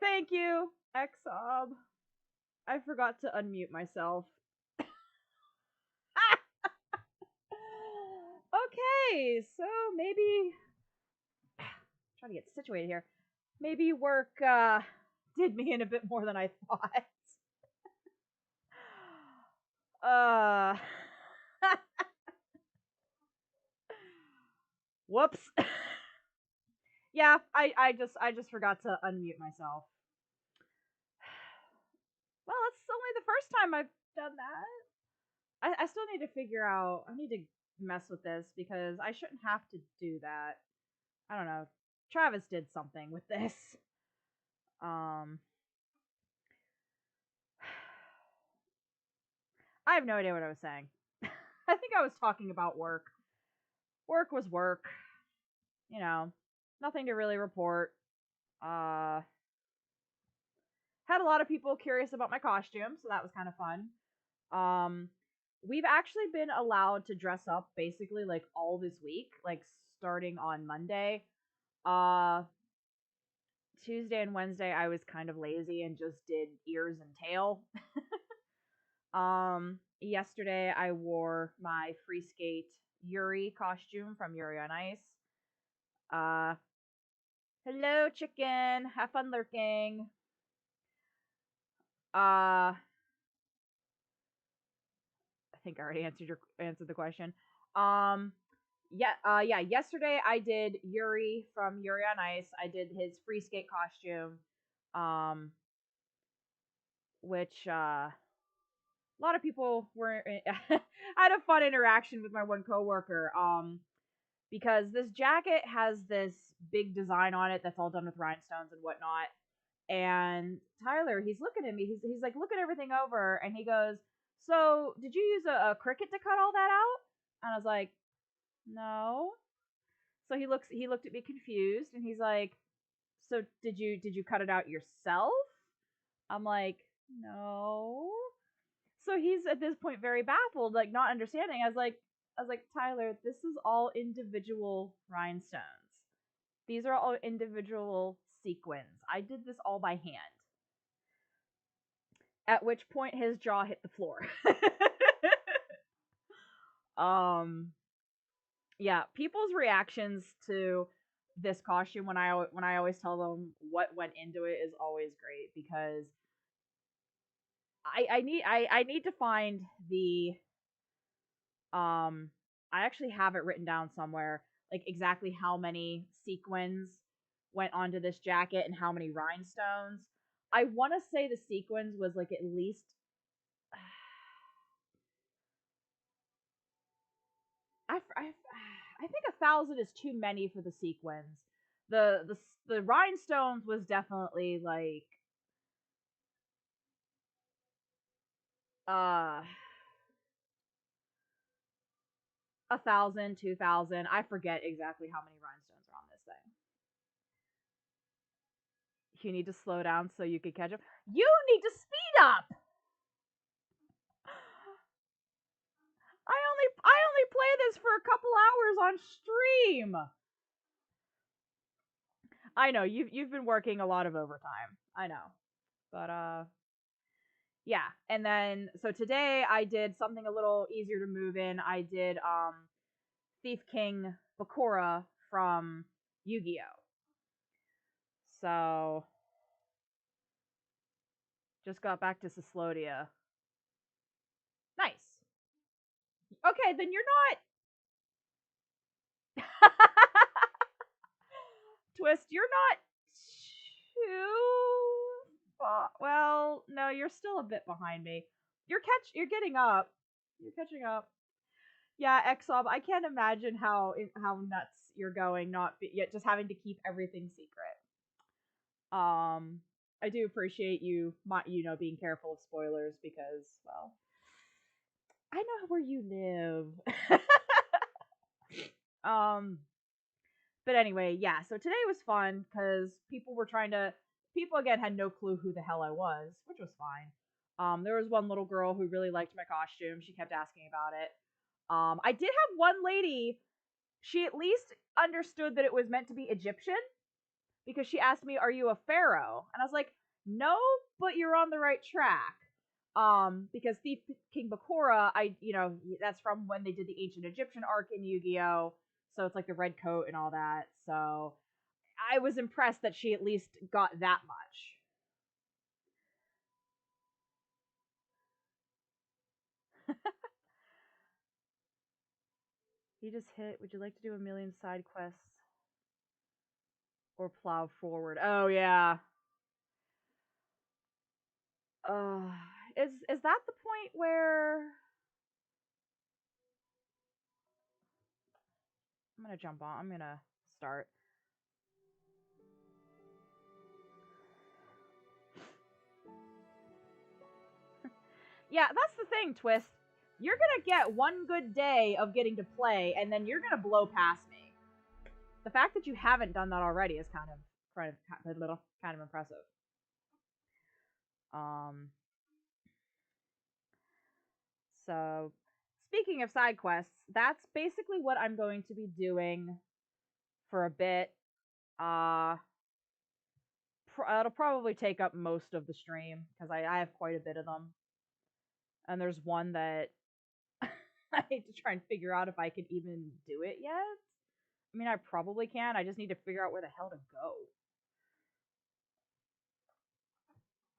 Thank you, Xob. I forgot to unmute myself. Okay, so maybe trying to get situated here. Maybe work did me in a bit more than I thought. Uh Whoops. Yeah, I just forgot to unmute myself. Well, it's only the first time I've done that. I still need to figure out. I need to mess with this because I shouldn't have to do that. I don't know. Travis did something with this. Um, I have no idea what I was saying. I think I was talking about work. Work was work. You know, nothing to really report. Uh, had a lot of people curious about my costume, so that was kind of fun. Um, we've actually been allowed to dress up basically like all this week, like starting on Monday. Uh, Tuesday and Wednesday I was kind of lazy and just did ears and tail. Yesterday I wore my free skate Yuri costume from Yuri on Ice. Uh, hello chicken, have fun lurking. I think I already answered the question. Um, yeah. Yesterday I did Yuri from Yuri on Ice. I did his free skate costume, um, which a lot of people were. I had a fun interaction with my one coworker. Because this jacket has this big design on it that's all done with rhinestones and whatnot. And Tyler, he's looking at me. He's like looking everything over, and he goes, "So, did you use a Cricut to cut all that out?" And I was like, "No." So he looked at me confused, and he's like, "So did you cut it out yourself?" I'm like, "No." So he's at this point very baffled, like not understanding. I was like, Tyler, this is all individual rhinestones. These are all individual sequins. I did this all by hand. At which point his jaw hit the floor. um yeah, people's reactions to this costume when I always tell them what went into it is always great because I need to find the I actually have it written down somewhere, like exactly how many sequins went onto this jacket and how many rhinestones. I want to say the sequins was like at least I think 1,000 is too many for the sequins. The rhinestones was definitely like uh 1,000, 2,000. I forget exactly how many rhinestones are on this thing. You need to slow down so you can catch up. You need to speed up. I only play this for a couple hours on stream. I know you've been working a lot of overtime. I know. But yeah, and then so today I did something a little easier to move in. I did Thief King Bakura from Yu-Gi-Oh. So just got back to Cyslodia. Nice. Okay, then you're not Twist, you're not too well, no, you're still a bit behind me. You're getting up. You're catching up. Yeah, Xob, I can't imagine how nuts you're going, not yet just having to keep everything secret. I do appreciate being careful of spoilers because, well, I know where you live. um, but anyway, yeah. So today was fun because people again had no clue who the hell I was, which was fine. There was one little girl who really liked my costume. She kept asking about it. I did have one lady. She at least understood that it was meant to be Egyptian because she asked me, "Are you a pharaoh?" And I was like, No, but you're on the right track. Because Thief King Bakura, that's from when they did the ancient Egyptian arc in Yu-Gi-Oh! So it's like the red coat and all that. So I was impressed that she at least got that much. He just hit. Would you like to do a million side quests or plow forward? Oh yeah. Is that the point where I'm gonna jump on? I'm gonna start. Yeah, that's the thing, Twist. You're gonna get one good day of getting to play, and then you're gonna blow past me. The fact that you haven't done that already is kind of impressive. So speaking of side quests, that's basically what I'm going to be doing for a bit. It'll probably take up most of the stream because I have quite a bit of them, and there's one that I need to try and figure out if I can even do it yet. I mean, I probably can. I just need to figure out where the hell to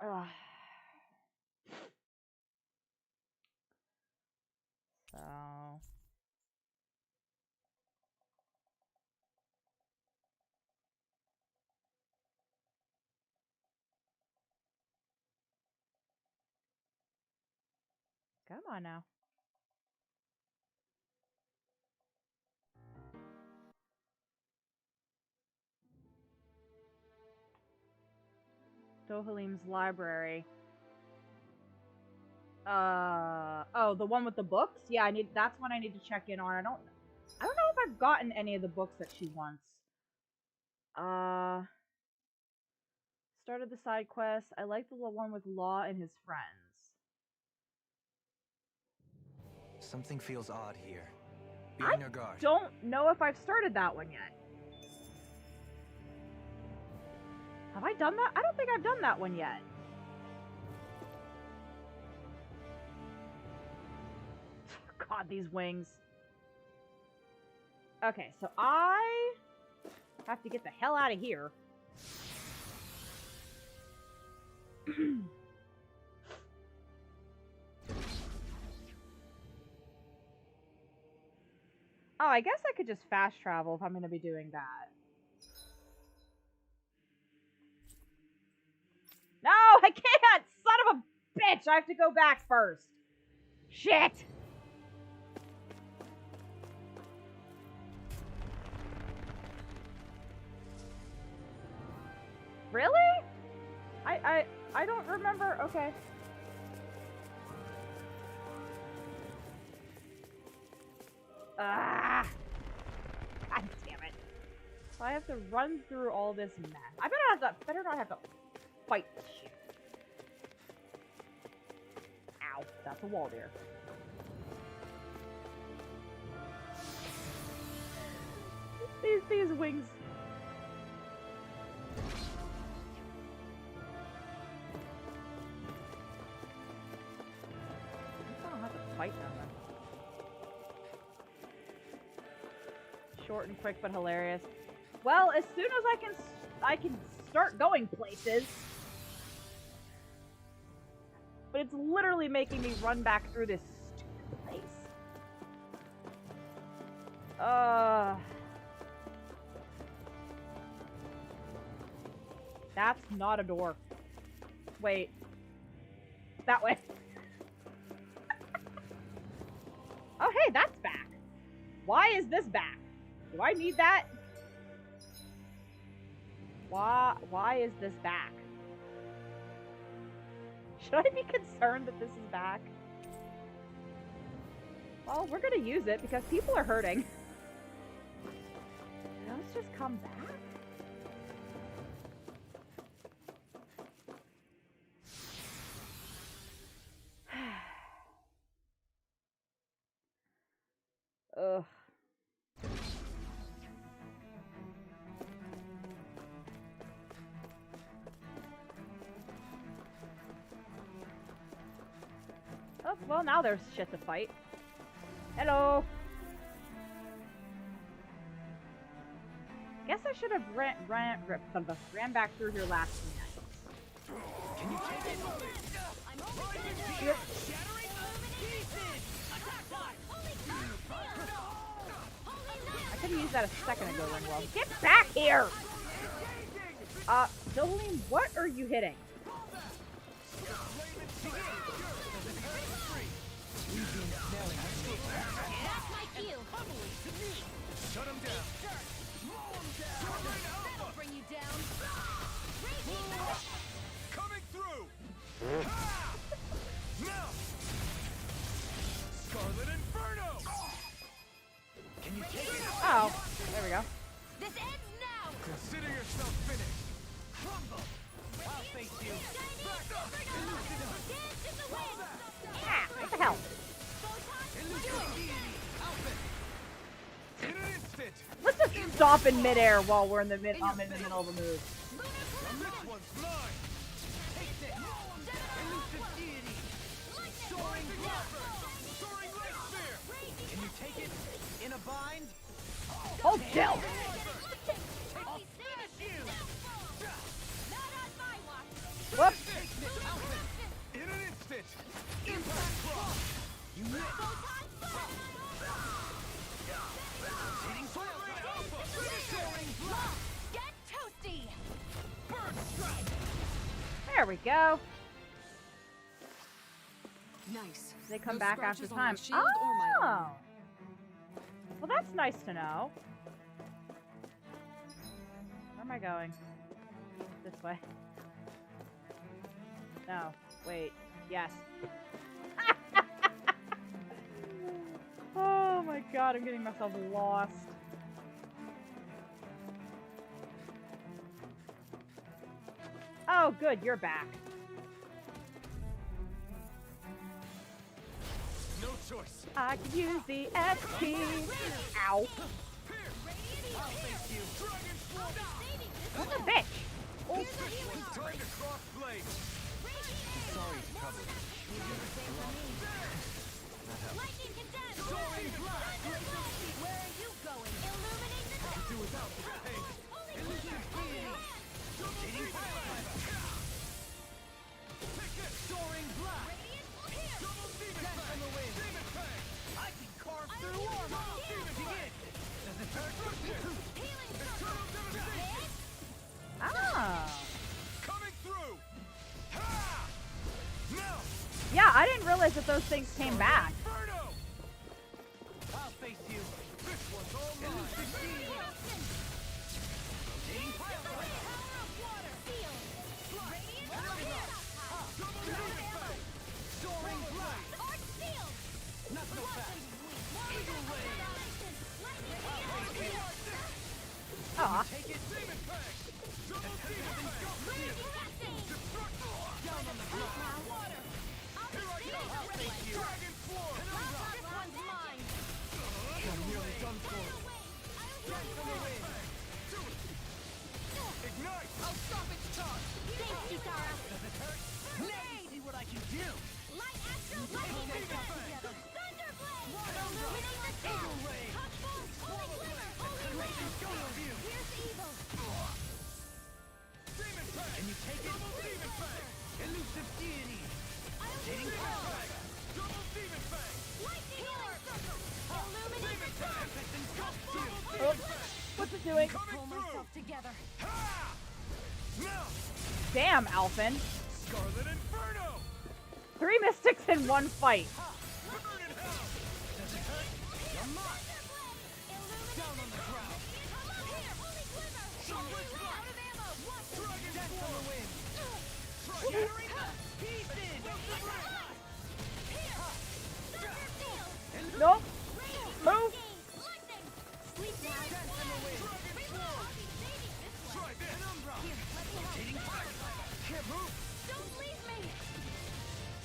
go. Ugh. So come on now. Dohalim's library. Oh, the one with the books? Yeah, that's one I need to check in on. I don't know if I've gotten any of the books that she wants. Started the side quest. I like the one with Law and his friends. Something feels odd here. Be on your guard. Don't know if I've started that one yet. Have I done that? I don't think I've done that one yet. God, these wings. Okay, so I have to get the hell out of here. Oh, I guess I could just fast travel if I'm going to be doing that. No, I can't! Son of a bitch! I have to go back first. Shit! Really? I don't remember. Okay. Ah! God damn it. So I have to run through all this mess. I better not have to fight this shit. Ow. That's a wall there. These wings. I don't have to fight them. Short and quick, but hilarious. Well, as soon as I can start going places. But it's literally making me run back through this stupid place. That's not a door. Wait. That way. Oh, hey, that's back. Why is this back? Do I need that? Why is this back? Should I be concerned that this is back? Well, we're gonna use it because people are hurting. Let's just come back. Ugh. Oh, well, now there's shit to fight. Hello. Guess I should have ran back through here last night. Can you take it? Yep. I could have used that a second ago, Ringwell. Get back here! Jolene, what are you hitting? Shut him down. That'll bring you down. Coming through. Now. Scarlet Inferno. Can you take it? Oh, there we go. This ends now. Consider yourself finished. Crumble. I'll face you. Ah, what the hell? In an instant. Let's just stop in midair while we're in the middle of a move. And this one's mine. Take it. Elusive deity. Soaring blossom. Soaring light sphere. Can you take it in a bind? Hold still. I'll finish you. Whoops. In an instant. Impact cross. You missed. Hitting soil alpha. Soaring blast. Get toasty. Burn strike. There we go. Nice. They come No back after scratches on my time. shield or my armor. Well, that's nice to know. Where am I going? This way. No. Wait. Yes. Oh my god, I'm getting myself lost. Oh, good, you're back. No choice. I could use the XP. Ow. I'll face you. Dragon Sword. What the bitch? Oh, This one's time to cross blades. Sorry to trouble you. Lightning condemned. Soaring blast. Where are you going? Illuminate the I could do without this pain. Elusive deity. Hitting fire. Take it. Soaring blast. Double demon fang. From the wind. Demon fang. I can carve through armor. Demon fang. Does it hurt? Eternal devastation. ah. Coming through. Ha! Now. Yeah, I didn't realize that those things came back. Inferno. I'll face you. This one's all mine. Elusive deity. Hitting fire. Double demon fang. Soaring blast. Not so fast. Eagle ray. Aw. Take it. Demon fang. Double demon fang. Destructo. Down on the ground. Here I come. I'll face you. Dragon form. I'm nearly done for. Get from the wind. Do it. Ignite. I'll stop its charge. Does it hurt? Nay. See what I can do. Double demon fang. Eagle ray. Demon fang. Can you take it? Double demon fang. Elusive deity. Hitting fire. Double demon fang. Demon fang. Oh, what's it doing? Pull Coming through. myself together. Ha! Now. Damn, Alphen. Scarlet Inferno. 3 mystics in one fight. Burn in hell. Does it hurt? You're mine. Down on the ground. Shockwave blast. Dragon death from the wind. Shattering pieces. Nope. Move. Try this. Penumbra. Hitting fire. Can't move.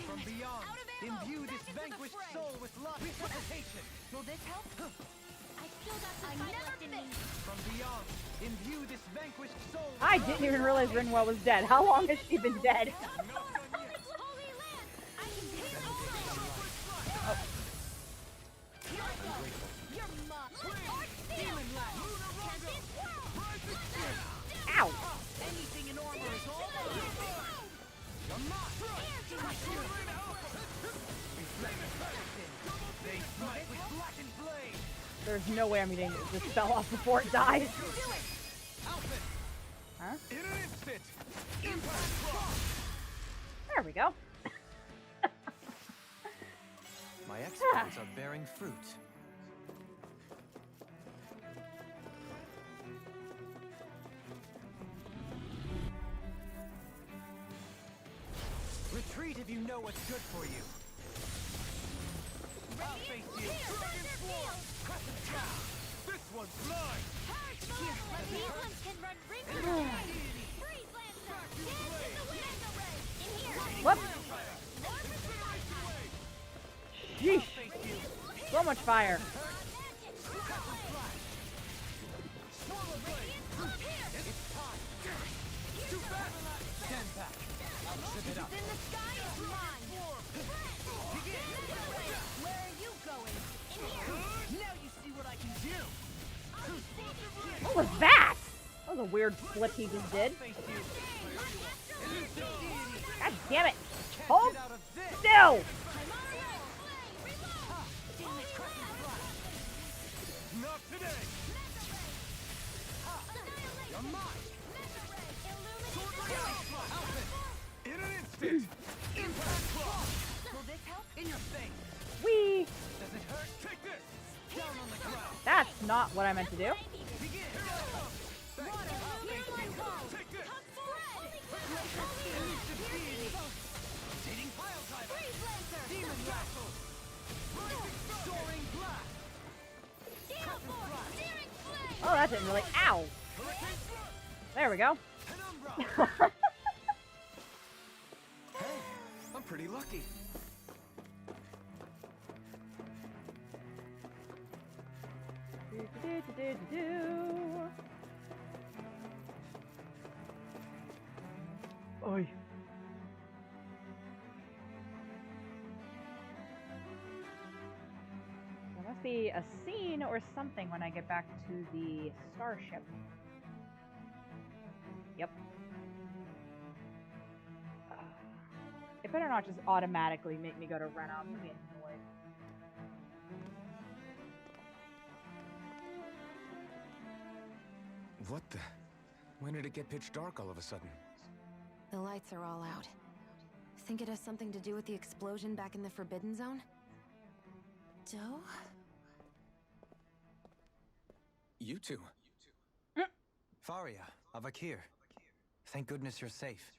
From beyond, imbue this vanquished soul with love resuscitation. Will this help? I still got some fight left in me. From beyond, imbue this vanquished soul with I didn't even realize Ringwell was dead. How long has she been dead? Not done yet. Holy land! I can take all of There's no way I'm getting this spell off before it dies. Huh? In an instant. There we go. My exploits are bearing fruit. Retreat if you know what's good for you. I'll face you. This one's mine. These ones can run rings. Freeze Lancer. Dance in the wind. In here. Whoop. Sheesh. So much fire. Then the sky is mine. Where are you going? In here. Now you see what I can do. What was that? That was a weird flip he just did. God damn it. Hold still. Not today. In an instant. Will this help? In your face. Whee. Does it hurt? Take this. Down on the ground. That's not what I meant to do. Begin. Take this. Rotating pile driver. Demon wrestle. Soaring blast. Oh, that didn't really. Ow. There we go. Penumbra. Hey, I'm pretty lucky. Oi. There must be a scene or something when I get back to the starship. Yep. It better not just automatically make me go to Rena. I'm gonna be annoyed. What the? When did it get pitch dark all of a sudden? The lights are all out. Think it has something to do with the explosion back in the Forbidden Zone? Doe? You two. Faria, Avakir. Thank goodness you're safe.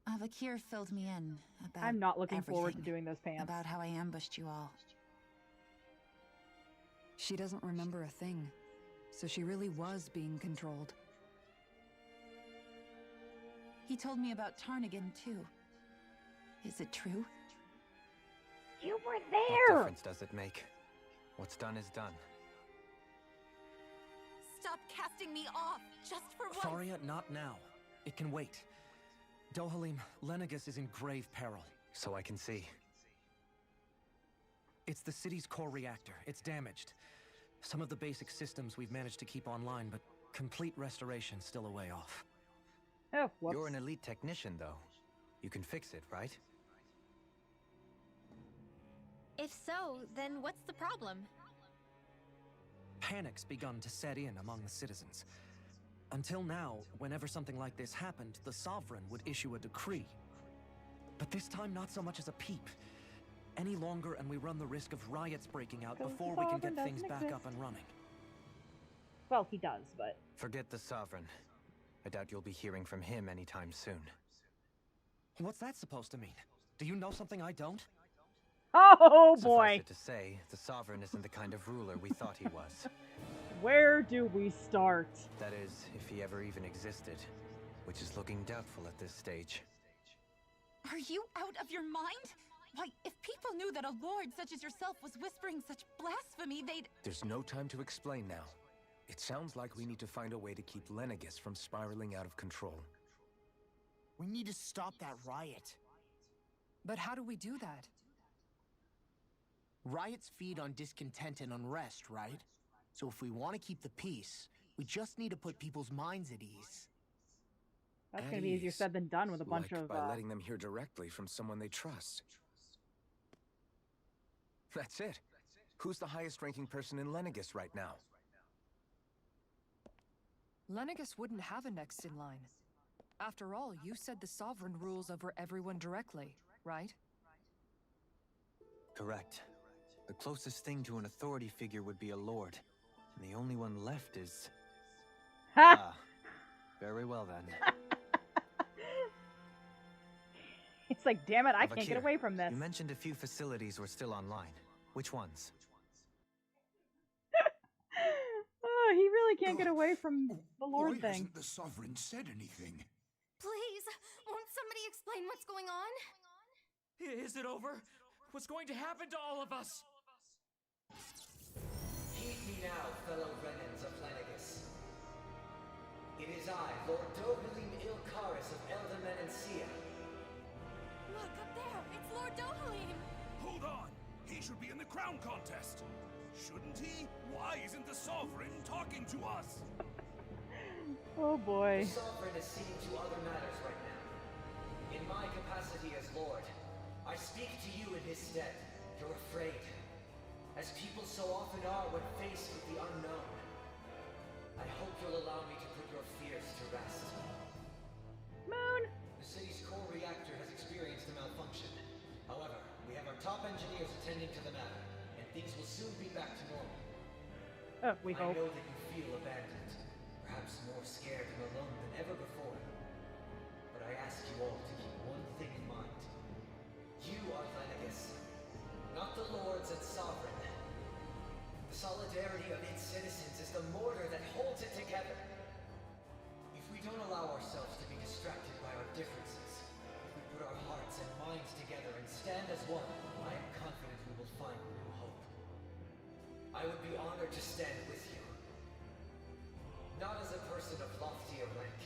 Avakir filled me in about I'm not looking forward to everything, doing those pants. about how I ambushed you all. She doesn't remember a thing, so she really was being controlled. He told me about Tarnigan too. Is it true? You were What there! difference does it make? What's done is done. Stop casting me off, just for once! Faria, not now. It can wait. Dohalim, Lenegus is in grave peril. So I can see. It's the city's core reactor. It's damaged. Some of the basic systems we've managed to keep online, but complete restoration's still a way off. Oh, whoops. You're an elite technician, though. You can fix it, right? If so, then what's the problem? Panic's begun to set in among the citizens. Until now, whenever something like this happened, the Sovereign would issue a decree. But this time, not so much as a peep. Any longer, and we run the risk of riots breaking out Because the before we can Sovereign get things doesn't back exist. up and running. Well, he does, but... Forget the Sovereign. I doubt you'll be hearing from him anytime soon. What's that supposed to mean? Do you know something I don't? Oh, Suffice boy! it to say, the Sovereign isn't the kind of ruler we thought he was. Where do we start? That is, if he ever even existed. Which is looking doubtful at this stage. Are you out of your mind? Why, if people knew that a lord such as yourself was whispering such blasphemy, they'd... There's no time to explain now. It sounds like we need to find a way to keep Lenegus from spiraling out of control. We need to stop that riot. But how do we do that? Riots feed on discontent and unrest, right? So if we want to keep the peace, we just need to put people's minds at ease. That's At gonna be easier ease, said than done with a bunch like of. by letting them hear directly from someone they trust. That's it. Who's the highest-ranking person in Lenegis right now? Lenegis wouldn't have a next in line. After all, you said the Sovereign rules over everyone directly, right? Correct. The closest thing to an authority figure would be a lord. And the only one left is... Ha! Very well then. It's like, damn it, I can't Avakir, get away from this. You mentioned a few facilities were still online. Which ones? Oh, he really can't get away from the Lord Why thing. hasn't the Sovereign said anything? Please, won't somebody explain what's going on? Is it over? What's going to happen to all of us? Heed me now, fellow Renans of Lenegis. It is I, Lord Dohalim Ilkaris of Elda Menancia. Look up there! It's Lord Dohalim! Hold on! He should be in the crown contest! Shouldn't he? Why isn't the Sovereign talking to us? Oh boy. The Sovereign is seeing to other matters right now. In my capacity as Lord, I speak to you in his stead. You're afraid, as people so often are when faced with the unknown. I hope you'll allow me to put your fears to rest. Moon! The city's core reactor has experienced a malfunction. However, we have our top engineers attending to the matter, and things will soon be back to normal. Oh, we I hope. know that you feel abandoned, perhaps more scared and alone than ever before. But I ask you all to keep one thing in mind. You are Lenegis, not the lords and sovereign. The solidarity of its citizens is the mortar that holds it together. If we don't allow ourselves to be distracted by our differences, if we put our hearts and minds together and stand as one, I am confident we will find new hope. I would be honored to stand with you. Not as a person of loftier rank,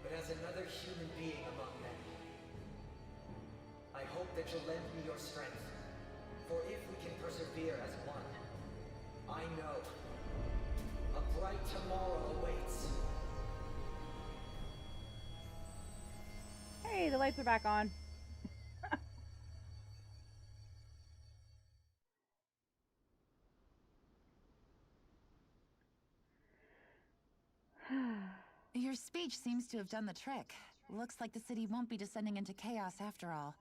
but as another human being among men. I hope that you'll lend me your strength, for if we can persevere as one, I know a bright tomorrow awaits. Hey, the lights are back on. Your speech seems to have done the trick. Looks like the city won't be descending into chaos after all.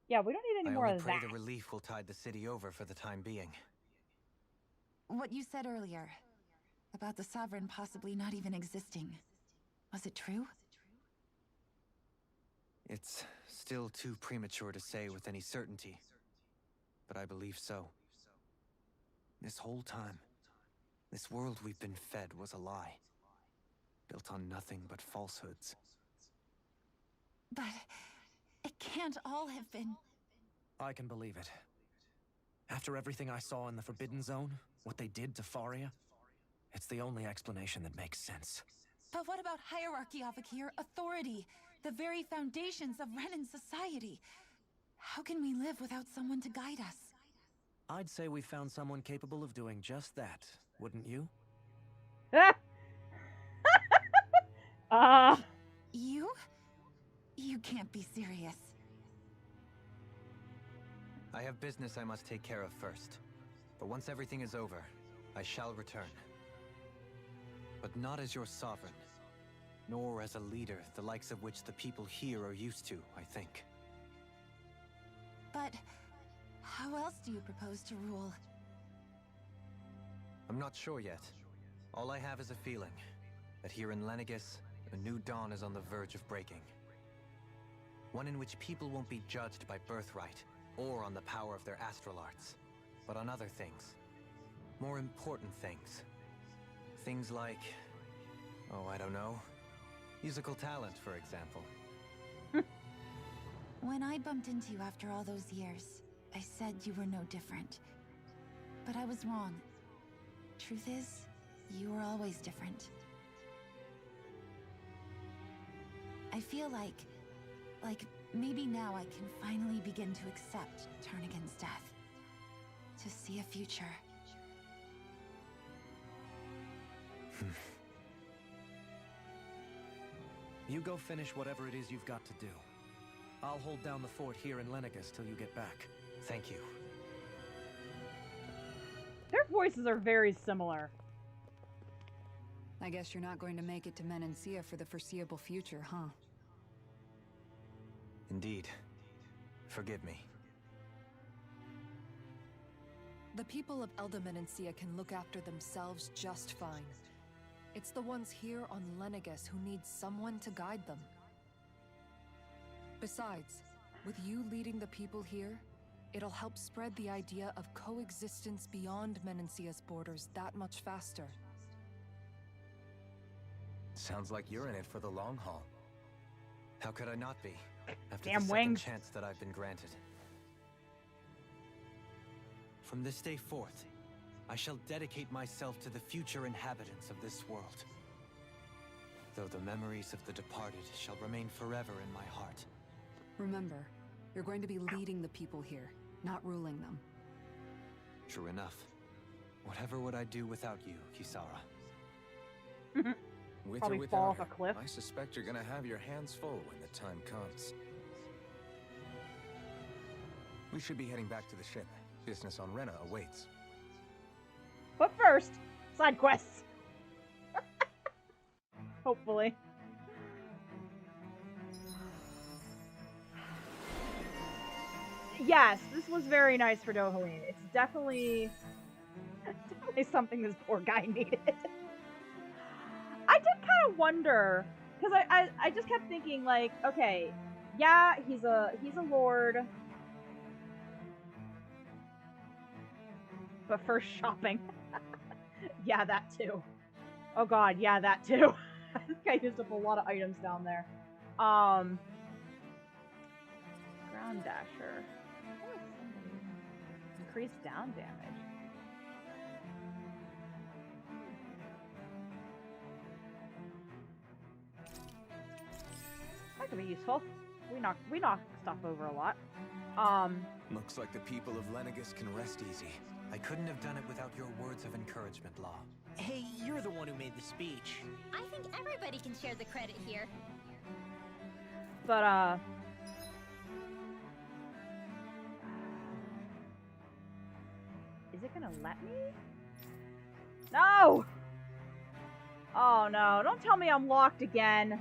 Yeah, we don't need any I more only of pray that. the relief will tide the city over for the time being. What you said earlier, about the Sovereign possibly not even existing, was it true? It's still too premature to say with any certainty, but I believe so. This whole time, this world we've been fed was a lie, built on nothing but falsehoods. But it can't all have been... I can believe it. After everything I saw in the Forbidden Zone, what they did to Faria, it's the only explanation that makes sense. But what about hierarchy, Avakir? Authority? The very foundations of Renan society? How can we live without someone to guide us? I'd say we found someone capable of doing just that, wouldn't you? You? You can't be serious. I have business I must take care of first. But once everything is over, I shall return. But not as your sovereign, nor as a leader the likes of which the people here are used to, I think. But how else do you propose to rule? I'm not sure yet. All I have is a feeling that here in Lenegis, a new dawn is on the verge of breaking. One in which people won't be judged by birthright or on the power of their astral arts, but on other things. More important things. Things like, oh, I don't know, musical talent, for example. When I bumped into you after all those years, I said you were no different. But I was wrong. Truth is, you were always different. I feel like maybe now I can finally begin to accept Turnagain's death. To see a future. You go finish whatever it is you've got to do. I'll hold down the fort here in Lenegus till you get back. Thank you. Their voices are very similar. I guess you're not going to make it to Menancia for the foreseeable future, huh? Indeed. Forgive me. The people of Elda Menancia can look after themselves just fine. It's the ones here on Lenegus who need someone to guide them. Besides, with you leading the people here, it'll help spread the idea of coexistence beyond Menancia's borders that much faster. Sounds like you're in it for the long haul. How could I not be? After Damn the second wings. chance that I've been granted. From this day forth, I shall dedicate myself to the future inhabitants of this world. Though the memories of the departed shall remain forever in my heart. Remember, you're going to be leading the people here, not ruling them. True enough. Whatever would I do without you, Kisara? With Probably or without fall off her, a cliff. I suspect you're gonna have your hands full when the time comes. We should be heading back to the ship. Business on Rena awaits. But first, side quests. Hopefully. Yes, this was very nice for Dohalim. It's definitely something this poor guy needed. I did kind of wonder, because I just kept thinking, like, okay, yeah, he's a lord, but first shopping. Yeah, that too. Oh god, yeah, that too. I think I used up a lot of items down there. Ground dasher. Increased down damage. That could be useful. We knock stuff over a lot. Looks like the people of Lenegus can rest easy. I couldn't have done it without your words of encouragement, Law. Hey, you're the one who made the speech. I think everybody can share the credit here. But is it gonna let me? No! Oh no, don't tell me I'm locked again.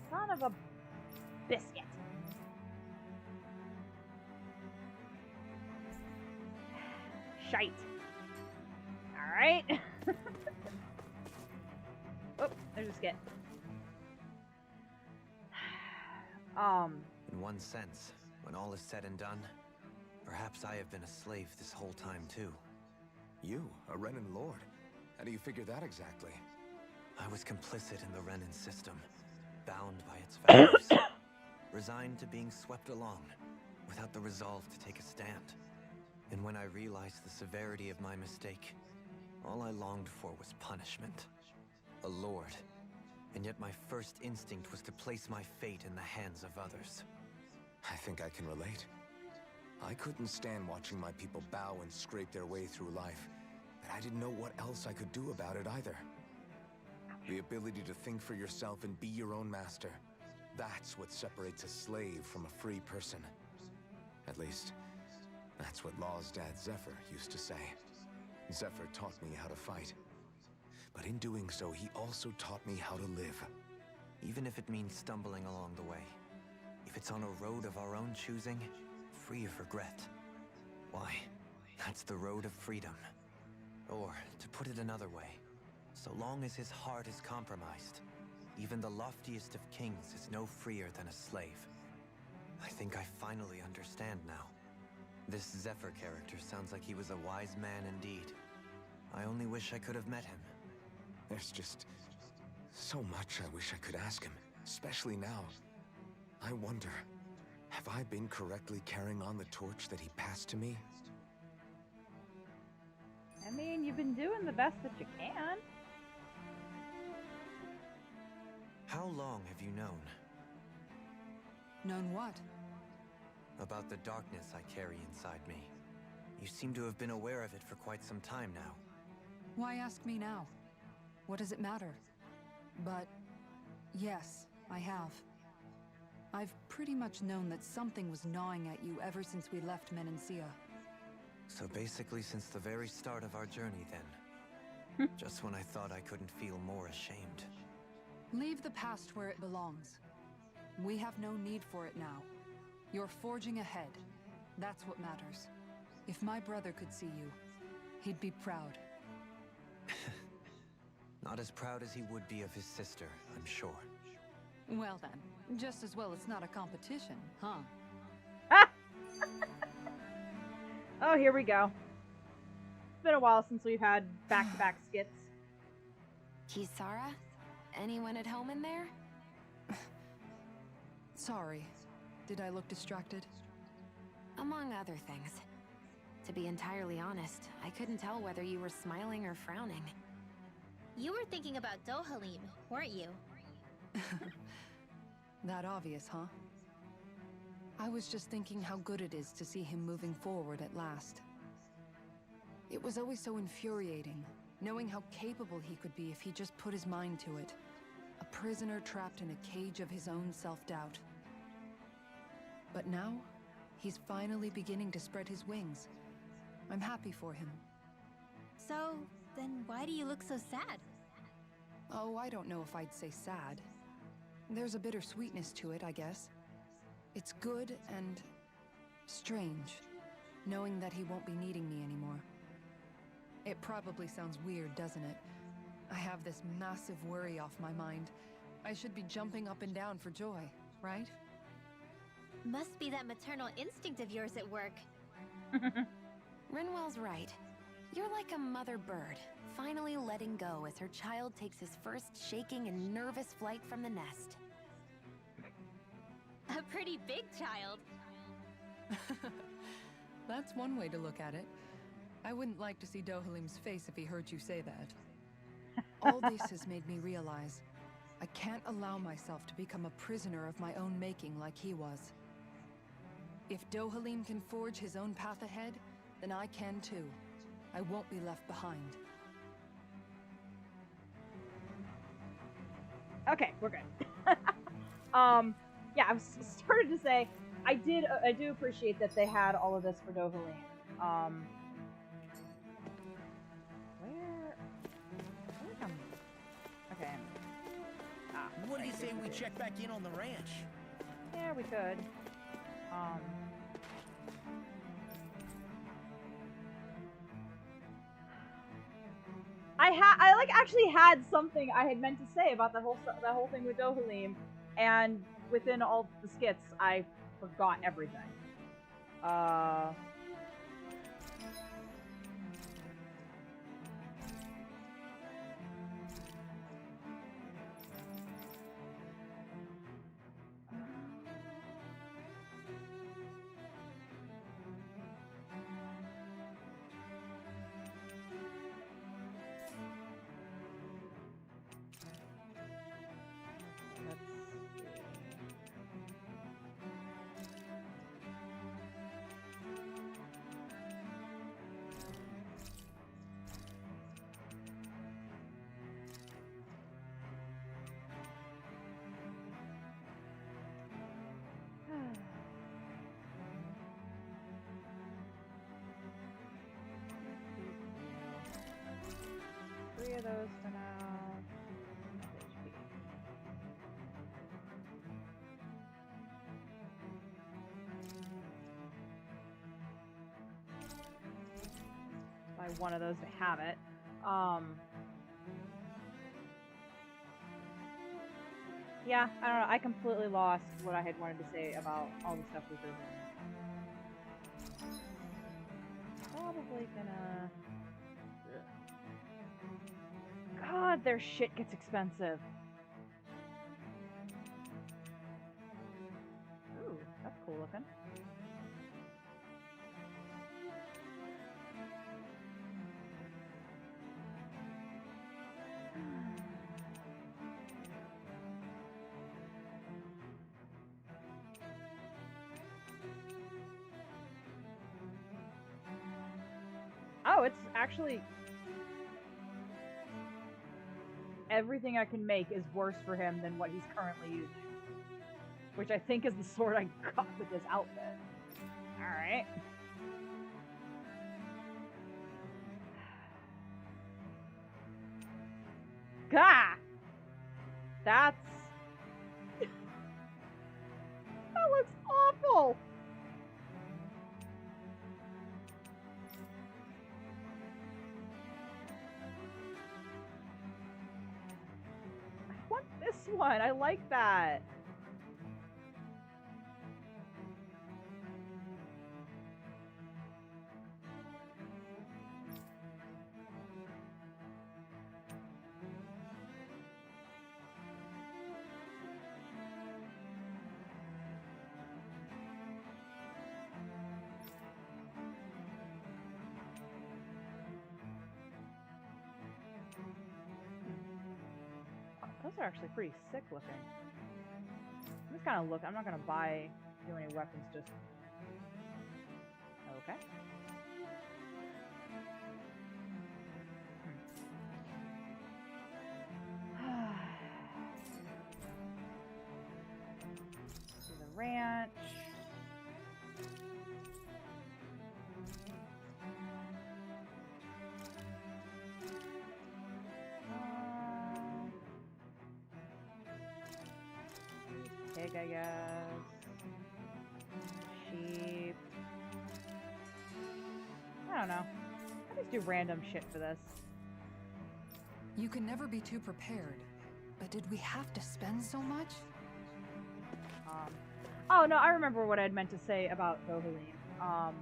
Son of a biscuit. Shite. Alright. Oh, there's a skit. In one sense, when all is said and done, perhaps I have been a slave this whole time too. You, a Renan lord? How do you figure that exactly? I was complicit in the Renan system, bound by its values, resigned to being swept along, without the resolve to take a stand. And when I realized the severity of my mistake, all I longed for was punishment. A lord. And yet my first instinct was to place my fate in the hands of others. I think I can relate. I couldn't stand watching my people bow and scrape their way through life, but I didn't know what else I could do about it either. The ability to think for yourself and be your own master. That's what separates a slave from a free person. At least, that's what Law's dad Zephyr used to say. Zephyr taught me how to fight. But in doing so, he also taught me how to live. Even if it means stumbling along the way. If it's on a road of our own choosing, free of regret. Why, that's the road of freedom. Or, to put it another way, so long as his heart is compromised, even the loftiest of kings is no freer than a slave. I think I finally understand now. This Zephyr character sounds like he was a wise man indeed. I only wish I could have met him. There's just so much I wish I could ask him, especially now. I wonder, have I been correctly carrying on the torch that he passed to me? I mean, you've been doing the best that you can. How long have you known? Known what? About the darkness I carry inside me. You seem to have been aware of it for quite some time now. Why ask me now? What does it matter? But, yes, I have. I've pretty much known that something was gnawing at you ever since we left Menancia. So basically since the very start of our journey then. Just when I thought I couldn't feel more ashamed. Leave the past where it belongs. We have no need for it now. You're forging ahead. That's what matters. If my brother could see you, he'd be proud. Not as proud as he would be of his sister, I'm sure. Well then, just as well it's not a competition, huh? Oh, here we go. It's been a while since we've had back-to-back skits. Kisara? Anyone at home in there? Sorry. Did I look distracted? Among other things. To be entirely honest, I couldn't tell whether you were smiling or frowning. You were thinking about Dohalim, weren't you? That obvious, huh? I was just thinking how good it is to see him moving forward at last. It was always so infuriating, knowing how capable he could be if he just put his mind to it. A prisoner trapped in a cage of his own self-doubt. But now, he's finally beginning to spread his wings. I'm happy for him. So, then why do you look so sad? Oh, I don't know if I'd say sad. There's a bittersweetness to it, I guess. It's good and strange, knowing that he won't be needing me anymore. It probably sounds weird, doesn't it? I have this massive worry off my mind. I should be jumping up and down for joy, right? Must be that maternal instinct of yours at work. Rinwell's right. You're like a mother bird, finally letting go as her child takes his first shaking and nervous flight from the nest. A pretty big child. That's one way to look at it. I wouldn't like to see Dohalim's face if he heard you say that. All this has made me realize I can't allow myself to become a prisoner of my own making like he was. If Dohalim can forge his own path ahead, then I can too. I won't be left behind. Okay, we're good. Yeah, I was started to say, I do appreciate that they had all of this for Dohalim. Okay. What do you say we check back in on the ranch? Yeah, we could. I like actually had something I had meant to say about that whole thing with Dohalim, and within all the skits, I forgot everything. Three of those for now. HP. Buy one of those to have it. Yeah, I don't know. I completely lost what I had wanted to say about all the stuff with Dohalim. Probably gonna. God, their shit gets expensive. Ooh, that's cool looking. Oh, it's actually everything I can make is worse for him than what he's currently using. Which I think is the sword I got with this outfit. Alright. Gah! That's... that looks awful! I want this one. I like that. Those are actually pretty sick looking. I'm just kind of look. I'm not gonna buy any weapons. Just okay. To the ranch. Pig, I guess. Sheep. I don't know. I just do random shit for this. You can never be too prepared. But did we have to spend so much? Oh no, I remember what I'd meant to say about Dohalim.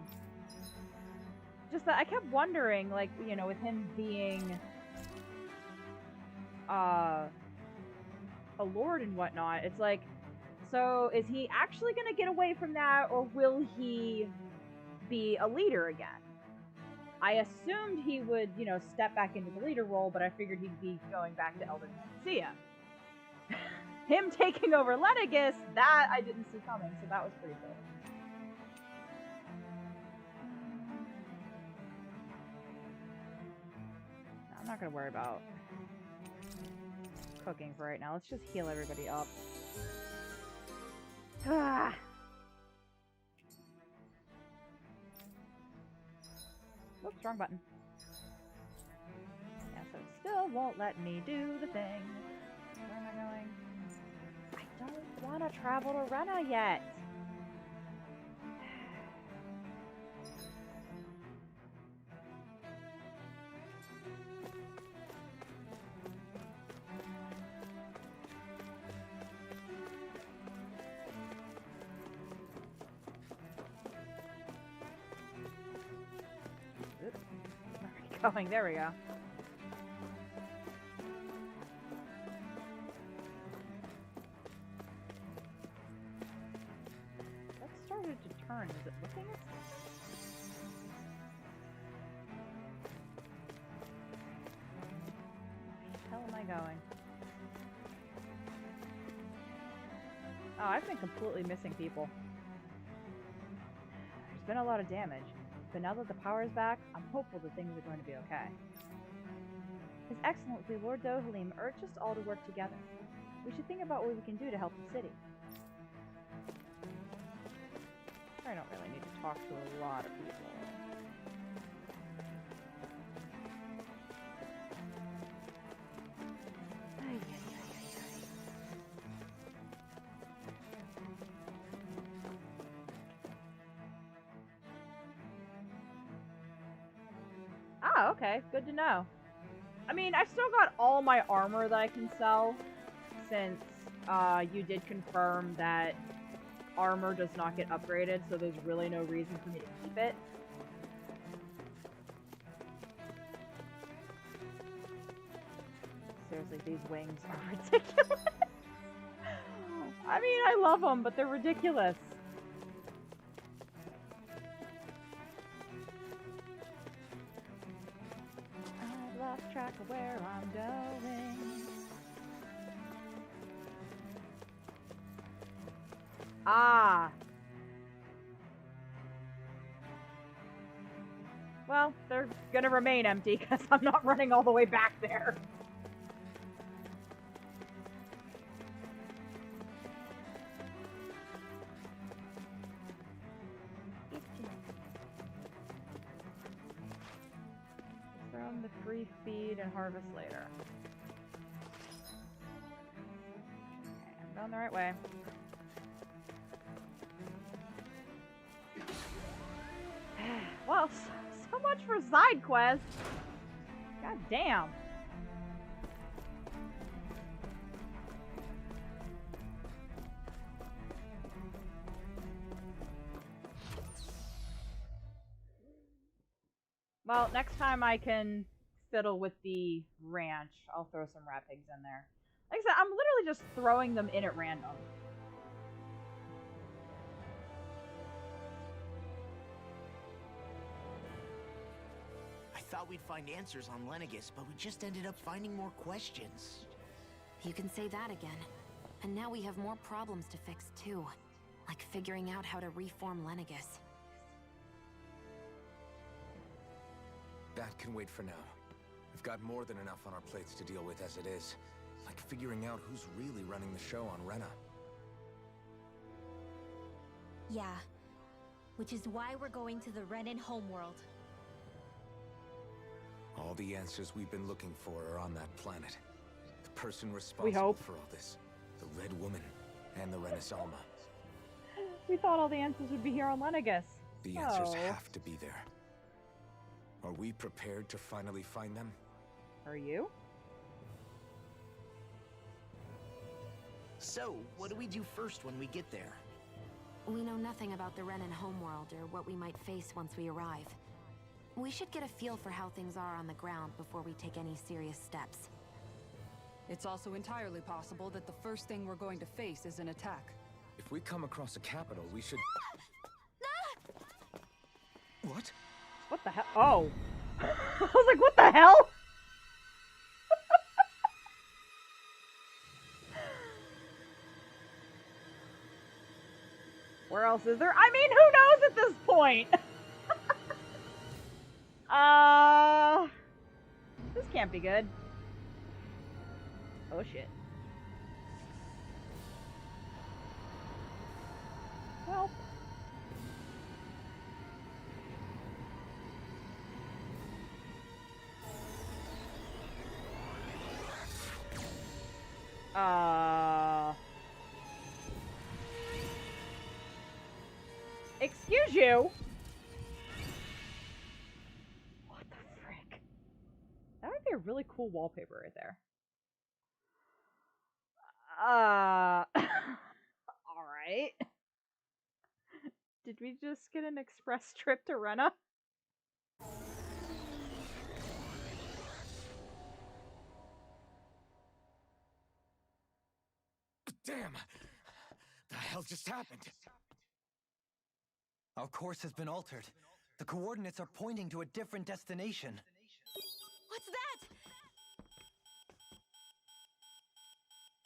Just that I kept wondering, like, you know, with him being a lord and whatnot, it's like, so is he actually gonna get away from that, or will he be a leader again? I assumed he would, you know, step back into the leader role, but I figured he'd be going back to Elder Panacea. Him taking over Lenegis, that I didn't see coming, so that was pretty cool. No, I'm not gonna worry about cooking for right now. Let's just heal everybody up. Ah. Oops, wrong button. Yeah, so it still won't let me do the thing. Where am I going? I don't want to travel to Rena yet. Oops. Where are we going? There we go. Started to turn. Is it looking at where the hell am I going? Oh, I've been completely missing people. There's been a lot of damage, but now that the power is back, I'm hopeful that things are going to be okay. His Excellency Lord Dohalim urged us all to work together. We should think about what we can do to help the city. I don't really need to talk to a lot of people. Ah, okay. Good to know. I mean, I've still got all my armor that I can sell, since you did confirm that armor does not get upgraded, so there's really no reason for me to keep it. Seriously, these wings are ridiculous. I mean, I love them, but they're ridiculous. I've lost track of where I'm going. Ah. Well, they're gonna remain empty because I'm not running all the way back there. Free feed and harvest later. Okay, I'm going the right way. Well, so much for side quests. God damn. Well, next time I can fiddle with the ranch, I'll throw some rat pigs in there. Like I said, I'm literally just throwing them in at random. I thought we'd find answers on Lenegis, but we just ended up finding more questions. You can say that again. And now we have more problems to fix too. Like figuring out how to reform Lenegis. That can wait for now. We've got more than enough on our plates to deal with as it is. Like figuring out who's really running the show on Rena. Yeah. Which is why we're going to the Renan homeworld. All the answers we've been looking for are on that planet. The person responsible for all this. The Red Woman and the Renaissalma. We thought all the answers would be here on Lenegis. The answers have to be there. Are we prepared to finally find them? Are you? So, what do we do first when we get there? We know nothing about the Renan homeworld or what we might face once we arrive. We should get a feel for how things are on the ground before we take any serious steps. It's also entirely possible that the first thing we're going to face is an attack. If we come across a capital, we should... What? What the hell? Oh. I was like, what the hell? Where else is there? I mean, who knows at this point? This can't be good. Oh shit. Well. Excuse you? What the frick? That would be a really cool wallpaper right there. Alright. Did we just get an express trip to Rena? Damn! The hell just happened? Our course has been altered. The coordinates are pointing to a different destination. What's that?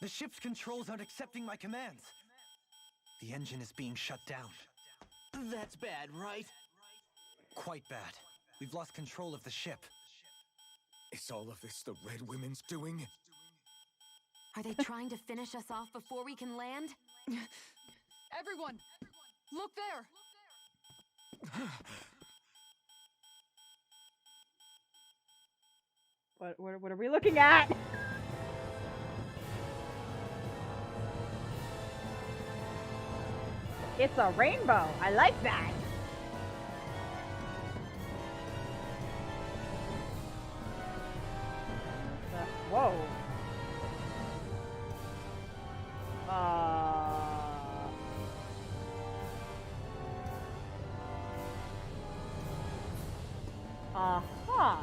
The ship's controls aren't accepting my commands. The engine is being shut down. That's bad, right? Quite bad. We've lost control of the ship. Is all of this the Red Women's doing? Are they trying to finish us off before we can land? Everyone! Look there! What are we looking at? It's a rainbow. I like that. Whoa. Uh-huh.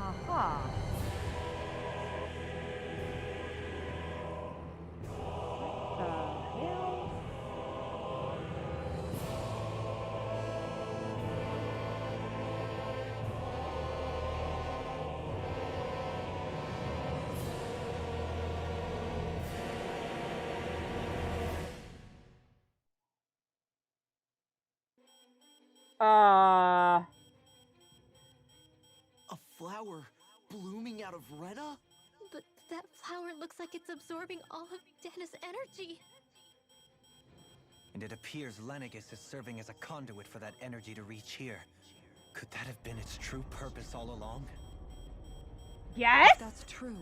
Aha. What the hell? A flower blooming out of Rena? But that flower looks like it's absorbing all of Dana's energy. And it appears Lenegis is serving as a conduit for that energy to reach here. Could that have been its true purpose all along? Yes? If that's true,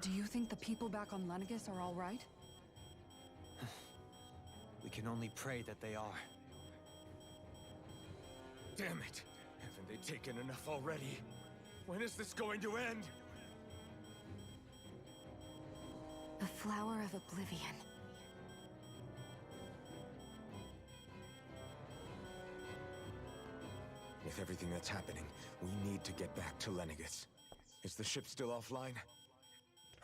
do you think the people back on Lenegis are all right? We can only pray that they are. Damn it! Haven't they taken enough already? When is this going to end? The Flower of Oblivion. With everything that's happening, we need to get back to Lenegis. Is the ship still offline?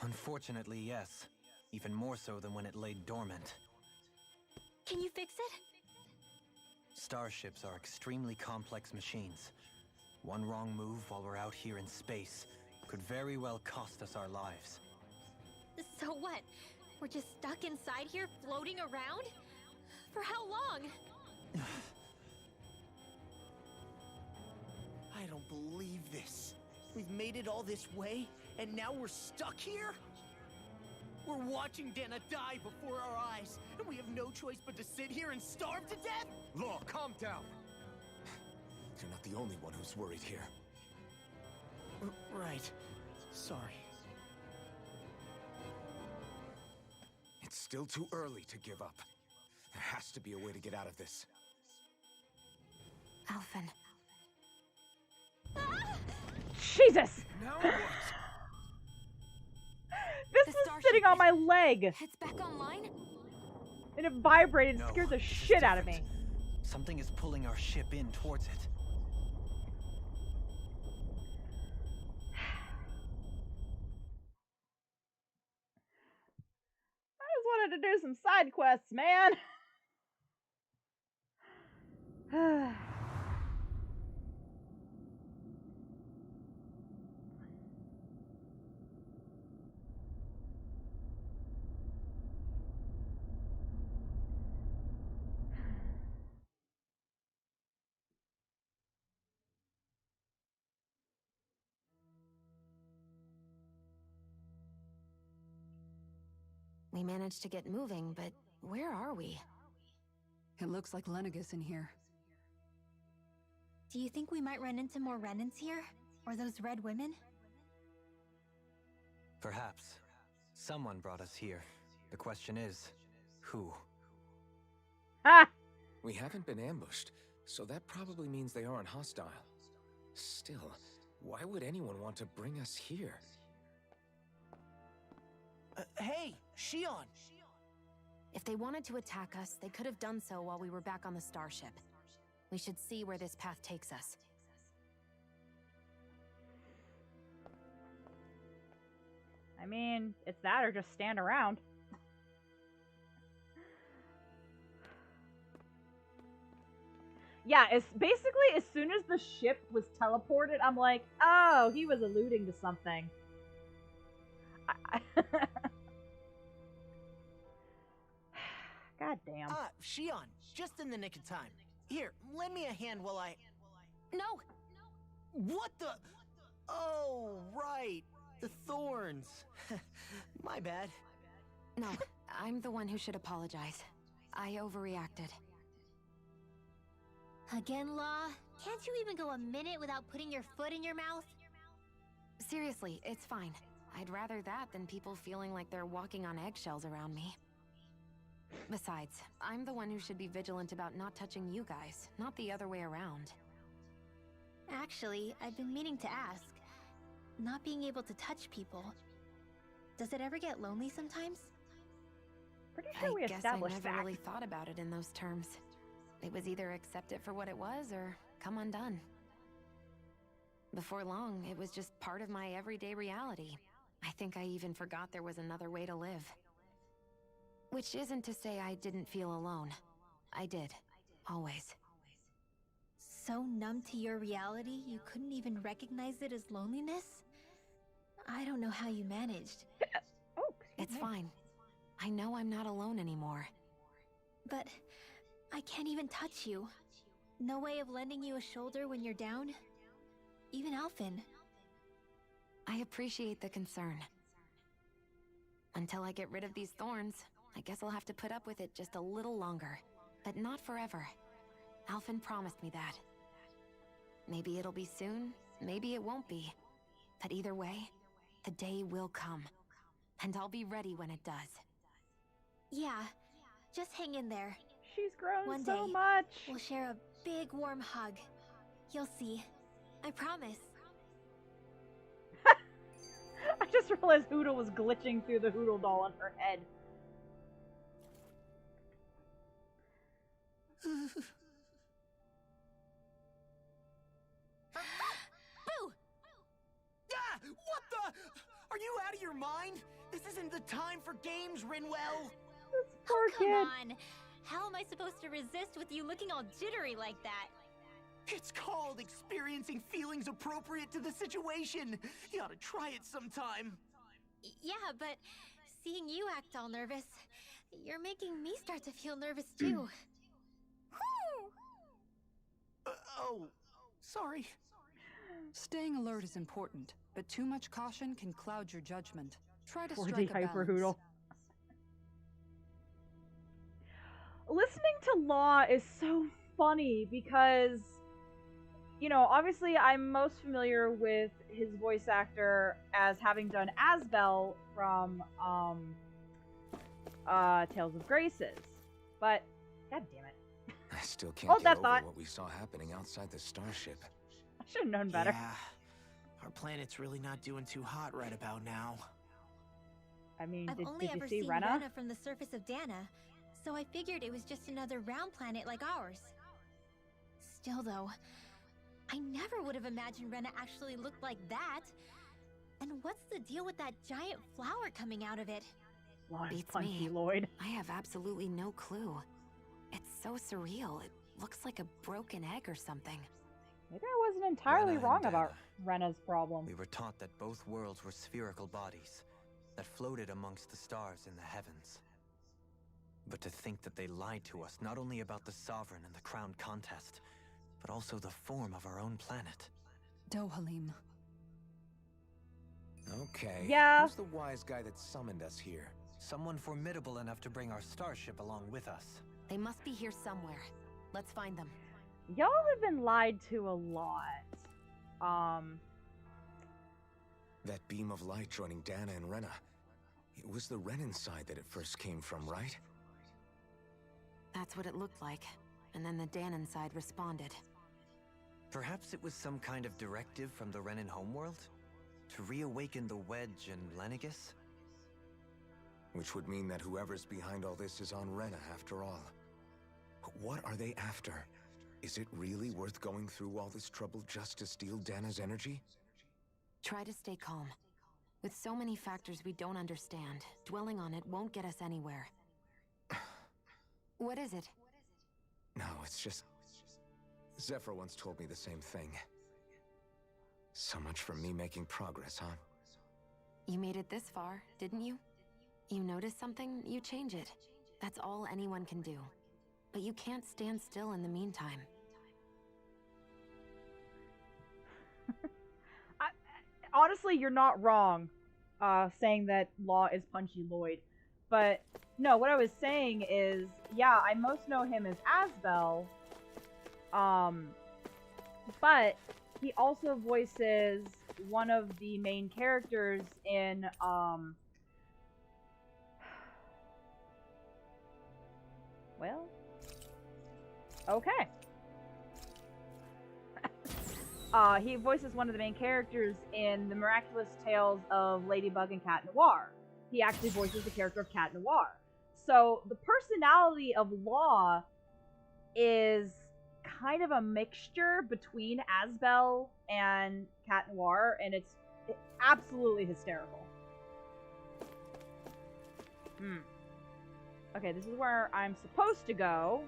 Unfortunately, yes. Even more so than when it lay dormant. Can you fix it? Starships are extremely complex machines. One wrong move while we're out here in space could very well cost us our lives. So what? We're just stuck inside here, floating around? For how long? I don't believe this. We've made it all this way, and now we're stuck here? We're watching Dana die before our eyes, and we have no choice but to sit here and starve to death? Law, calm down! You're not the only one who's worried here. Right. Sorry. It's still too early to give up. There has to be a way to get out of this. Alphen. Jesus! Now what? This was sitting on my leg! It's back online? And it vibrated and No, scared the this is shit out of me. different. Something is pulling our ship in towards it. I just wanted to do some side quests, man. We managed to get moving, but where are we? It looks like Lenegis in here. Do you think we might run into more Renans here? Or those red women? Perhaps. Someone brought us here. The question is, who? Ah! We haven't been ambushed, so that probably means they aren't hostile. Still, why would anyone want to bring us here? Hey, Shion! If they wanted to attack us, they could have done so while we were back on the starship. We should see where this path takes us. I mean, it's that or just stand around. Yeah, it's basically as soon as the ship was teleported, I'm like, oh, he was alluding to something. God damn. Shion, just in the nick of time. Here, lend me a hand while I... No! What the... Oh, right. The thorns. My bad. No, I'm the one who should apologize. I overreacted. Again, Law? Can't you even go a minute without putting your foot in your mouth? Seriously, it's fine. I'd rather that than people feeling like they're walking on eggshells around me. Besides, I'm the one who should be vigilant about not touching you guys, not the other way around. Actually, I've been meaning to ask. Not being able to touch people, does it ever get lonely sometimes? Pretty sure we I guess I established never that. really thought about it in those terms. It was either accept it for what it was or come undone. Before long, it was just part of my everyday reality. I think I even forgot there was another way to live. Which isn't to say I didn't feel alone. I did. Always. So numb to your reality, you couldn't even recognize it as loneliness? I don't know how you managed. Oh, It's fine. I know I'm not alone anymore. But I can't even touch you. No way of lending you a shoulder when you're down? Even Alphen. I appreciate the concern. Until I get rid of these thorns, I guess I'll have to put up with it just a little longer. But not forever. Alphen promised me that. Maybe it'll be soon, maybe it won't be. But either way, the day will come. And I'll be ready when it does. Yeah, just hang in there. She's grown One so day, much. We'll share a big warm hug. You'll see. I promise. I just realized Hootle was glitching through the Hootle doll on her head. Boo! Ah! What the? Are you out of your mind? This isn't the time for games, Rinwell. This poor Come kid. on. How am I supposed to resist with you looking all jittery like that? It's called experiencing feelings appropriate to the situation. You ought to try it sometime. Yeah, but seeing you act all nervous, you're making me start to feel nervous too. Oh, sorry. Staying alert is important, but too much caution can cloud your judgment. Try to 4D strike a hyper balance. Hootle. Listening to Law is so funny because, you know, obviously I'm most familiar with his voice actor as having done Asbel from Tales of Graces. But, god damn it. I still can't Hold get that over thought. what we saw happening outside the starship. I should have known better. Yeah, our planet's really not doing too hot right about now. I mean, I've did only you ever see seen Rena? Rena from the surface of Dana, so I figured it was just another round planet like ours. Still though, I never would have imagined Rena actually looked like that. And what's the deal with that giant flower coming out of it? Law is Beats punchy, me. Lloyd. I have absolutely no clue. It's so surreal. It looks like a broken egg or something. Maybe I wasn't entirely Rena and wrong about Dana. Rena's problem. We were taught that both worlds were spherical bodies that floated amongst the stars in the heavens. But to think that they lied to us not only about the Sovereign and the crown contest, but also the form of our own planet. Dohalim. Okay. Yeah. Who's the wise guy that summoned us here? Someone formidable enough to bring our starship along with us. They must be here somewhere. Let's find them. Y'all have been lied to a lot. That beam of light joining Dana and Rena. It was the Renan side that it first came from, right? That's what it looked like. And then the Danon side responded. Perhaps it was some kind of directive from the Renan homeworld? To reawaken the Wedge and Lenegis? Which would mean that whoever's behind all this is on Rena after all. But what are they after? Is it really worth going through all this trouble just to steal Dana's energy? Try to stay calm. With so many factors we don't understand, dwelling on it won't get us anywhere. What is it? No, it's just... Zephyr once told me the same thing. So much for me making progress, huh? You made it this far, didn't you? You notice something, you change it. That's all anyone can do. But you can't stand still in the meantime. Honestly, you're not wrong saying that Law is Punchy Lloyd. But, no, what I was saying is, yeah, I most know him as Asbel. But he also voices one of the main characters in, well, okay. He voices one of the main characters in The Miraculous Tales of Ladybug and Cat Noir. He actually voices the character of Cat Noir. So the personality of Law is kind of a mixture between Asbel and Cat Noir, and it's absolutely hysterical. Okay, this is where I'm supposed to go.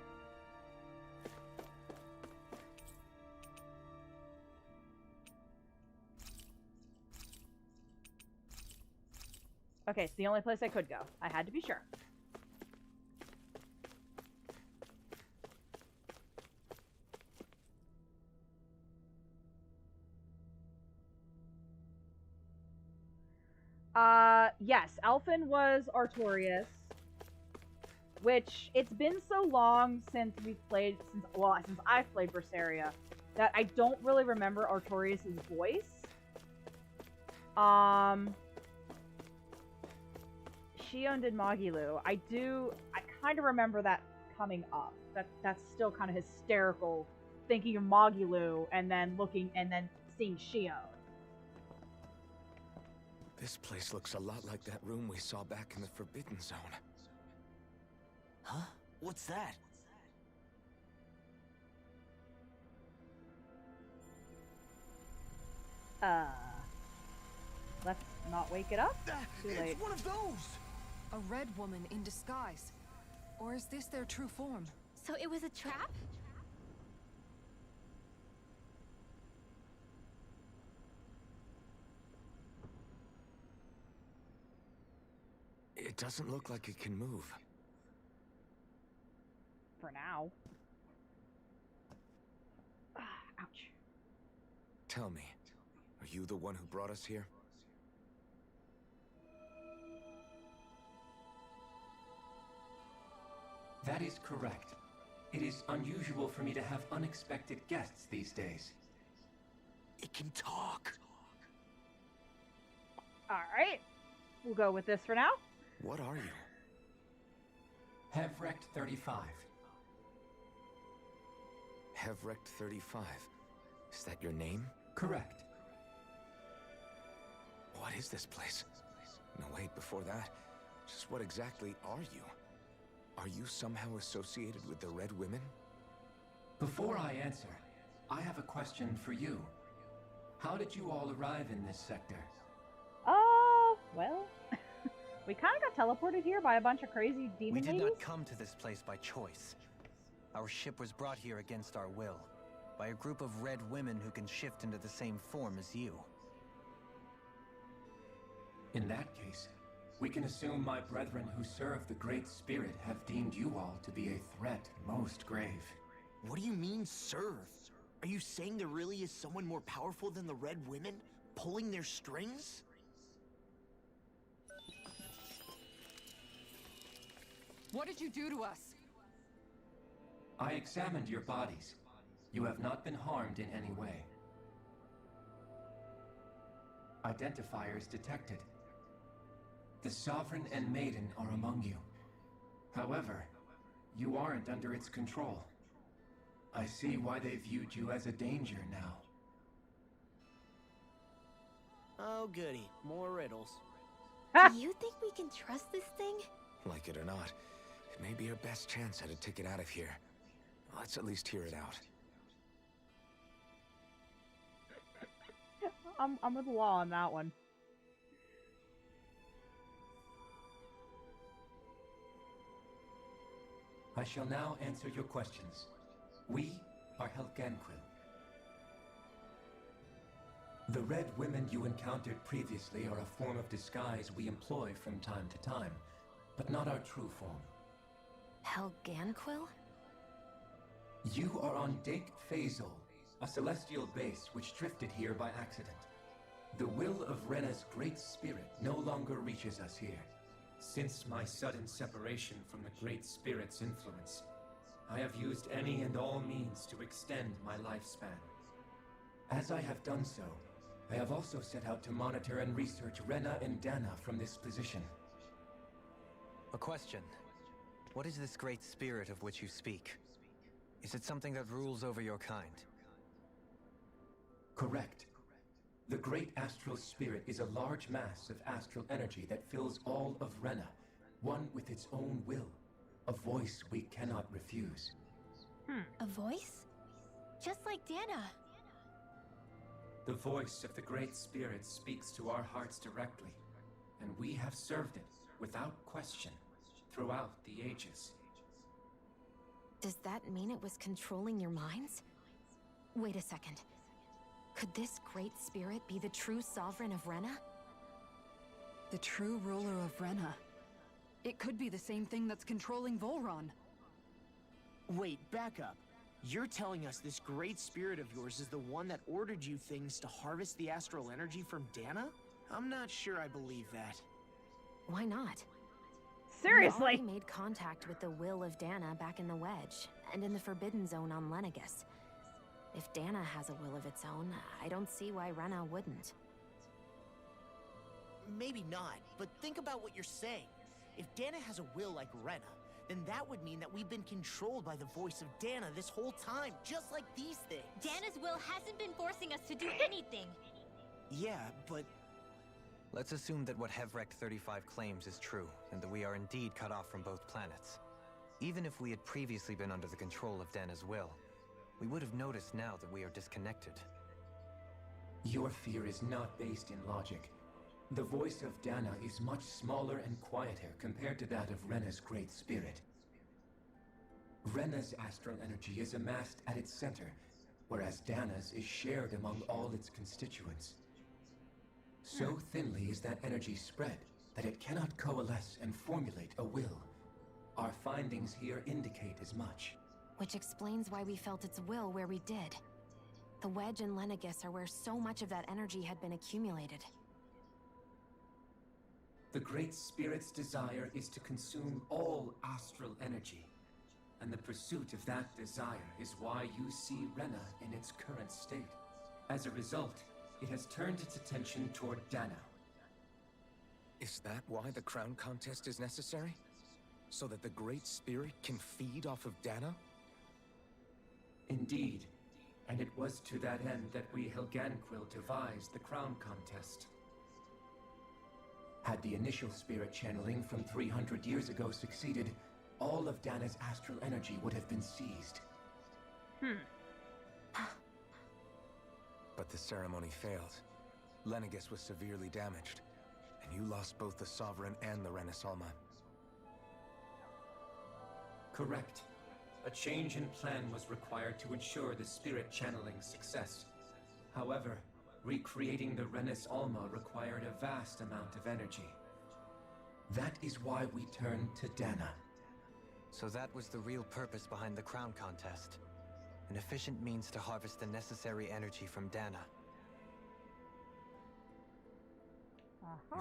Okay, it's the only place I could go. I had to be sure. Yes, Elfin was Artorias, which it's been so long since we've played, since I've played Berseria, that I don't really remember Artorias' voice. Shion did Magilu. I kind of remember that coming up. That's still kind of hysterical, thinking of Magilu and then seeing Shion. This place looks a lot like that room we saw back in the Forbidden Zone. Huh? What's that? Let's not wake it up. Too late. It's one of those! A red woman in disguise. Or is this their true form? So it was a trap? It doesn't look like it can move. For now. Ouch. Tell me, are you the one who brought us here? That is correct. It is unusual for me to have unexpected guests these days. It can talk. Alright. We'll go with this for now. What are you? Hevrecht 35. Hevrecht 35. Is that your name? Correct. What is this place? No, wait, before that, just what exactly are you? Are you somehow associated with the Red Women? Before I answer, I have a question for you. How did you all arrive in this sector? Well, we kind of got teleported here by a bunch of crazy demon ladies. We did ladies. not come to this place by choice. Our ship was brought here against our will, by a group of red women who can shift into the same form as you. In that case, we can assume my brethren who serve the Great Spirit have deemed you all to be a threat most grave. What do you mean, serve? Are you saying there really is someone more powerful than the Red Women, pulling their strings? What did you do to us? I examined your bodies. You have not been harmed in any way. Identifiers detected. The Sovereign and Maiden are among you. However, you aren't under its control. I see why they viewed you as a danger now. Oh goody, more riddles. Do you think we can trust this thing? Like it or not, it may be our best chance at a ticket out of here. Let's at least hear it out. I'm with Law on that one. I shall now answer your questions. We are Helgenquil. The Red Women you encountered previously are a form of disguise we employ from time to time, but not our true form. Helgenquil? You are on Dake Phasol, a celestial base which drifted here by accident. The will of Rena's Great Spirit no longer reaches us here. Since my sudden separation from the Great Spirit's influence, I have used any and all means to extend my lifespan. As I have done so, I have also set out to monitor and research Rena and Dana from this position. A question. What is this Great Spirit of which you speak? Is it something that rules over your kind? Correct. The Great Astral Spirit is a large mass of astral energy that fills all of Rena, one with its own will, a voice we cannot refuse. A voice? Just like Dana. The voice of the Great Spirit speaks to our hearts directly, and we have served it without question throughout the ages. Does that mean it was controlling your minds? Wait a second. Could this Great Spirit be the true Sovereign of Rena? The true ruler of Rena. It could be the same thing that's controlling Volron. Wait, back up. You're telling us this Great Spirit of yours is the one that ordered you things to harvest the astral energy from Dana? I'm not sure I believe that. Why not? We Seriously. already made contact with the will of Dana back in the Wedge, and in the Forbidden Zone on Lenegus. If Dana has a will of its own, I don't see why Rena wouldn't. Maybe not, but think about what you're saying. If Dana has a will like Rena, then that would mean that we've been controlled by the voice of Dana this whole time, just like these things. Dana's will hasn't been forcing us to do anything. Yeah, but Let's assume that what Hevrect 35 claims is true, and that we are indeed cut off from both planets. Even if we had previously been under the control of Dana's will, we would have noticed now that we are disconnected. Your fear is not based in logic. The voice of Dana is much smaller and quieter compared to that of Rena's Great Spirit. Rena's astral energy is amassed at its center, whereas Dana's is shared among all its constituents. So thinly is that energy spread that it cannot coalesce and formulate a will. Our findings here indicate as much. Which explains why we felt its will where we did. The Wedge and Lenegus are where so much of that energy had been accumulated. The Great Spirit's desire is to consume all astral energy, and the pursuit of that desire is why you see Rena in its current state. As a result, it has turned its attention toward Dana. Is that why the crown contest is necessary? So that the Great Spirit can feed off of Dana? Indeed, and it was to that end that we Helganquil devised the crown contest. Had the initial spirit channeling from 300 years ago succeeded, all of Dana's astral energy would have been seized. But the ceremony failed. Lenegus was severely damaged, and you lost both the Sovereign and the Renasalma. Correct. A change in plan was required to ensure the spirit channeling's success. However, recreating the Renis Alma required a vast amount of energy. That is why we turned to Dana. So that was the real purpose behind the crown contest. An efficient means to harvest the necessary energy from Dana.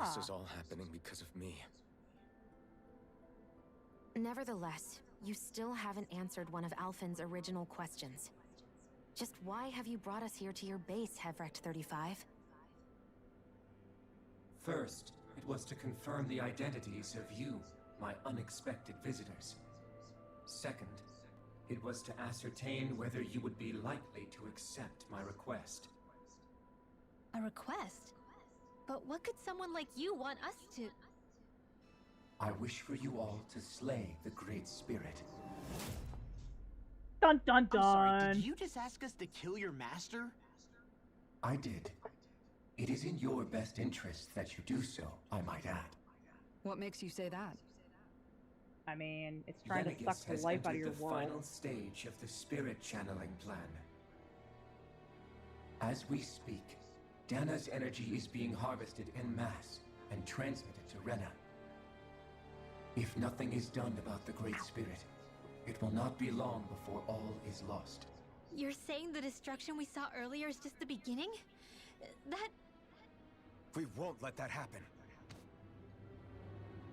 This is all happening because of me. Nevertheless, you still haven't answered one of Alphen's original questions. Just why have you brought us here to your base, Hevrect 35? First, it was to confirm the identities of you, my unexpected visitors. Second, it was to ascertain whether you would be likely to accept my request. A request? But what could someone like you want us to... I wish for you all to slay the Great Spirit. Dun dun I'm sorry, dun. did you just ask us to kill your master? I did. It is in your best interest that you do so, I might add. What makes you say that? I mean, it's trying to Lenegus suck the has life out of entered your the world. final stage of the spirit channeling plan. As we speak, Dana's energy is being harvested en masse and transmitted to Rena. If nothing is done about the Great Spirit, it will not be long before all is lost. You're saying the destruction we saw earlier is just the beginning? That... We won't let that happen.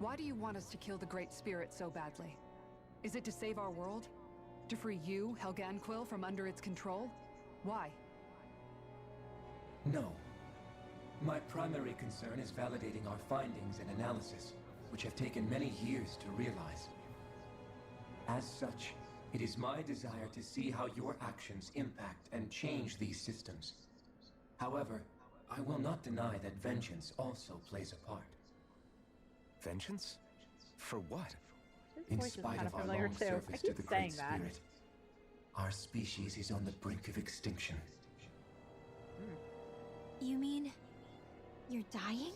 Why do you want us to kill the Great Spirit so badly? Is it to save our world? To free you, Helganquil, from under its control? Why? No. My primary concern is validating our findings and analysis, which have taken many years to realize. As such, it is my desire to see how your actions impact and change these systems. However, I will not deny that vengeance also plays a part. Vengeance? For what? His In voice is spite kind of of our familiar long too. I service to keep the saying Great that. Spirit, our species is on the brink of extinction. You mean... you're dying?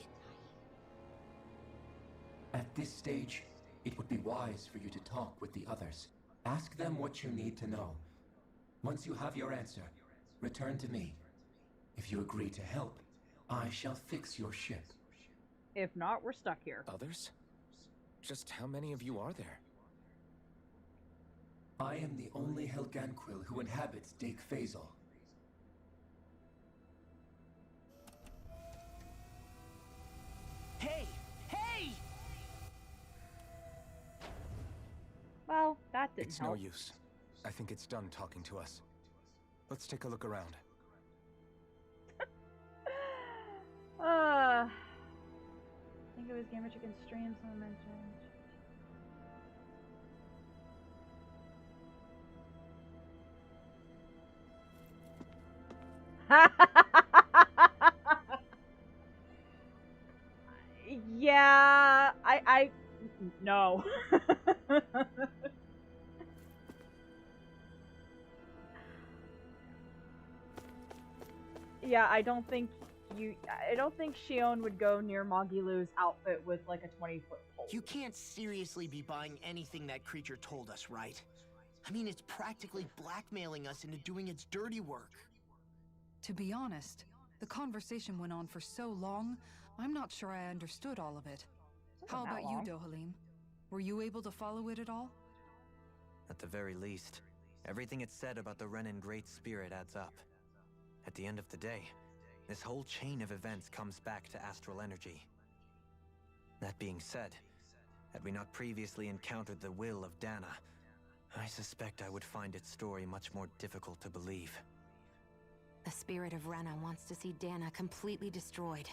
At this stage, it would be wise for you to talk with the others. Ask them what you need to know. Once you have your answer, return to me. If you agree to help, I shall fix your ship. If not, we're stuck here. Others? Just how many of you are there? I am the only Helganquil who inhabits Dake Phasal. didn't It's help. no use. I think it's done talking to us. Let's take a look around. I think it was Gamer Chicken stream someone mentioned. Yeah, I no. Yeah, I don't think Shion would go near Magilu's outfit with like a 20-foot pole. You can't seriously be buying anything that creature told us, right? I mean, it's practically blackmailing us into doing its dirty work. To be honest, the conversation went on for so long, I'm not sure I understood all of it. How Wasn't that about you, long. Dohalim? Were you able to follow it at all? At the very least, everything it said about the Renan Great Spirit adds up. At the end of the day, this whole chain of events comes back to astral energy. That being said, had we not previously encountered the will of Dana, I suspect I would find its story much more difficult to believe. The spirit of Rena wants to see Dana completely destroyed.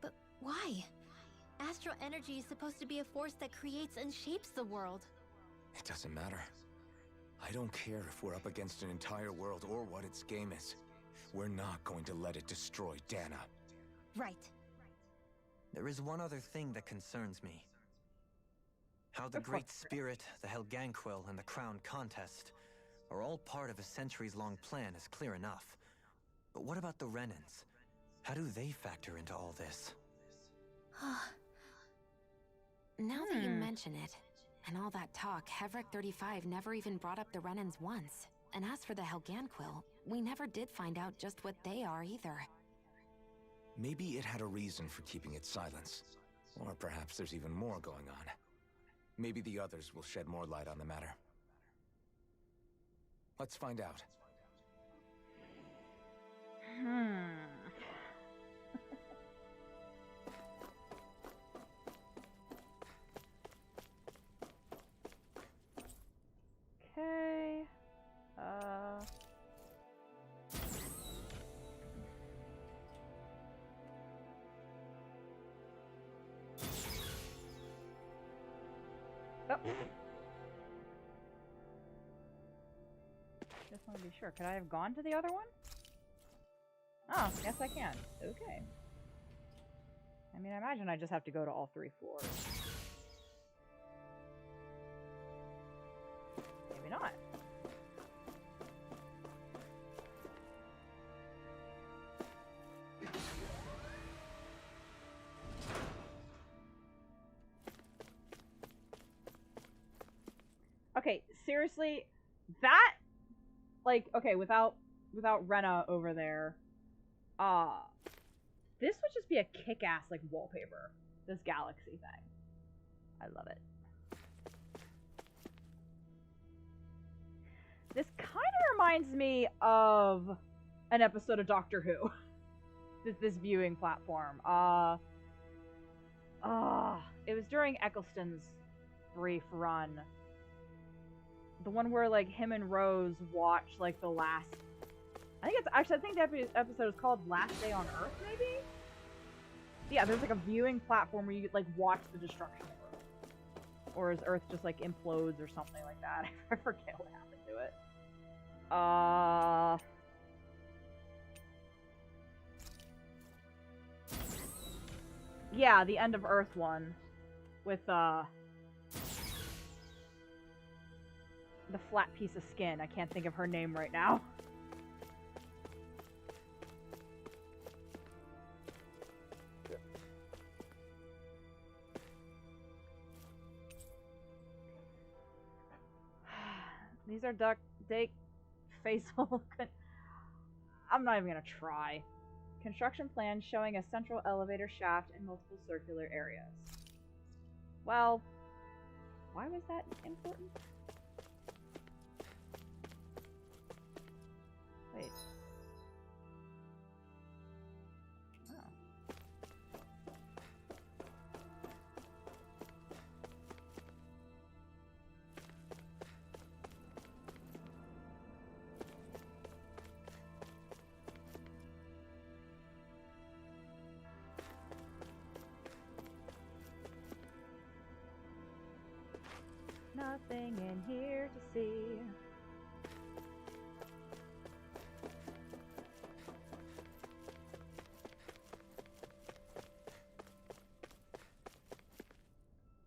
But why? Astral energy is supposed to be a force that creates and shapes the world. It doesn't matter. I don't care if we're up against an entire world or what its game is. We're not going to let it destroy Dana. Right. There is one other thing that concerns me. How the Great Spirit, the Helganquil, and the Crown Contest are all part of a centuries-long plan is clear enough. But what about the Renans? How do they factor into all this? Now that you mention it, and all that talk, Hevric 35 never even brought up the Renans once. And as for the Helganquil, we never did find out just what they are either. Maybe it had a reason for keeping its silence. Or perhaps there's even more going on. Maybe the others will shed more light on the matter. Let's find out. Okay. Oh. Just want to be sure. Could I have gone to the other one? Oh, yes I can. Okay. I mean, I imagine I just have to go to all 3 floors. Maybe not. Okay, seriously, that, like, okay, without Rena over there, this would just be a kick-ass, like, wallpaper. This galaxy thing. I love it. This kind of reminds me of an episode of Doctor Who. this viewing platform. It was during Eccleston's brief run. The one where, like, him and Rose watch, like, the last... I think the episode is called Last Day on Earth, maybe? Yeah, there's, like, a viewing platform where you, like, watch the destruction of Earth. Or as Earth just, like, implodes or something like that. I forget what happened to it. Yeah, the End of Earth one. With, the flat piece of skin. I can't think of her name right now. These are Dake Faisal. I'm not even gonna try. Construction plan showing a central elevator shaft and multiple circular areas. Well, why was that important? Wait. Oh. nothing in here to see.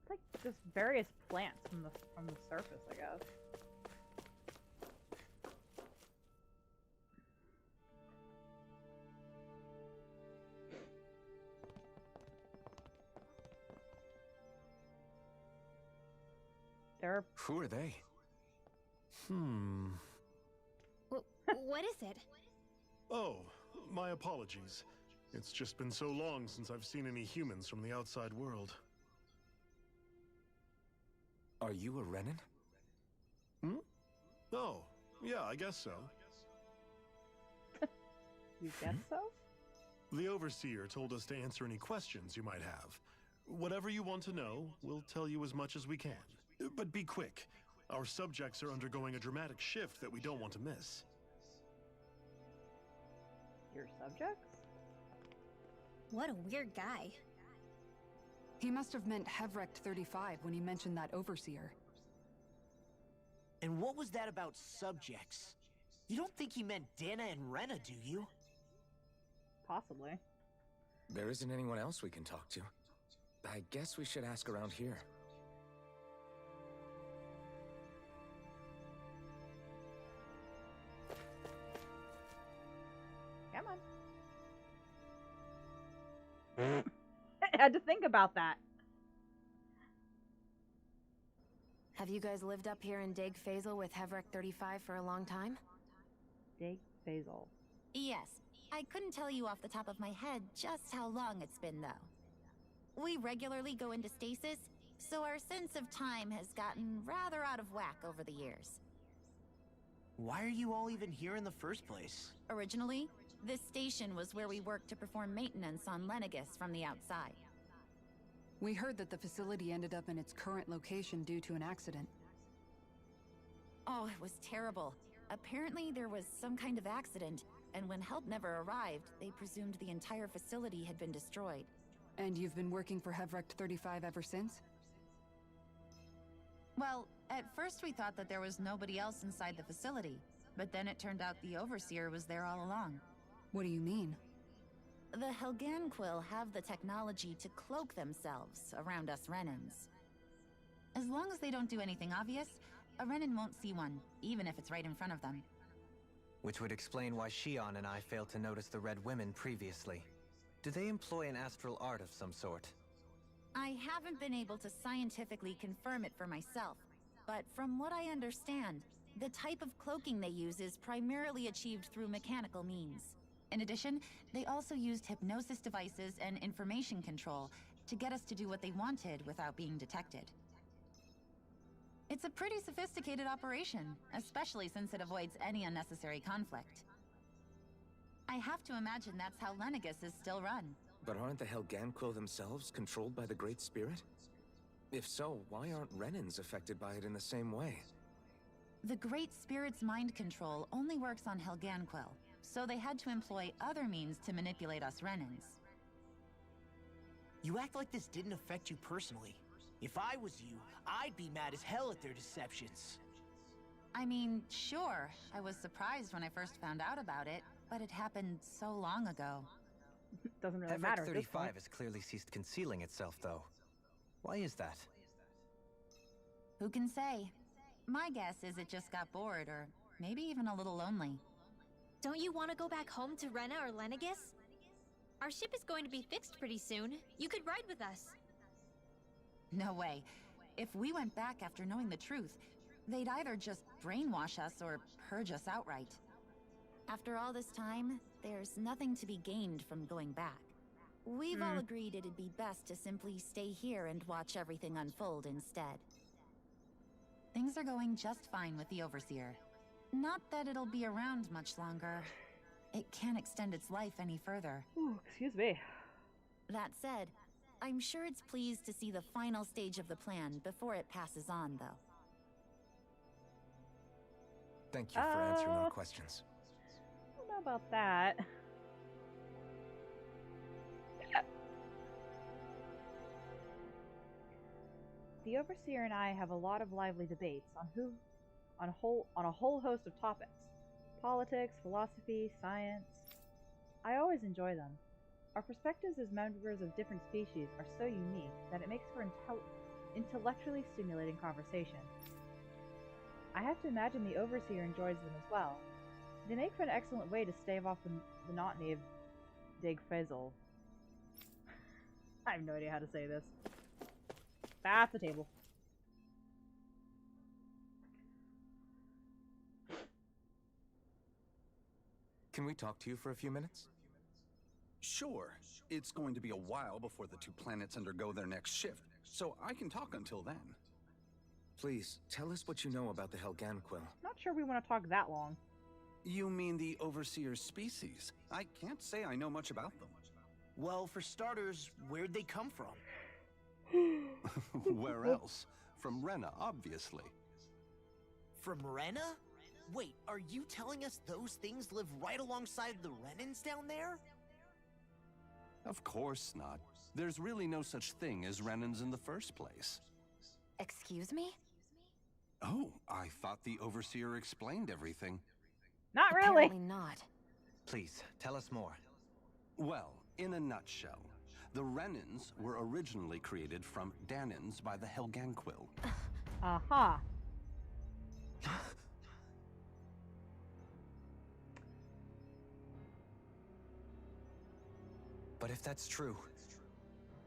It's like just various plants from the surface, I guess. Who are they? What is it? Oh, my apologies. It's just been so long since I've seen any humans from the outside world. Are you a Renan? Oh, yeah, I guess so. You guess so? The Overseer told us to answer any questions you might have. Whatever you want to know, we'll tell you as much as we can. But be quick. Our subjects are undergoing a dramatic shift that we don't want to miss. Your subjects? What a weird guy. He must have meant Hevrecht 35 when he mentioned that Overseer. And what was that about subjects? You don't think he meant Dana and Rena, do you? Possibly. There isn't anyone else we can talk to. I guess we should ask around here. Come on. I had to think about that. Have you guys lived up here in Daig Fazel with Hevrecht 35 for a long time? Daig Fazel. Yes. I couldn't tell you off the top of my head just how long it's been, though. We regularly go into stasis, so our sense of time has gotten rather out of whack over the years. Why are you all even here in the first place? Originally, this station was where we worked to perform maintenance on Lenegis from the outside. We heard that the facility ended up in its current location due to an accident. Oh, it was terrible. Apparently there was some kind of accident, and when help never arrived, they presumed the entire facility had been destroyed. And you've been working for Hevrecht 35 ever since? Well, at first we thought that there was nobody else inside the facility, but then it turned out the Overseer was there all along. What do you mean? The Helganquil have the technology to cloak themselves around us Renans. As long as they don't do anything obvious, a Renan won't see one, even if it's right in front of them. Which would explain why Shion and I failed to notice the Red Women previously. Do they employ an astral art of some sort? I haven't been able to scientifically confirm it for myself, but from what I understand, the type of cloaking they use is primarily achieved through mechanical means. In addition, they also used hypnosis devices and information control to get us to do what they wanted without being detected. It's a pretty sophisticated operation, especially since it avoids any unnecessary conflict. I have to imagine that's how Lenegis is still run. But aren't the Helganquil themselves controlled by the Great Spirit? If so, why aren't Renans affected by it in the same way? The Great Spirit's mind control only works on Helganquil, so they had to employ other means to manipulate us Renans. You act like this didn't affect you personally. If I was you, I'd be mad as hell at their deceptions. I mean, sure, I was surprised when I first found out about it, but it happened so long ago. Doesn't really Hevrecht matter at this 35 point. has clearly ceased concealing itself, though. Why is that? Who can say? My guess is it just got bored, or maybe even a little lonely. Don't you want to go back home to Rena or Lenegis? Our ship is going to be fixed pretty soon. You could ride with us. No way. If we went back after knowing the truth, they'd either just brainwash us or purge us outright. After all this time, there's nothing to be gained from going back. We've all agreed it'd be best to simply stay here and watch everything unfold instead. Things are going just fine with the Overseer. Not that it'll be around much longer. It can't extend its life any further. Ooh, excuse me. That said, I'm sure it's pleased to see the final stage of the plan before it passes on, though. Thank you for answering our questions. I don't know about that. the Overseer and I have a lot of lively debates on a whole host of topics. Politics, philosophy, science. I always enjoy them. Our perspectives as members of different species are so unique that it makes for intellectually stimulating conversation. I have to imagine the Overseer enjoys them as well. They make for an excellent way to stave off the monotony of Dig Fizzle. I have no idea how to say this. That's the table. Can we talk to you for a few minutes? Sure. It's going to be a while before the two planets undergo their next shift, so I can talk until then. Please, tell us what you know about the Helganquil. Not sure we want to talk that long. You mean the Overseer species? I can't say I know much about them. Well, for starters, where'd they come from? Where else? From Rena, obviously. From Rena? Wait, are you telling us those things live right alongside the Renans down there? Of course not. There's really no such thing as Renans in the first place. Excuse me? Oh, I thought the Overseer explained everything. Not really. Apparently not. Please, tell us more. Well, in a nutshell, the Renans were originally created from Danans by the Helganquil. Aha. But if that's true,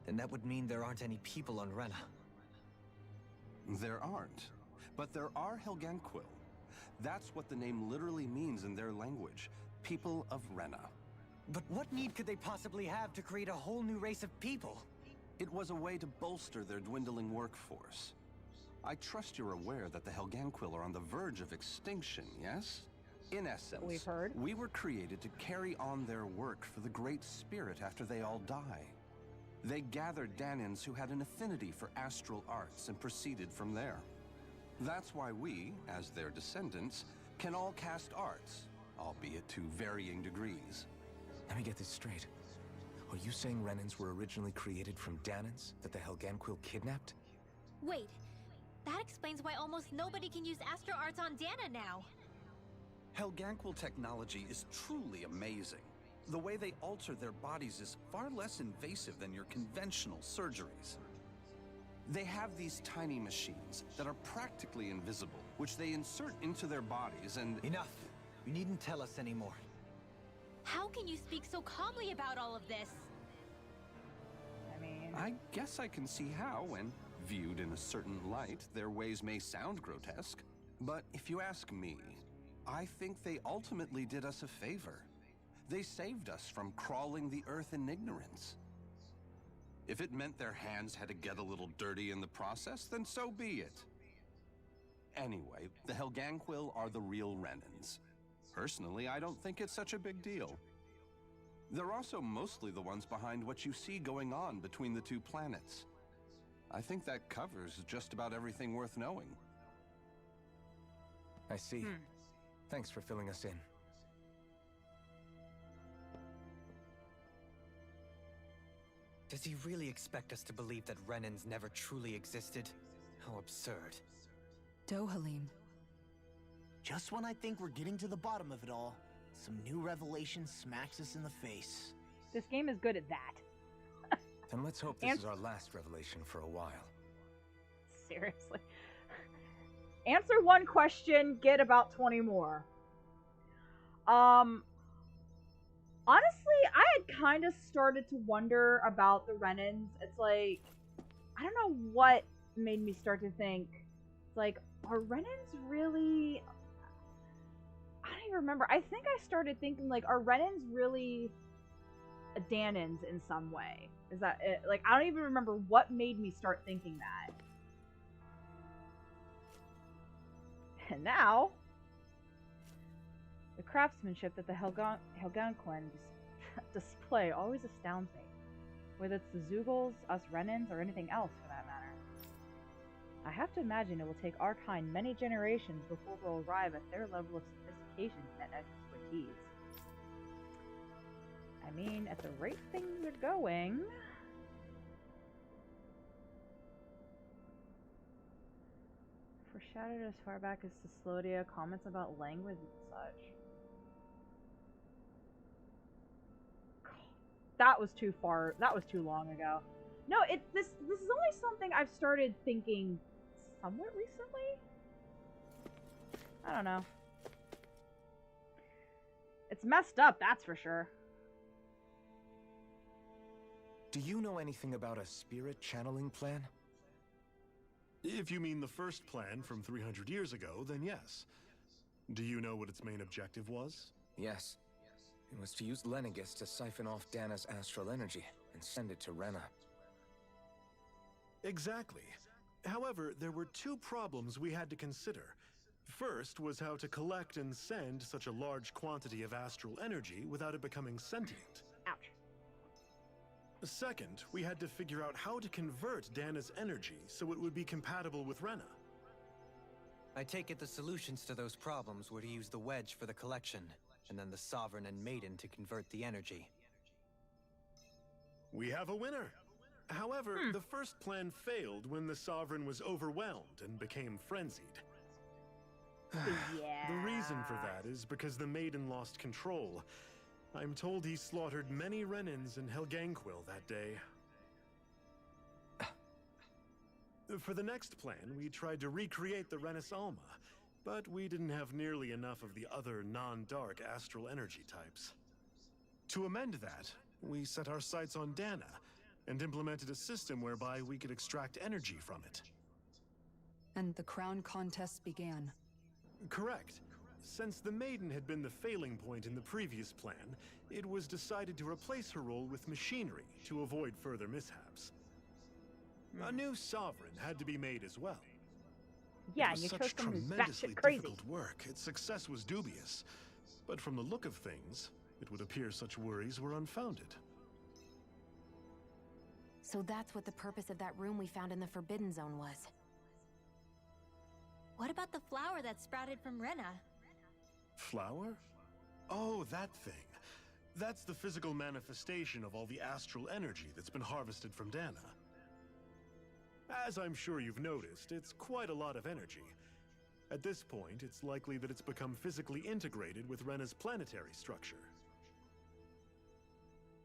then that would mean there aren't any people on Rena. There aren't, but there are Helganquil. That's what the name literally means in their language, people of Rena. But what need could they possibly have to create a whole new race of people? It was a way to bolster their dwindling workforce. I trust you're aware that the Helganquil are on the verge of extinction, yes? In essence, we've heard. We were created to carry on their work for the Great Spirit after they all die. They gathered Danans who had an affinity for astral arts and proceeded from there. That's why we, as their descendants, can all cast arts, albeit to varying degrees. Let me get this straight. Are you saying Renans were originally created from Danans that the Helganquil kidnapped? Wait, that explains why almost nobody can use Astro Arts on Dana now. Helganquil technology is truly amazing. The way they alter their bodies is far less invasive than your conventional surgeries. They have these tiny machines that are practically invisible, which they insert into their bodies and— Enough! You needn't tell us anymore. How can you speak so calmly about all of this? I guess I can see how, when viewed in a certain light, their ways may sound grotesque. But if you ask me, I think they ultimately did us a favor. They saved us from crawling the earth in ignorance. If it meant their hands had to get a little dirty in the process, then so be it. Anyway, the Helganquil are the real Renans. Personally, I don't think it's such a big deal. They're also mostly the ones behind what you see going on between the two planets. I think that covers just about everything worth knowing. I see. Thanks for filling us in. Does he really expect us to believe that Renans never truly existed? How absurd. Dohalim. Just when I think we're getting to the bottom of it all, some new revelation smacks us in the face. This game is good at that. Then let's hope this is our last revelation for a while. Seriously. Answer one question, get about 20 more. Honestly, I had kind of started to wonder about the Renans. It's like, I don't know what made me start to think, it's like, are Renans really... I don't even remember. I think I started thinking, like, are Renans really Danans in some way? Is that it? Like, I don't even remember what made me start thinking that. And now, the craftsmanship that the Helganquil display always astounds me. Whether it's the Zeugles, us Renans, or anything else for that matter. I have to imagine it will take our kind many generations before we'll arrive at their level of sophistication and expertise. I mean, at the rate things are going... Foreshadowed as far back as Cyslodia, comments about language and such. That was too far. That was too long ago. No, this is only something I've started thinking somewhat recently. I don't know. It's messed up, that's for sure. Do you know anything about a spirit channeling plan? If you mean the first plan from 300 years ago, then yes. Do you know what its main objective was? Yes. It was to use Lenegis to siphon off Dana's astral energy and send it to Rena. Exactly. However, there were two problems we had to consider. First was how to collect and send such a large quantity of astral energy without it becoming sentient. Ouch. Second, we had to figure out how to convert Dana's energy so it would be compatible with Rena. I take it the solutions to those problems were to use the wedge for the collection, and then the Sovereign and Maiden to convert the energy. We have a winner! However, the first plan failed when the Sovereign was overwhelmed and became frenzied. Yeah. The reason for that is because the Maiden lost control. I'm told he slaughtered many Renans in Helganquil that day. For the next plan, we tried to recreate the Renis Alma, but we didn't have nearly enough of the other non-dark astral energy types. To amend that, we set our sights on Dana, and implemented a system whereby we could extract energy from it. And the crown contest began. Correct. Since the Maiden had been the failing point in the previous plan, it was decided to replace her role with machinery to avoid further mishaps. A new Sovereign had to be made as well. Yeah, It was and you such chose someone who's tremendously batshit crazy. difficult work. Its success was dubious. But from the look of things, it would appear such worries were unfounded. So that's what the purpose of that room we found in the Forbidden Zone was. What about the flower that sprouted from Rena? Flower? Oh, that thing. That's the physical manifestation of all the astral energy that's been harvested from Dana. As I'm sure you've noticed, it's quite a lot of energy. At this point, it's likely that it's become physically integrated with Rena's planetary structure.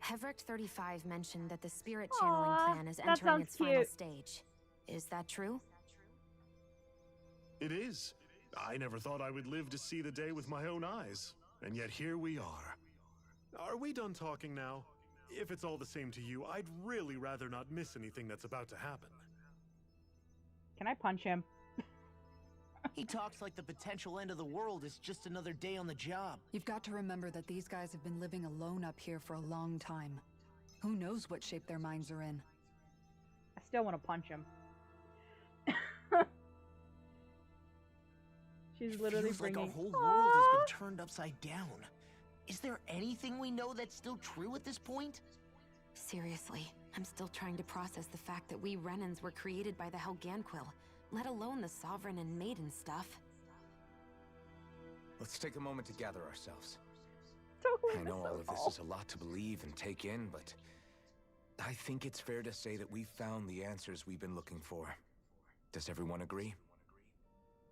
Hevric 35 mentioned that the spirit channeling plan is that entering sounds its final cute. stage. Is that true? It is. I never thought I would live to see the day with my own eyes. And yet here we are. Are we done talking now? If it's all the same to you, I'd really rather not miss anything that's about to happen. Can I punch him? He talks like the potential end of the world is just another day on the job. You've got to remember that these guys have been living alone up here for a long time. Who knows what shape their minds are in? I still want to punch him. She's literally Feels like bringing... our whole world has been turned upside down. Is there anything we know that's still true at this point? Seriously, I'm still trying to process the fact that we Renans were created by the Helganquil, let alone the Sovereign and Maiden stuff. Let's take a moment to gather ourselves. Totally I know all of this is a lot to believe and take in, but I think it's fair to say that we've found the answers we've been looking for. Does everyone agree?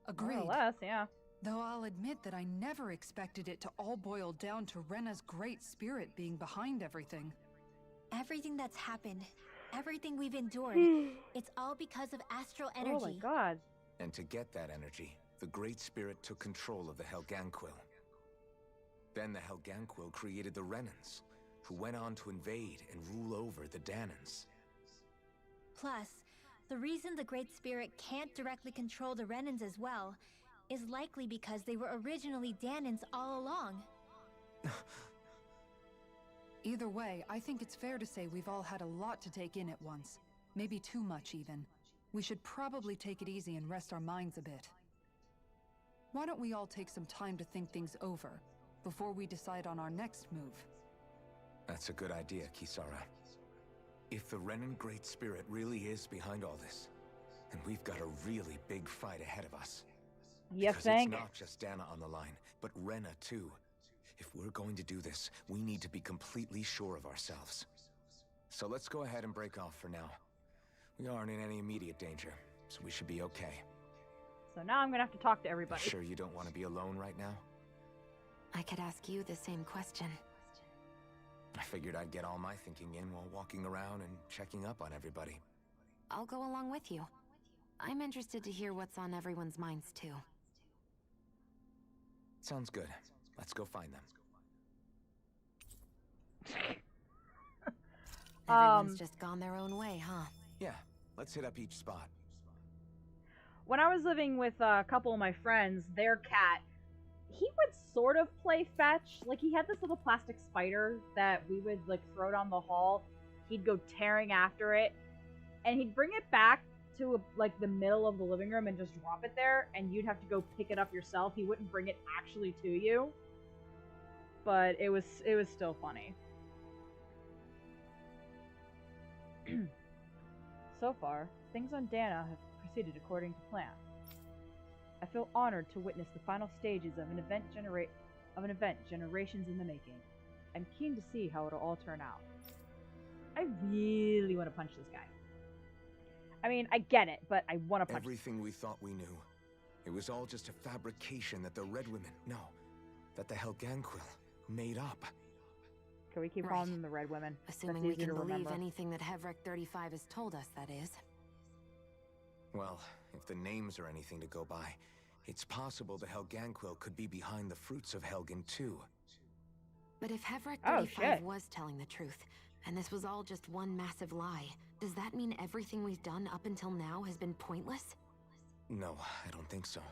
Agreed. More or less, yeah. Though I'll admit that I never expected it to all boil down to Rena's great spirit being behind everything. Everything that's happened, everything we've endured, it's all because of astral energy. Oh my god. And to get that energy, the Great Spirit took control of the Helganquil. Then the Helganquil created the Renans, who went on to invade and rule over the Danans. Plus, the reason the Great Spirit can't directly control the Renans as well is likely because they were originally Danans all along. Either way, I think it's fair to say we've all had a lot to take in at once. Maybe too much, even. We should probably take it easy and rest our minds a bit. Why don't we all take some time to think things over, before we decide on our next move? That's a good idea, Kisara. If the Renan Great Spirit really is behind all this, then we've got a really big fight ahead of us. You Because think? it's not just Dana on the line, but Rena too. If we're going to do this, we need to be completely sure of ourselves. So let's go ahead and break off for now. We aren't in any immediate danger, so we should be okay. So now I'm gonna have to talk to everybody. Sure you don't want to be alone right now? I could ask you the same question. I figured I'd get all my thinking in while walking around and checking up on everybody. I'll go along with you. I'm interested to hear what's on everyone's minds, too. Sounds good. Let's go find them. Everyone's just gone their own way, huh? Yeah, let's hit up each spot. When I was living with a couple of my friends, their cat, he would sort of play fetch. Like, he had this little plastic spider that we would, like, throw down the hall. He'd go tearing after it, and he'd bring it back to, like, the middle of the living room and just drop it there, and you'd have to go pick it up yourself. He wouldn't bring it actually to you. But it was still funny. So far, things on Dana have proceeded according to plan. I feel honored to witness the final stages of an event generations in the making. I'm keen to see how it'll all turn out. I really want to punch this guy. I mean, I get it, but I want to punch everything we thought we knew. It was all just a fabrication that the Red Women, that the Helganquil made up. Can we keep calling them the Red Women? Assuming we can believe anything that Hevrek 35 has told us, that is. Well, if the names are anything to go by, it's possible the Helganquil could be behind the fruits of Helgen too. But if Hevrek 35 was telling the truth, and this was all just one massive lie, does that mean everything we've done up until now has been pointless? No, I don't think so.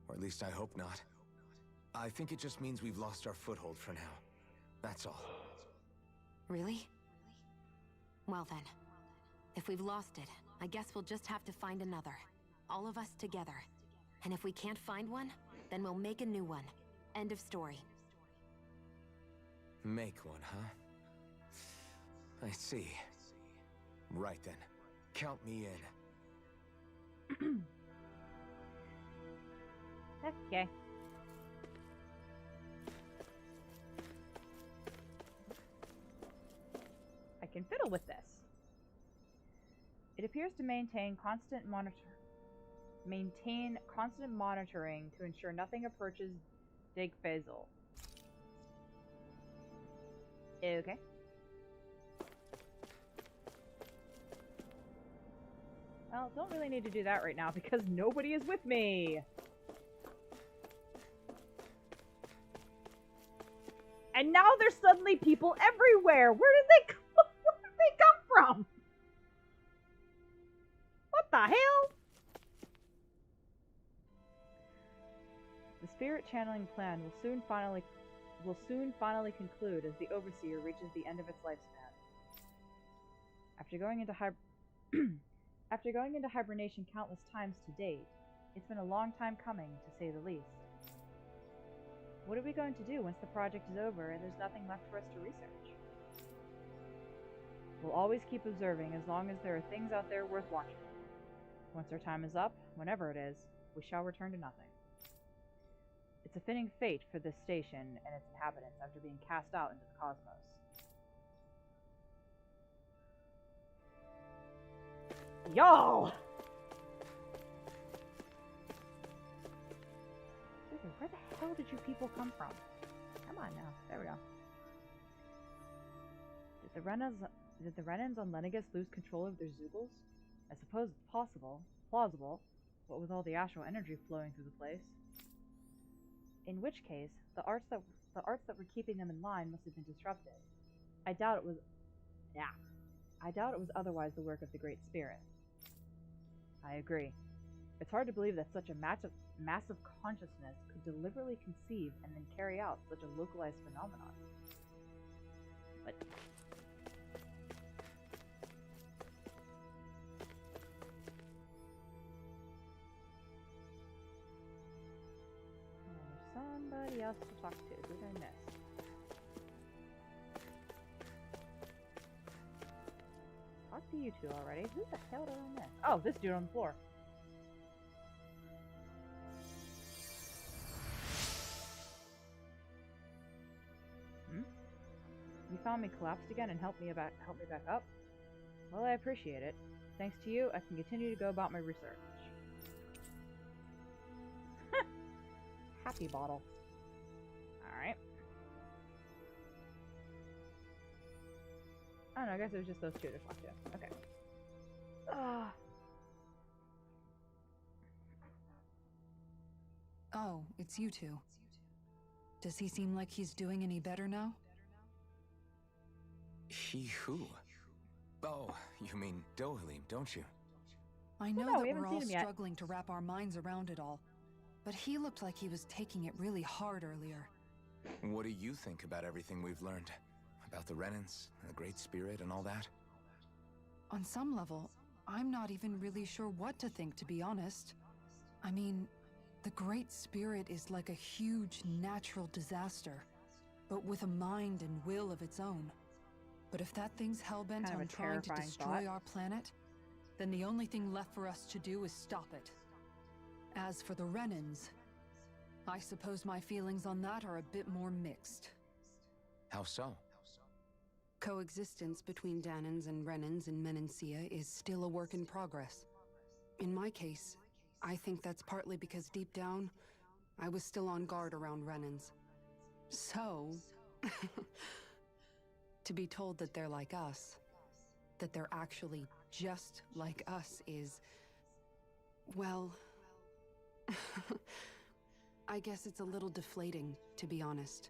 Or at least I hope not. I think it just means we've lost our foothold for now. That's all. Really? Well then, if we've lost it, I guess we'll just have to find another. All of us together. And if we can't find one, then we'll make a new one. End of story. Make one, huh? I see. Right then. Count me in. Okay. I can fiddle with this. It appears to maintain constant monitoring to ensure nothing approaches Dig Faisal. Okay. Well, don't really need to do that right now because nobody is with me. And now there's suddenly people everywhere. Where did they come from? What the hell? The spirit channeling plan will soon finally conclude as the Overseer reaches the end of its lifespan. After going into hibernation countless times to date, it's been a long time coming, to say the least. What are we going to do once the project is over and there's nothing left for us to research? We'll always keep observing as long as there are things out there worth watching. Once our time is up, whenever it is, we shall return to nothing. It's a fitting fate for this station and its inhabitants after being cast out into the cosmos. Y'all! Where the hell did you people come from? Come on now. There we go. Did the Renans on Lenegis lose control of their Zeugles? I suppose it's plausible, what with all the astral energy flowing through the place. In which case, the arts that were keeping them in line must have been disrupted. I doubt it was otherwise the work of the Great Spirit. I agree. It's hard to believe that such a massive consciousness could deliberately conceive and then carry out such a localized phenomenon. But there's somebody else to talk to. Who did I miss? Talk to you two already. Who the hell did I miss? Oh, this dude on the floor. You found me collapsed again and helped me back up? Well, I appreciate it. Thanks to you, I can continue to go about my research. happy bottle. Alright. Oh no, I guess it was just those two to talk to. Okay. Oh, it's you two. Does he seem like he's doing any better now? He who? Oh, you mean Dohalim, don't you? I know no, we that haven't we're seen all him yet. struggling to wrap our minds around it all. But he looked like he was taking it really hard earlier. What do you think about everything we've learned? About the Renans, and the Great Spirit, and all that? On some level, I'm not even really sure what to think, to be honest. I mean, the Great Spirit is like a huge natural disaster, but with a mind and will of its own. But if that thing's hellbent Kind of on a trying to terrifying destroy thought. our planet, then the only thing left for us to do is stop it. As for the Renans, I suppose my feelings on that are a bit more mixed. How so? Coexistence between Danans and Renans in Menancia is still a work in progress. In my case, I think that's partly because deep down, I was still on guard around Renans. So, to be told that they're like us, that they're actually just like us is, well, I guess it's a little deflating, to be honest.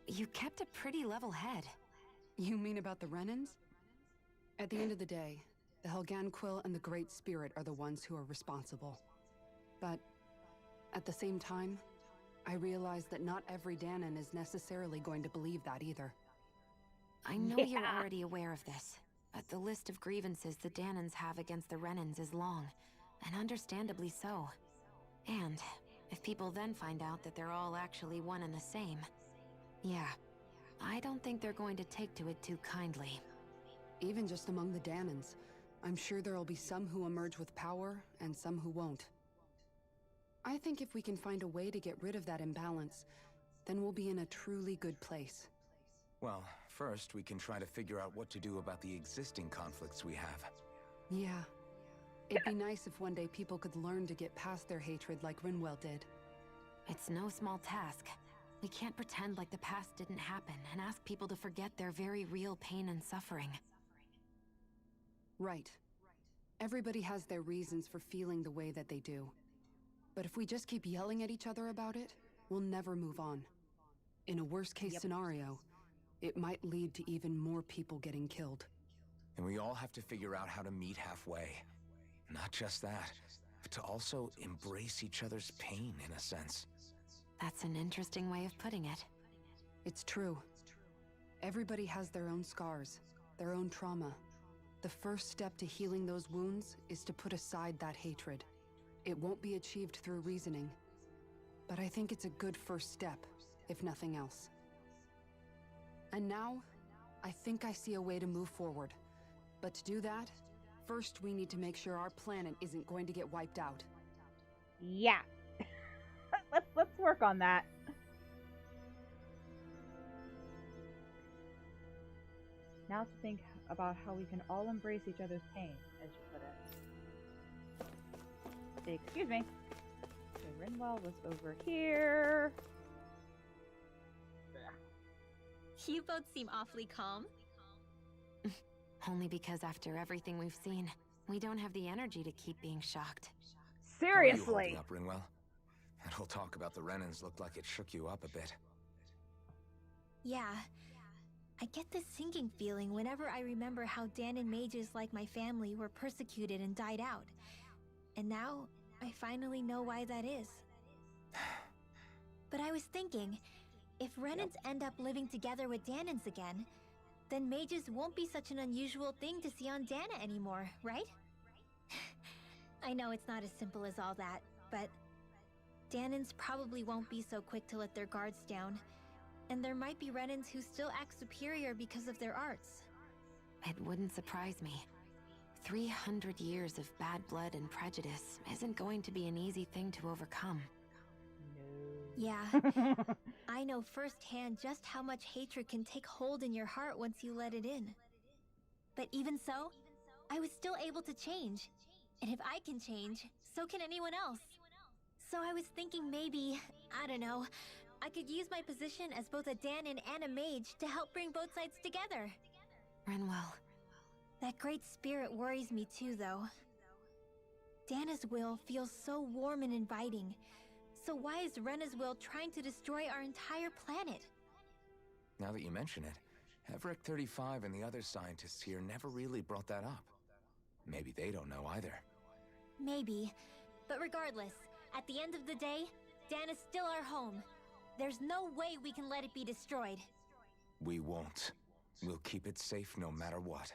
You kept a pretty level head. You mean about the Renans? At the end of the day, the Helganquil and the Great Spirit are the ones who are responsible. But at the same time, I realize that not every Danan is necessarily going to believe that either. I know you're already aware of this, but the list of grievances the Danans have against the Renans is long, and understandably so. And if people then find out that they're all actually one and the same, yeah, I don't think they're going to take to it too kindly. Even just among the Danans, I'm sure there'll be some who emerge with power and some who won't. I think if we can find a way to get rid of that imbalance, then we'll be in a truly good place. Well, first we can try to figure out what to do about the existing conflicts we have. Yeah. It'd be nice if one day people could learn to get past their hatred like Rinwell did. It's no small task. We can't pretend like the past didn't happen and ask people to forget their very real pain and suffering. Right. Everybody has their reasons for feeling the way that they do. But if we just keep yelling at each other about it, we'll never move on. In a worst-case scenario, it might lead to even more people getting killed. And we all have to figure out how to meet halfway. Not just that, but to also embrace each other's pain, in a sense. That's an interesting way of putting it. It's true. Everybody has their own scars, their own trauma. The first step to healing those wounds is to put aside that hatred. It won't be achieved through reasoning, but I think it's a good first step, if nothing else. And now, I think I see a way to move forward. But to do that, first we need to make sure our planet isn't going to get wiped out. Yeah. Let's work on that. Now to think about how we can all embrace each other's pain, as you put it. Excuse me. So Rinwell was over here. You both seem awfully calm. Only because after everything we've seen, we don't have the energy to keep being shocked. Seriously. How are you holding up, Rinwell? That whole talk about the Renans looked like it shook you up a bit. Yeah. I get this sinking feeling whenever I remember how Danan mages like my family were persecuted and died out. And now, I finally know why that is. But I was thinking, if Renans end up living together with Danans again, then mages won't be such an unusual thing to see on Dana anymore, right? I know it's not as simple as all that, but Danans probably won't be so quick to let their guards down, and there might be Renans who still act superior because of their arts. It wouldn't surprise me. 300 years of bad blood and prejudice isn't going to be an easy thing to overcome. Yeah, I know firsthand just how much hatred can take hold in your heart once you let it in. But even so, I was still able to change. And if I can change, so can anyone else. So I was thinking maybe, I don't know, I could use my position as both a Danon and a mage to help bring both sides together. Rinwell. That great spirit worries me too, though. Dana's will feels so warm and inviting. So why is Rena's will trying to destroy our entire planet? Now that you mention it, Everick 35 and the other scientists here never really brought that up. Maybe they don't know either. Maybe. But regardless, at the end of the day, Dana's still our home. There's no way we can let it be destroyed. We won't. We'll keep it safe no matter what.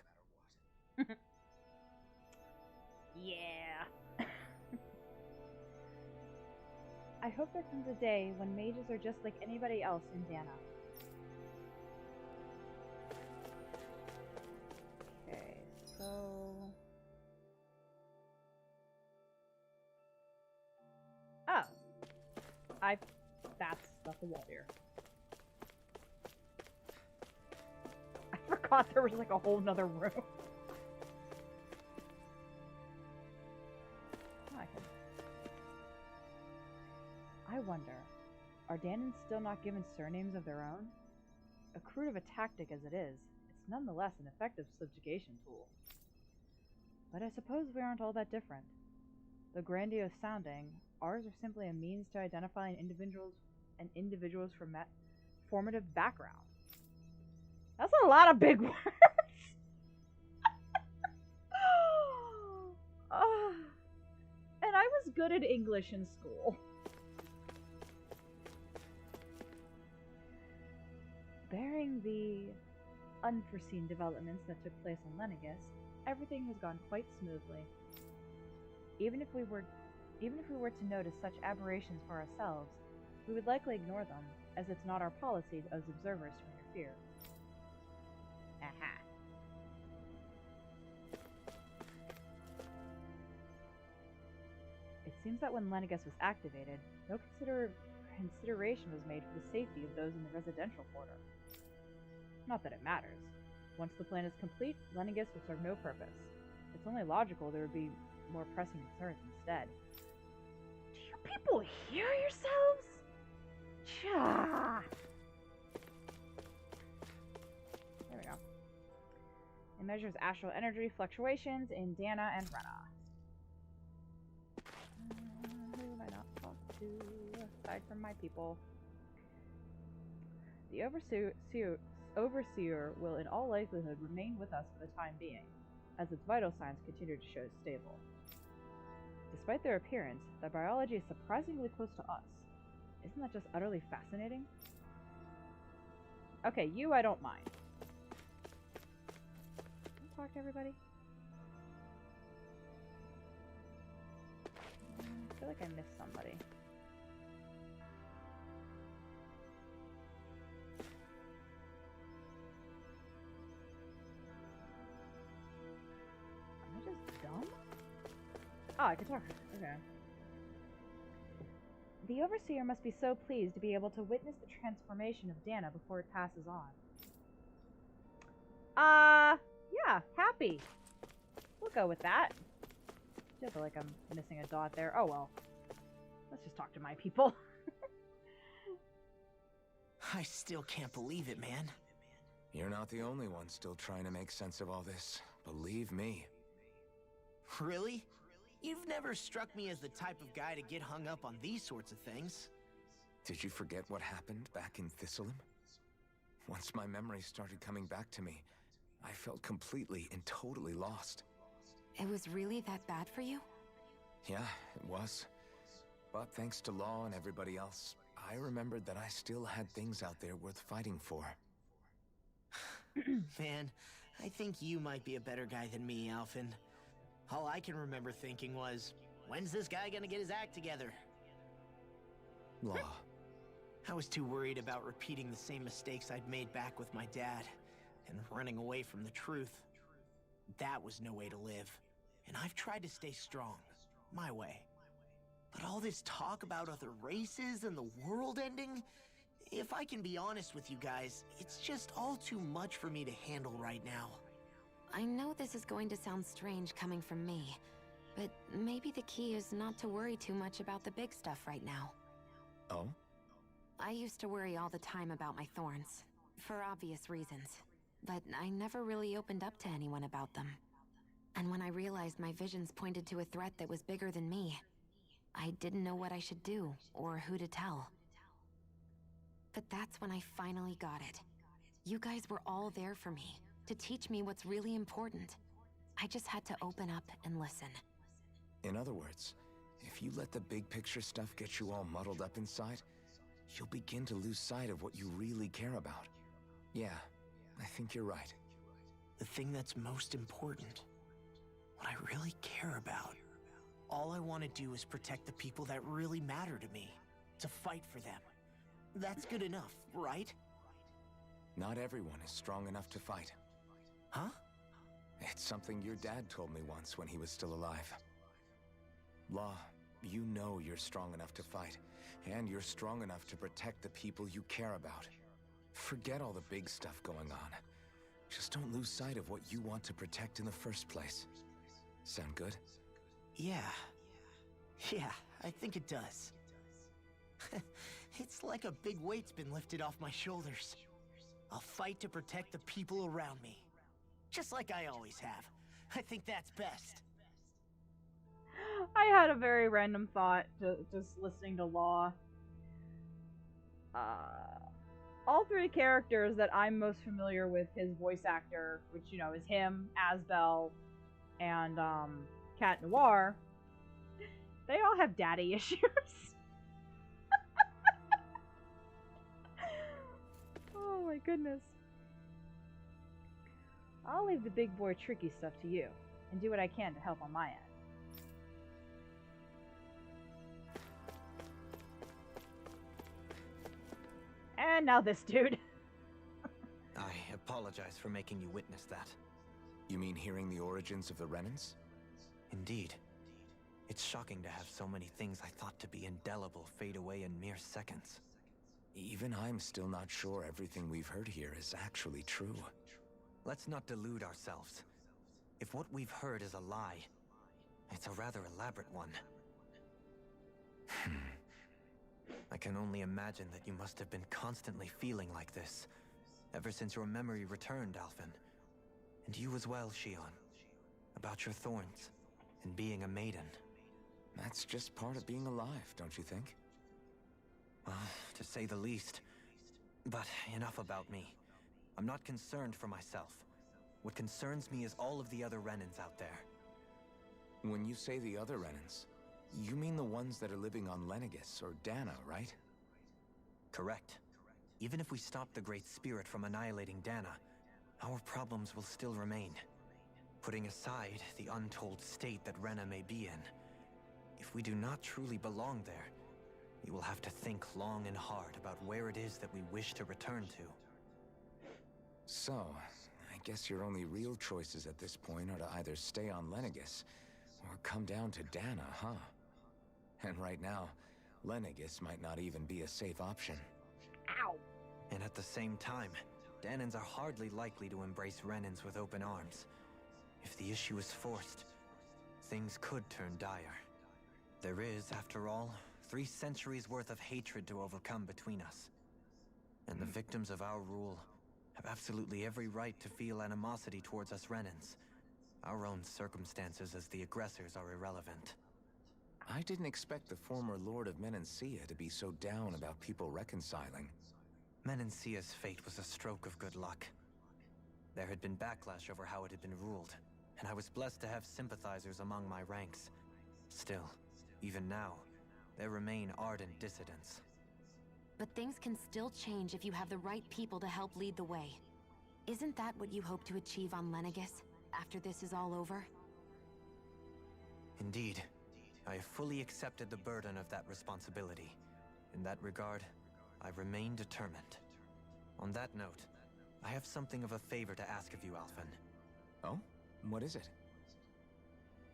Yeah. I hope there comes a day when mages are just like anybody else in Dana. Okay, so... Oh. That's the wall here. I forgot there was like a whole nother room. I wonder, are Danons still not given surnames of their own? A crude of a tactic as it is, it's nonetheless an effective subjugation tool. But I suppose we aren't all that different. Though grandiose sounding, ours are simply a means to identify an individual's formative background. That's a lot of big words! And I was good at English in school. Bearing the unforeseen developments that took place on Lenegis, everything has gone quite smoothly. Even if we were to notice such aberrations for ourselves, we would likely ignore them, as it's not our policy as observers to interfere. Aha. It seems that when Lenegis was activated, no consideration was made for the safety of those in the residential quarter. Not that it matters. Once the plan is complete, Lenegis will serve no purpose. It's only logical there would be more pressing concerns instead. Do you people hear yourselves? Cha! There we go. It measures astral energy fluctuations in Dana and Rena. Who have I not talked to, aside from my people? The Overseer will in all likelihood remain with us for the time being, as its vital signs continue to show stable. Despite their appearance, their biology is surprisingly close to us. Isn't that just utterly fascinating? Okay, you I don't mind. Can I talk to everybody? I feel like I missed somebody. Am I just dumb? Oh, I can talk. Okay. The Overseer must be so pleased to be able to witness the transformation of Dana before it passes on. Yeah, happy. We'll go with that. I feel like I'm missing a dot there. Oh well. Let's just talk to my people. I still can't believe it, man. You're not the only one still trying to make sense of all this. Believe me. Really? You've never struck me as the type of guy to get hung up on these sorts of things. Did you forget what happened back in Thistleum? Once my memories started coming back to me, I felt completely and totally lost. It was really that bad for you? Yeah, it was. But thanks to Law and everybody else, I remembered that I still had things out there worth fighting for. Man, I think you might be a better guy than me, Alphen. All I can remember thinking was, when's this guy gonna get his act together? Law. I was too worried about repeating the same mistakes I'd made back with my dad, and running away from the truth. That was no way to live, and I've tried to stay strong, my way. But all this talk about other races and the world ending, if I can be honest with you guys, it's just all too much for me to handle right now. I know this is going to sound strange coming from me, But maybe the key is not to worry too much about the big stuff right now. Oh? I used to worry all the time about my thorns, for obvious reasons. But I never really opened up to anyone about them. And when I realized my visions pointed to a threat that was bigger than me, I didn't know what I should do, or who to tell. But that's when I finally got it. You guys were all there for me, to teach me what's really important. I just had to open up and listen. In other words, if you let the big picture stuff get you all muddled up inside, you'll begin to lose sight of what you really care about. Yeah, I think you're right. The thing that's most important, what I really care about. All I want to do is protect the people that really matter to me, to fight for them. That's good enough, right? Not everyone is strong enough to fight. Huh? It's something your dad told me once when he was still alive. Law, you know you're strong enough to fight, and you're strong enough to protect the people you care about. Forget all the big stuff going on. Just don't lose sight of what you want to protect in the first place. Sound good? Yeah, I think it does. It's like a big weight's been lifted off my shoulders. I'll fight to protect the people around me. Just like I always have. I think that's best. I had a very random thought just listening to Law. All three characters that I'm most familiar with his voice actor, which, you know, is him, Asbel, and Cat Noir, they all have daddy issues. Oh my goodness. I'll leave the big boy tricky stuff to you, and do what I can to help on my end. And now this dude. I apologize for making you witness that. You mean hearing the origins of the Renans? Indeed. It's shocking to have so many things I thought to be indelible fade away in mere seconds. Even I'm still not sure everything we've heard here is actually true. Let's not delude ourselves. If what we've heard is a lie, it's a rather elaborate one. I can only imagine that you must have been constantly feeling like this, ever since your memory returned, Alphen. And you as well, Shion. About your thorns, and being a maiden. That's just part of being alive, don't you think? Well, to say the least. But enough about me. I'm not concerned for myself. What concerns me is all of the other Renans out there. When you say the other Renans, you mean the ones that are living on Lenegis or Dana, right? Correct. Even if we stop the Great Spirit from annihilating Dana, our problems will still remain. Putting aside the untold state that Rena may be in, if we do not truly belong there, we will have to think long and hard about where it is that we wish to return to. So, I guess your only real choices at this point are to either stay on Lenegis, or come down to Dana, huh? And right now, Lenegis might not even be a safe option. Ow! And at the same time, Danans are hardly likely to embrace Renans with open arms. If the issue is forced, things could turn dire. There is, after all, 3 centuries worth of hatred to overcome between us. And the victims of our rule have absolutely every right to feel animosity towards us Renans. Our own circumstances as the aggressors are irrelevant. I didn't expect the former Lord of Menancia to be so down about people reconciling. Menancia's fate was a stroke of good luck. There had been backlash over how it had been ruled, and I was blessed to have sympathizers among my ranks. Still, even now, there remain ardent dissidents. But things can still change if you have the right people to help lead the way. Isn't that what you hope to achieve on Lenegis, after this is all over? Indeed. I have fully accepted the burden of that responsibility. In that regard, I remain determined. On that note, I have something of a favor to ask of you, Alphen. Oh? What is it?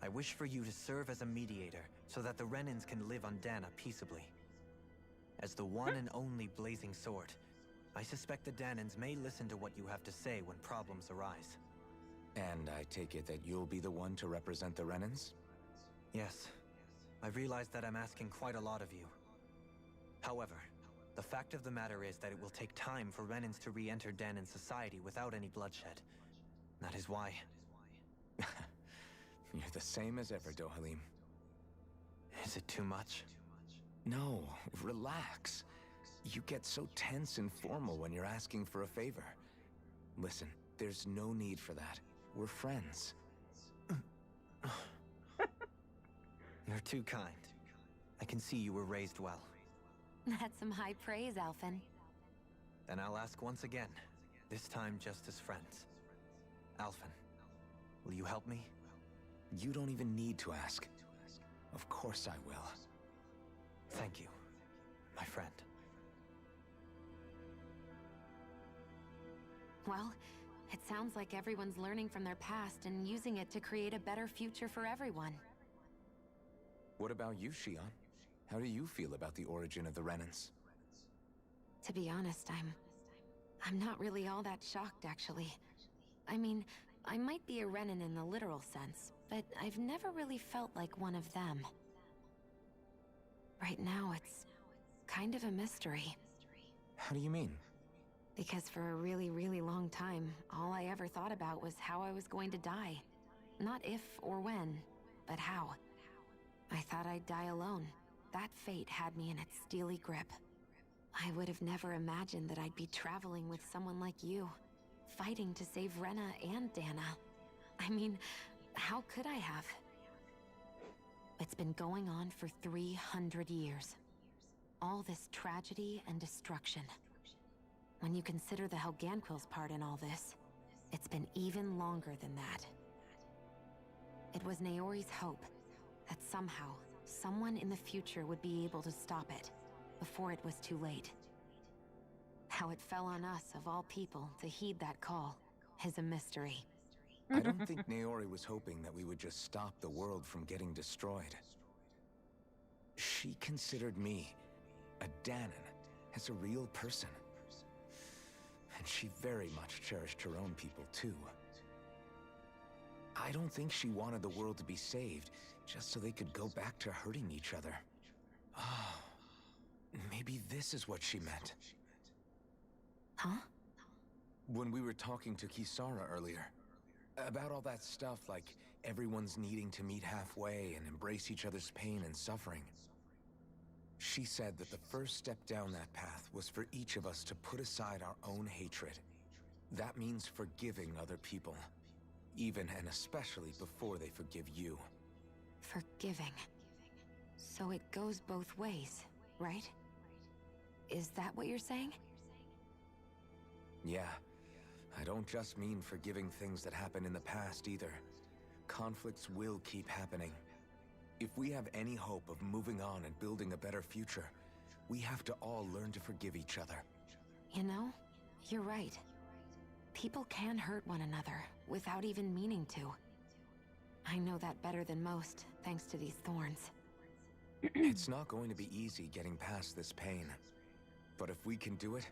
I wish for you to serve as a mediator so that the Renans can live on Dana peaceably. As the one and only Blazing Sword, I suspect the Danans may listen to what you have to say when problems arise. And I take it that you'll be the one to represent the Renans? Yes, I realize that I'm asking quite a lot of you. However, the fact of the matter is that it will take time for Renans to re-enter Danon society without any bloodshed. That is why... You're the same as ever, Dohalim. Is it too much? No, relax. You get so tense and formal when you're asking for a favor. Listen, there's no need for that. We're friends. You're too kind. I can see you were raised well. That's some high praise, Alphen. Then I'll ask once again, this time just as friends. Alphen, will you help me? You don't even need to ask. Of course I will. Thank you, my friend. Well, it sounds like everyone's learning from their past and using it to create a better future for everyone. What about you, Shion? How do you feel about the origin of the Renans? To be honest, I'm not really all that shocked, actually. I mean, I might be a Renan in the literal sense, but I've never really felt like one of them. Right now, it's kind of a mystery. How do you mean? Because for a really, really long time, all I ever thought about was how I was going to die. Not if or when, but how. I thought I'd die alone. That fate had me in its steely grip. I would have never imagined that I'd be traveling with someone like you, fighting to save Rena and Dana. I mean, how could I have? It's been going on for 300 years. All this tragedy and destruction. When you consider the Helganquil's part in all this, it's been even longer than that. It was Naori's hope that somehow, someone in the future would be able to stop it, before it was too late. How it fell on us, of all people, to heed that call, is a mystery. I don't think Naori was hoping that we would just stop the world from getting destroyed. She considered me, a Danon, as a real person. And she very much cherished her own people, too. I don't think she wanted the world to be saved, just so they could go back to hurting each other. Oh, maybe this is what she meant. Huh? When we were talking to Kisara earlier, about all that stuff like everyone's needing to meet halfway and embrace each other's pain and suffering. She said that the first step down that path was for each of us to put aside our own hatred. That means forgiving other people, even and especially before they forgive you. Forgiving. So it goes both ways, right? Is that what you're saying? Yeah. I don't just mean forgiving things that happened in the past either. Conflicts will keep happening. If we have any hope of moving on and building a better future, we have to all learn to forgive each other. You know, you're right. People can hurt one another without even meaning to. I know that better than most, thanks to these thorns. It's not going to be easy getting past this pain. But if we can do it,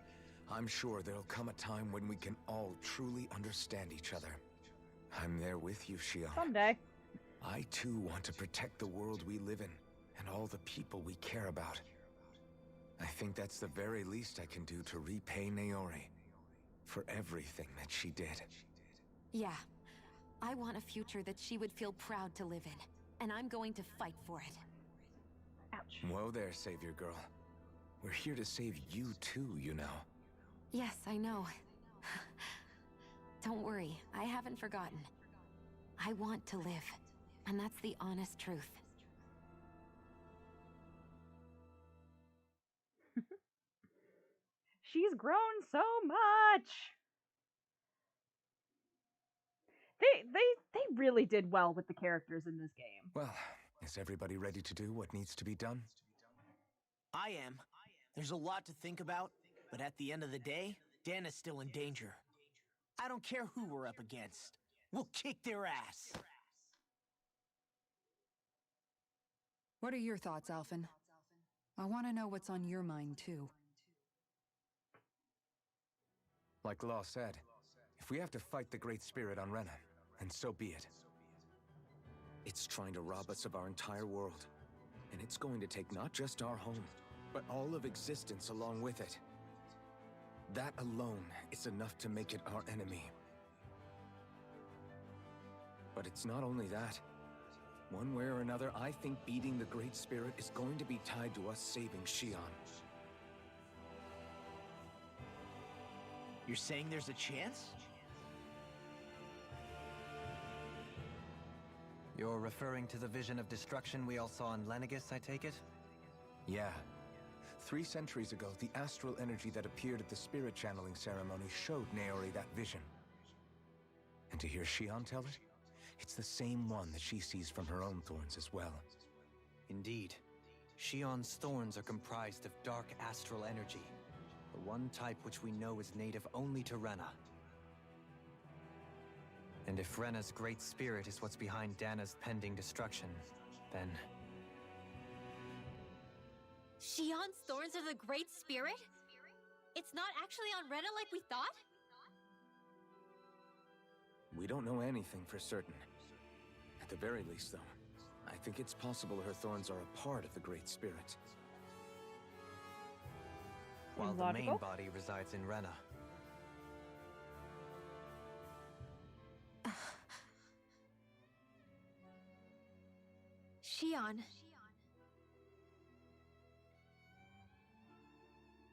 I'm sure there'll come a time when we can all truly understand each other. I'm there with you, Shion. Someday. I too want to protect the world we live in, and all the people we care about. I think that's the very least I can do to repay Naori for everything that she did. Yeah. I want a future that she would feel proud to live in, and I'm going to fight for it. Ouch. Whoa there, Savior Girl. We're here to save you too, you know. Yes, I know. Don't worry, I haven't forgotten. I want to live, and that's the honest truth. She's grown so much. They really did well with the characters in this game. Well, is everybody ready to do what needs to be done? I am. There's a lot to think about, but at the end of the day, Dan is still in danger. I don't care who we're up against. We'll kick their ass. What are your thoughts, Alphen? I want to know what's on your mind, too. Like Law said, if we have to fight the Great Spirit on Rena, then so be it. It's trying to rob us of our entire world. And it's going to take not just our home, but all of existence along with it. That alone is enough to make it our enemy. But it's not only that. One way or another, I think beating the Great Spirit is going to be tied to us saving Xion. You're saying there's a chance? You're referring to the vision of destruction we all saw in Lenegis, I take it? Yeah. 3 centuries ago, the astral energy that appeared at the spirit channeling ceremony showed Naori that vision. And to hear Xion tell it, it's the same one that she sees from her own thorns as well. Indeed. Xion's thorns are comprised of dark astral energy, the one type which we know is native only to Rena. And if Rena's great spirit is what's behind Dana's pending destruction, then... Xion's thorns are the Great Spirit? It's not actually on Rena like we thought? We don't know anything for certain. At the very least, though, I think it's possible her thorns are a part of the Great Spirit. While the main body resides in Rena. Xion.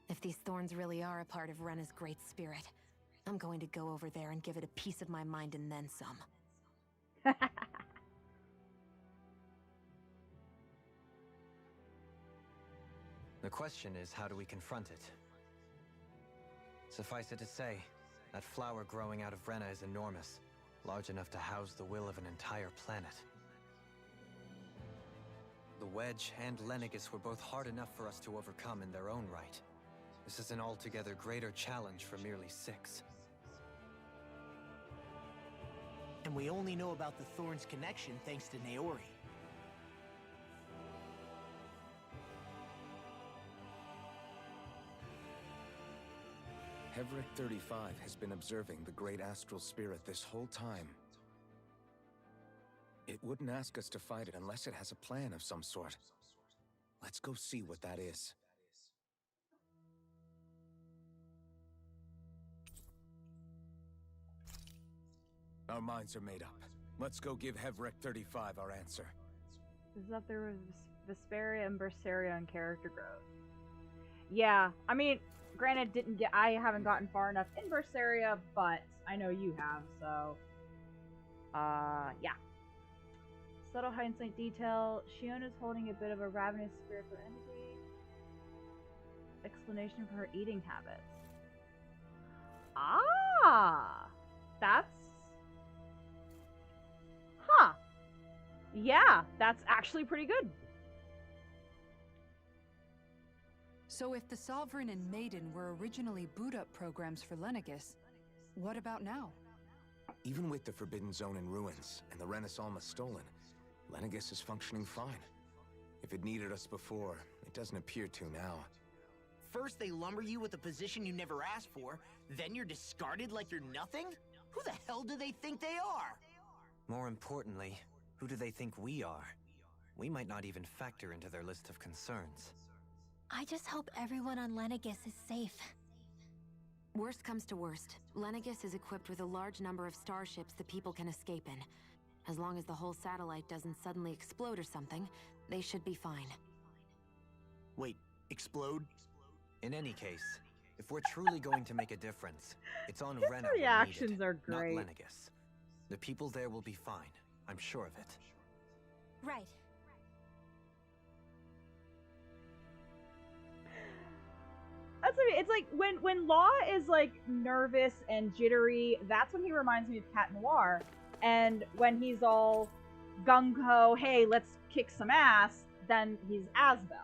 If these thorns really are a part of Rena's Great Spirit, I'm going to go over there and give it a piece of my mind and then some. The question is, how do we confront it? Suffice it to say, that flower growing out of Rena is enormous, large enough to house the will of an entire planet. The Wedge and Lenegis were both hard enough for us to overcome in their own right. This is an altogether greater challenge for merely 6. And we only know about the Thorns connection thanks to Naori. Hevric 35 has been observing the Great Astral Spirit this whole time. It wouldn't ask us to fight it unless it has a plan of some sort. Let's go see what that is. Our minds are made up. Let's go give Hevric 35 our answer. This is up there with Vesperia and Berseria on character growth. Yeah, I mean, granted, I haven't gotten far enough in Berseria, but I know you have, so... yeah. Subtle hindsight detail. Xion is holding a bit of a ravenous spiritual energy. Explanation for her eating habits. Ah! That's... Huh. Yeah, that's actually pretty good. So if the Sovereign and Maiden were originally boot-up programs for Lenegis, what about now? Even with the Forbidden Zone in ruins and the Renis almost stolen, Lenegis is functioning fine. If it needed us before, it doesn't appear to now. First they lumber you with a position you never asked for, then you're discarded like you're nothing? Who the hell do they think they are? More importantly, who do they think we are? We might not even factor into their list of concerns. I just hope everyone on Lenegis is safe. Worst comes to worst, Lenegis is equipped with a large number of starships that people can escape in. As long as the whole satellite doesn't suddenly explode or something, they should be fine. Wait, explode? In any case, if we're truly going to make a difference, it's on Rena we're reactions needed, are great. not Lenegis. The people there will be fine. I'm sure of it. Right. That's what I mean. It's like when Law is like nervous and jittery, that's when he reminds me of Cat Noir. And when he's all gung-ho, hey, let's kick some ass, then he's Asbel.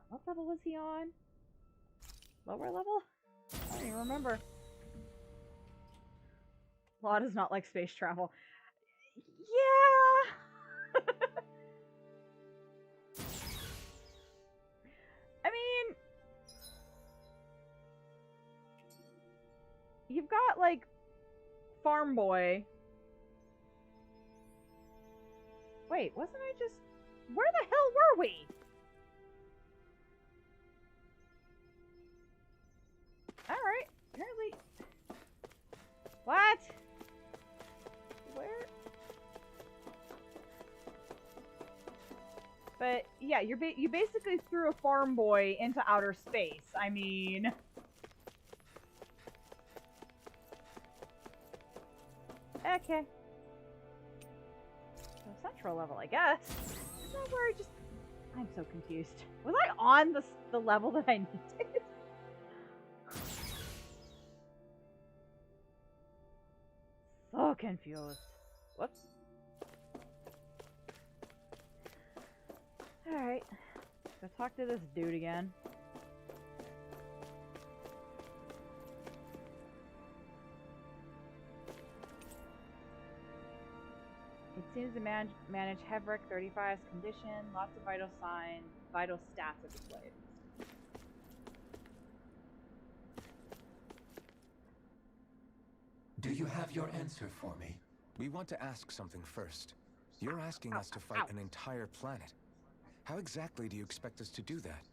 What level was he on? Lower level? I don't even remember. Law does not like space travel. Yeah! I mean... you've got, like, farm boy. Wait, wasn't I just... Where the hell were we? Alright, apparently... What? Where? But, yeah, you basically threw a farm boy into outer space. I mean... Okay. So central level, I guess. Is that where I just... I'm so confused. Was I on the level that I needed? So confused. Whoops. Alright. Let's talk to this dude again. It seems to manage Hevric 35's condition. Lots of vital signs, vital stats are displayed. Do you have your answer for me? We want to ask something first. You're asking us to fight an entire planet. How exactly do you expect us to do that?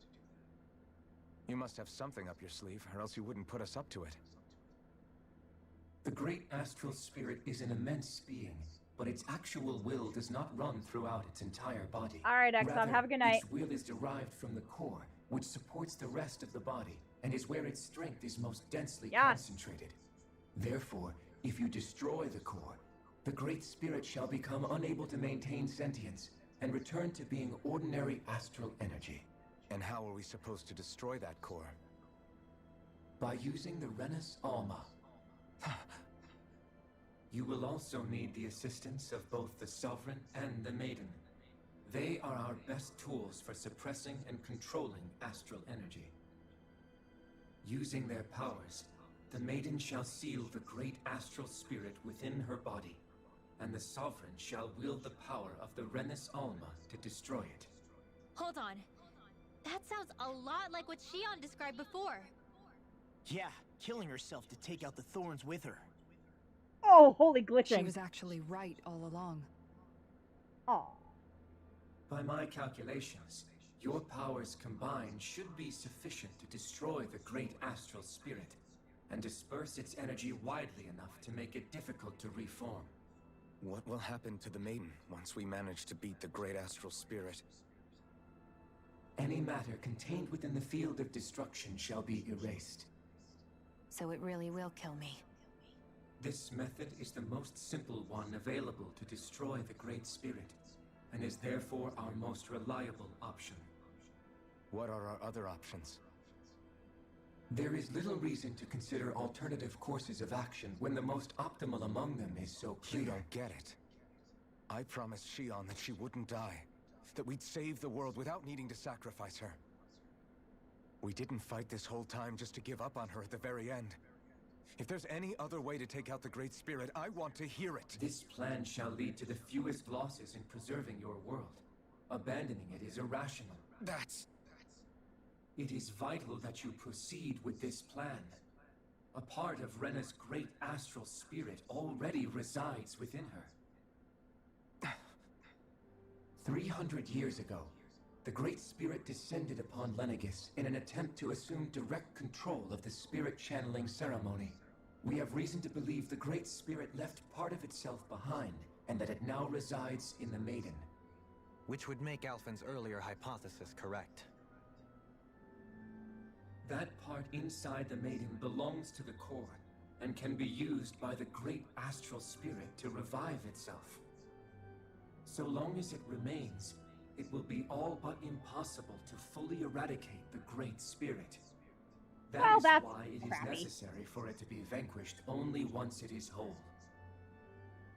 You must have something up your sleeve, or else you wouldn't put us up to it. The great astral spirit is an immense being, but its actual will does not run throughout its entire body. Alright, XCOM, have a good night. Its will is derived from the core, which supports the rest of the body, and is where its strength is most densely concentrated. Therefore, if you destroy the core, the Great Spirit shall become unable to maintain sentience, and return to being ordinary astral energy. And how are we supposed to destroy that core? By using the Renus Alma. You will also need the assistance of both the Sovereign and the Maiden. They are our best tools for suppressing and controlling astral energy. Using their powers, the Maiden shall seal the great astral spirit within her body, and the Sovereign shall wield the power of the Renus Alma to destroy it. Hold on. That sounds a lot like what Shion described before. Yeah, killing herself to take out the thorns with her. Oh, holy glitching. She was actually right all along. Oh. By my calculations, your powers combined should be sufficient to destroy the great astral spirit, and disperse its energy widely enough to make it difficult to reform. What will happen to the Maiden once we manage to beat the great astral spirit? Any matter contained within the field of destruction shall be erased. So it really will kill me. This method is the most simple one available to destroy the Great Spirit, and is therefore our most reliable option. What are our other options? There is little reason to consider alternative courses of action when the most optimal among them is so clear. You don't get it. I promised Shion that she wouldn't die, that we'd save the world without needing to sacrifice her. We didn't fight this whole time just to give up on her at the very end. If there's any other way to take out the Great Spirit, I want to hear it. This plan shall lead to the fewest losses in preserving your world. Abandoning it is irrational. It is vital that you proceed with this plan. A part of Rena's great astral spirit already resides within her. 300 years ago, the Great Spirit descended upon Lenegis in an attempt to assume direct control of the spirit channeling ceremony. We have reason to believe the Great Spirit left part of itself behind, and that it now resides in the Maiden. Which would make Alphen's earlier hypothesis correct. That part inside the Maiden belongs to the core, and can be used by the great astral spirit to revive itself. So long as it remains, it will be all but impossible to fully eradicate the Great Spirit. That is why it is necessary for it to be vanquished only once it is whole.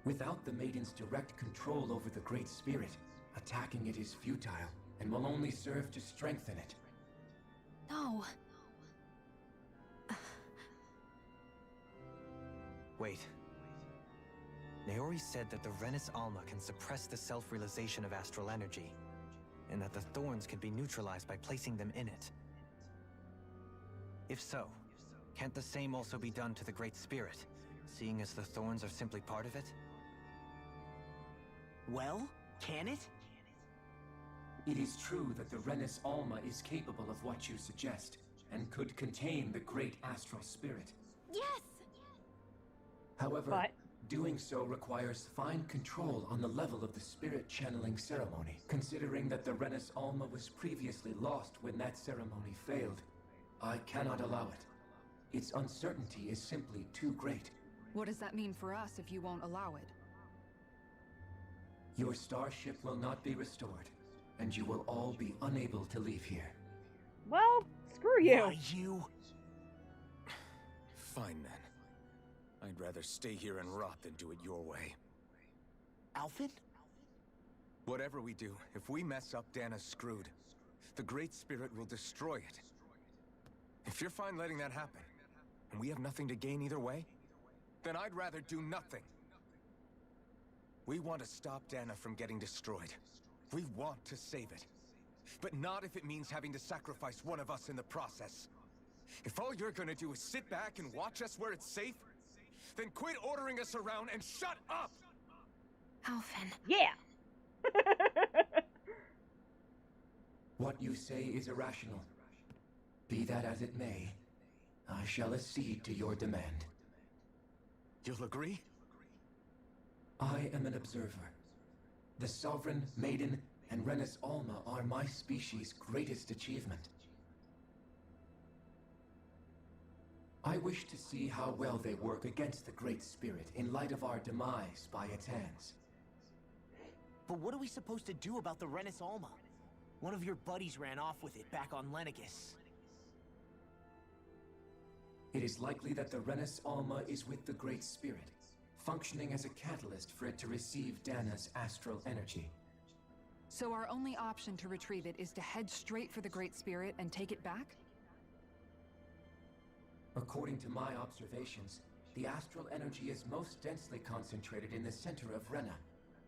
Without the Maiden's direct control over the Great Spirit, attacking it is futile, and will only serve to strengthen it. No. Wait. Naori said that the Renus Alma can suppress the self-realization of astral energy, and that the thorns can be neutralized by placing them in it. If so, can't the same also be done to the Great Spirit? seeing as the thorns are simply part of it? Well, can it? It is true that the Renis Alma is capable of what you suggest, and could contain the great astral spirit. Yes! However, doing so requires fine control on the level of the spirit channeling ceremony, considering that the Renis Alma was previously lost when that ceremony failed. I cannot allow it. Its uncertainty is simply too great. What does that mean for us if you won't allow it? Your starship will not be restored, and you will all be unable to leave here. Well, screw you. Why you? Fine then. I'd rather stay here and rot than do it your way. Alphen? Whatever we do, if we mess up, Dana's screwed. The Great Spirit will destroy it. If you're fine letting that happen, and we have nothing to gain either way, then I'd rather do nothing. We want to stop Dana from getting destroyed. We want to save it. But not if it means having to sacrifice one of us in the process. If all you're gonna do is sit back and watch us where it's safe, then quit ordering us around and shut up! Alphen. Yeah! What you say is irrational. Be that as it may, I shall accede to your demand. You'll agree? I am an observer. The Sovereign, Maiden, and Renis Alma are my species' greatest achievement. I wish to see how well they work against the Great Spirit in light of our demise by its hands. But what are we supposed to do about the Renis Alma? One of your buddies ran off with it back on Lenegis. It is likely that the Renis Alma is with the Great Spirit, functioning as a catalyst for it to receive Dana's astral energy. So our only option to retrieve it is to head straight for the Great Spirit and take it back? According to my observations, the astral energy is most densely concentrated in the center of Rena,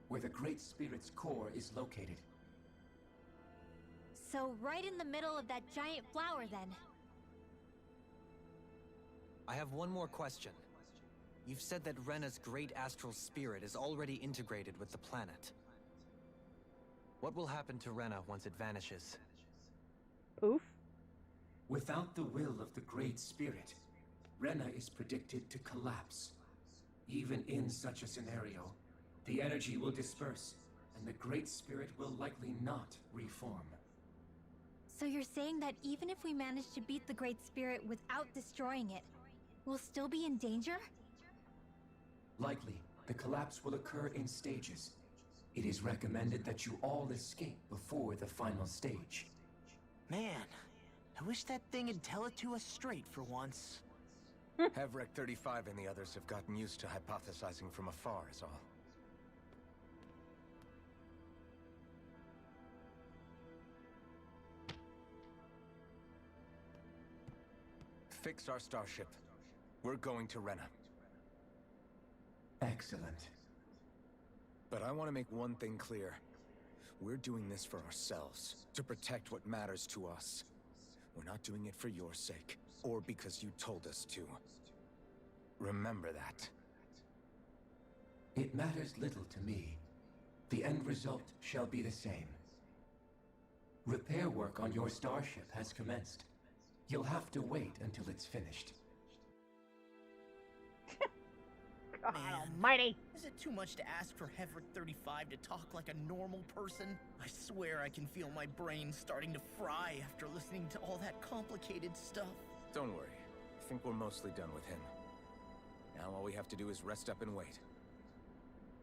where the Great Spirit's core is located. So right in the middle of that giant flower, then. I have one more question. You've said that Rena's great astral spirit is already integrated with the planet. What will happen to Rena once it vanishes? Poof. Without the will of the Great Spirit, Rena is predicted to collapse. Even in such a scenario, the energy will disperse, and the Great Spirit will likely not reform. So you're saying that even if we manage to beat the Great Spirit without destroying it, we'll still be in danger? Likely, the collapse will occur in stages. It is recommended that you all escape before the final stage. Man, I wish that thing would tell it to us straight for once. Hevrek 35 and the others have gotten used to hypothesizing from afar is all. Fix our starship. We're going to Rena. Excellent. But I want to make one thing clear. We're doing this for ourselves, to protect what matters to us. We're not doing it for your sake, or because you told us to. Remember that. It matters little to me. The end result shall be the same. Repair work on your starship has commenced. You'll have to wait until it's finished. God Man, almighty. Is it too much to ask for Hevrek 35 to talk like a normal person? I swear I can feel my brain starting to fry after listening to all that complicated stuff. Don't worry. I think we're mostly done with him. Now all we have to do is rest up and wait.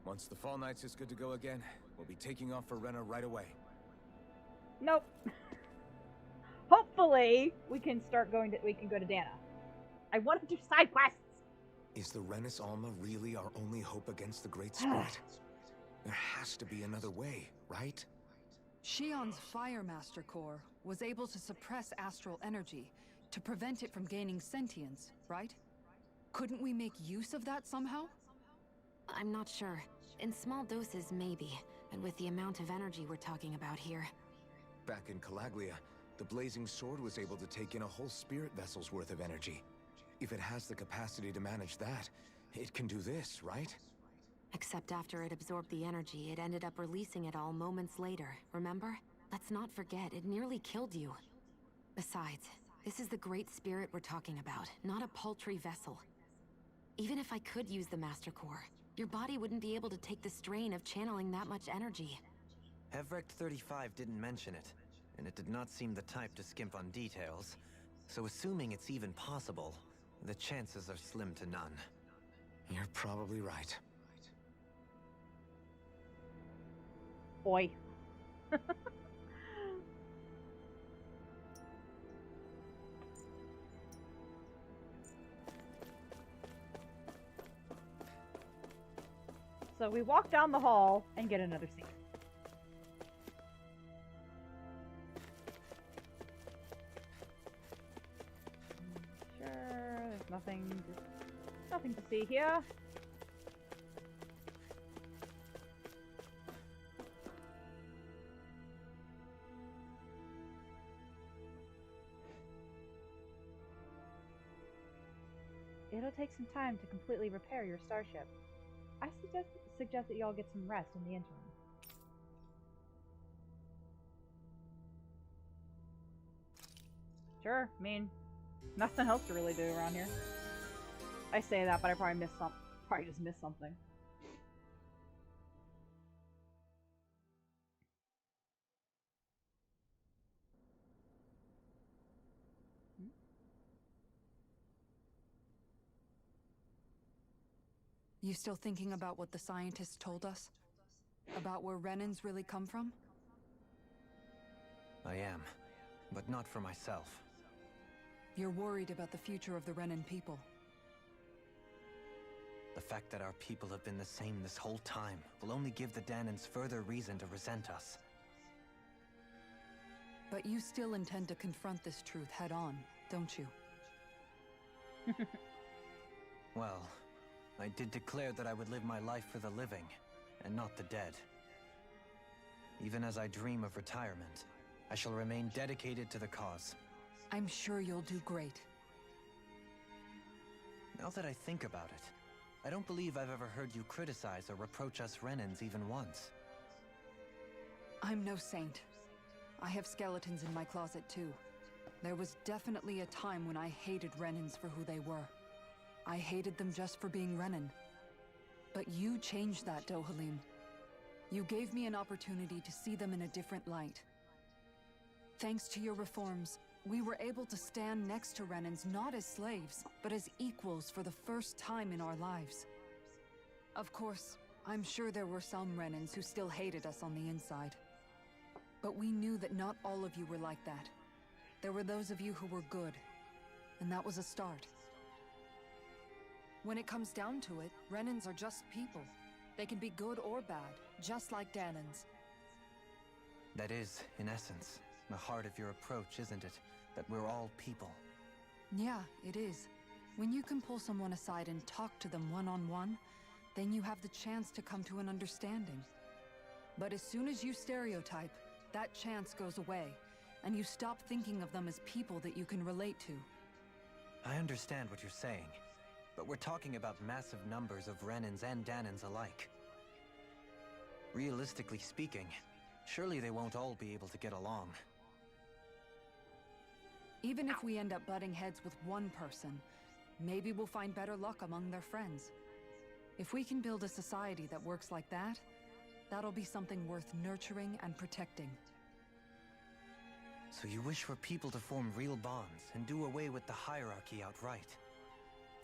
Once the Fall Knights is good to go again, we'll be taking off for Rena right away. Nope. Hopefully, we can go to Dana. I want to do side quests. Is the Renis Alma really our only hope against the Great Spirit? There has to be another way, right? Shion's Firemaster Core was able to suppress astral energy to prevent it from gaining sentience, right? Couldn't we make use of that somehow? I'm not sure. In small doses, maybe. And with the amount of energy we're talking about here. Back in Calaglia, the Blazing Sword was able to take in a whole spirit vessel's worth of energy. If it has the capacity to manage that, It can do this, right? Except after it absorbed the energy, it ended up releasing it all moments later, remember? Let's not forget, it nearly killed you. Besides, this is the Great Spirit we're talking about, not a paltry vessel. Even if I could use the Master Core, your body wouldn't be able to take the strain of channeling that much energy. Hevrecht 35 didn't mention it, and it did not seem the type to skimp on details. So assuming it's even possible, the chances are slim to none. You're probably right. Oi. So we walk down the hall and get another scene. Sure, there's nothing to see here. It'll take some time to completely repair your starship. I suggest that y'all get some rest in the interim. Sure, I mean, nothing else to really do around here. I say that, but I probably missed something. Probably just missed something. You still thinking about what the scientists told us? About where Renans really come from? I am, but not for myself. You're worried about the future of the Renan people. The fact that our people have been the same this whole time will only give the Dahnans further reason to resent us. But you still intend to confront this truth head-on, don't you? Well, I did declare that I would live my life for the living, and not the dead. Even as I dream of retirement, I shall remain dedicated to the cause. I'm sure you'll do great. Now that I think about it, I don't believe I've ever heard you criticize or reproach us Renans even once. I'm no saint. I have skeletons in my closet too. There was definitely a time when I hated Renans for who they were. I hated them just for being Renan. But you changed that, Dohalim. You gave me an opportunity to see them in a different light. Thanks to your reforms, we were able to stand next to Renans not as slaves, but as equals for the first time in our lives. Of course, I'm sure there were some Renans who still hated us on the inside. But we knew that not all of you were like that. There were those of you who were good, and that was a start. When it comes down to it, Renans are just people. They can be good or bad, just like Dahnans. That is, in essence, the heart of your approach, isn't it? That we're all people. Yeah, it is. When you can pull someone aside and talk to them one-on-one, then you have the chance to come to an understanding. But as soon as you stereotype, that chance goes away, and you stop thinking of them as people that you can relate to. I understand what you're saying, but we're talking about massive numbers of Renans and Dahnans alike. Realistically speaking, surely they won't all be able to get along. Even if we end up butting heads with one person, maybe we'll find better luck among their friends. If we can build a society that works like that, that'll be something worth nurturing and protecting. So you wish for people to form real bonds and do away with the hierarchy outright?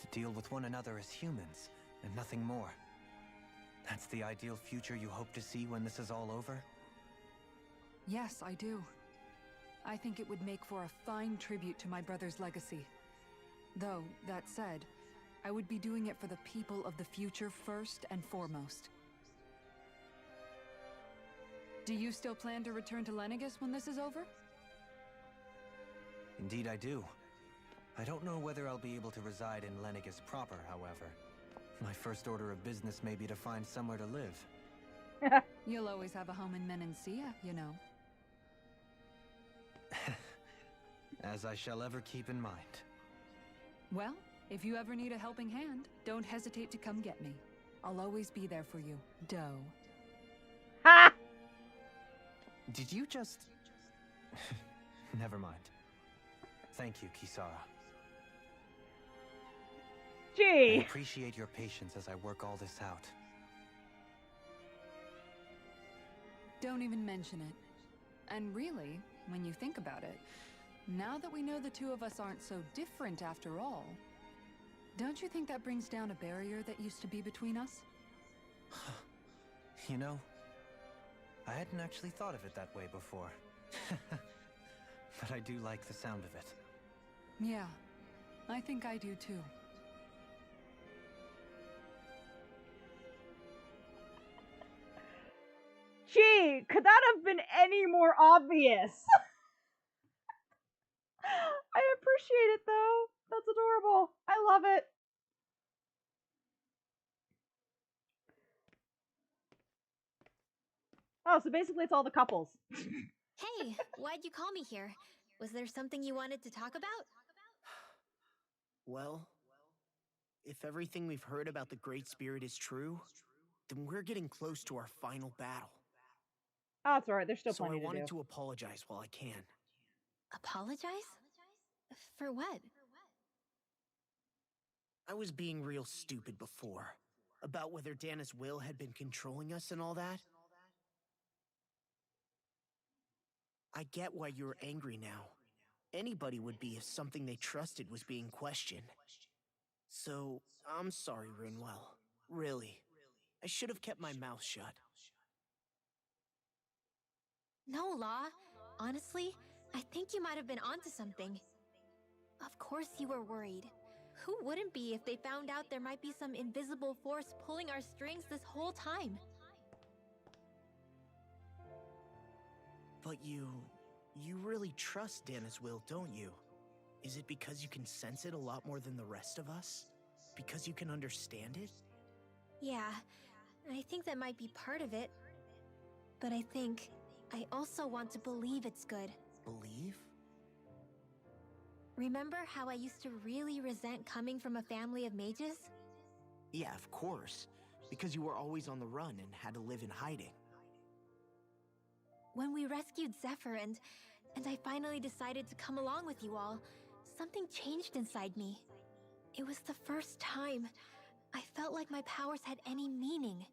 To deal with one another as humans, and nothing more? That's the ideal future you hope to see when this is all over? Yes, I do. I think it would make for a fine tribute to my brother's legacy. Though, that said, I would be doing it for the people of the future first and foremost. Do you still plan to return to Lenegis when this is over? Indeed I do. I don't know whether I'll be able to reside in Lenegis proper, however. My first order of business may be to find somewhere to live. You'll always have a home in Menancia, you know. As I shall ever keep in mind. Well, If you ever need a helping hand, don't hesitate to come get me. I'll always be there for you, Doe. Ha! Did you just... Never mind. Thank you, Kisara. Gee. I appreciate your patience as I work all this out. Don't even mention it. And really, when you think about it, now that we know the two of us aren't so different after all, don't you think that brings down a barrier that used to be between us? You know, I hadn't actually thought of it that way before. But I do like the sound of it. Yeah, I think I do too. Gee, could that have been any more obvious? I appreciate it though. That's adorable. I love it. Oh, so basically it's all the couples. Hey, why'd you call me here? Was there something you wanted to talk about? Well, if everything we've heard about the Great Spirit is true, then we're getting close to our final battle. Oh, that's alright. There's still plenty to do. So I wanted to apologize while I can. Apologize? For what? I was being real stupid before. About whether Dana's will had been controlling us and all that. I get why you're angry now. Anybody would be if something they trusted was being questioned. So, I'm sorry, Rinwell. Really. I should have kept my mouth shut. No, Law. Honestly, I think you might have been onto something. Of course you were worried. Who wouldn't be if they found out there might be some invisible force pulling our strings this whole time? But you really trust Dana's will, don't you? Is it because you can sense it a lot more than the rest of us? Because you can understand it? Yeah, I think that might be part of it. But I think I also want to believe it's good. Believe? Remember how I used to really resent coming from a family of mages? Yeah, of course. Because you were always on the run and had to live in hiding. When we rescued Zephyr and I finally decided to come along with you all, something changed inside me. It was the first time I felt like my powers had any meaning,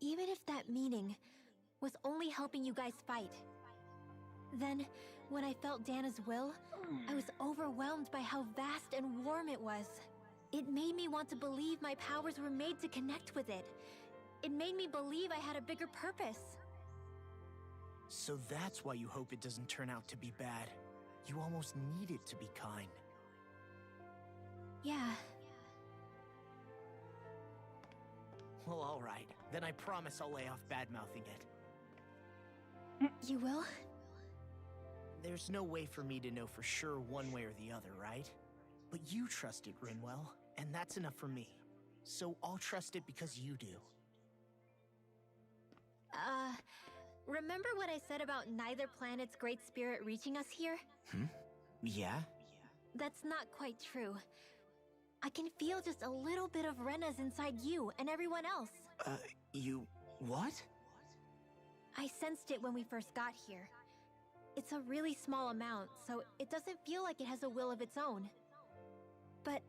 even if that meaning was only helping you guys fight. Then, when I felt Dana's will, I was overwhelmed by how vast and warm it was. It made me want to believe my powers were made to connect with it. It made me believe I had a bigger purpose. So that's why you hope it doesn't turn out to be bad. You almost need it to be kind. Yeah. Well, alright. Then I promise I'll lay off bad-mouthing it. You will? There's no way for me to know for sure one way or the other, right? But you trust it, Rinwell, and that's enough for me. So I'll trust it because you do. Remember what I said about neither planet's great spirit reaching us here? Yeah? That's not quite true. I can feel just a little bit of Rena's inside you and everyone else. You... what? I sensed it when we first got here. It's a really small amount, so it doesn't feel like it has a will of its own. But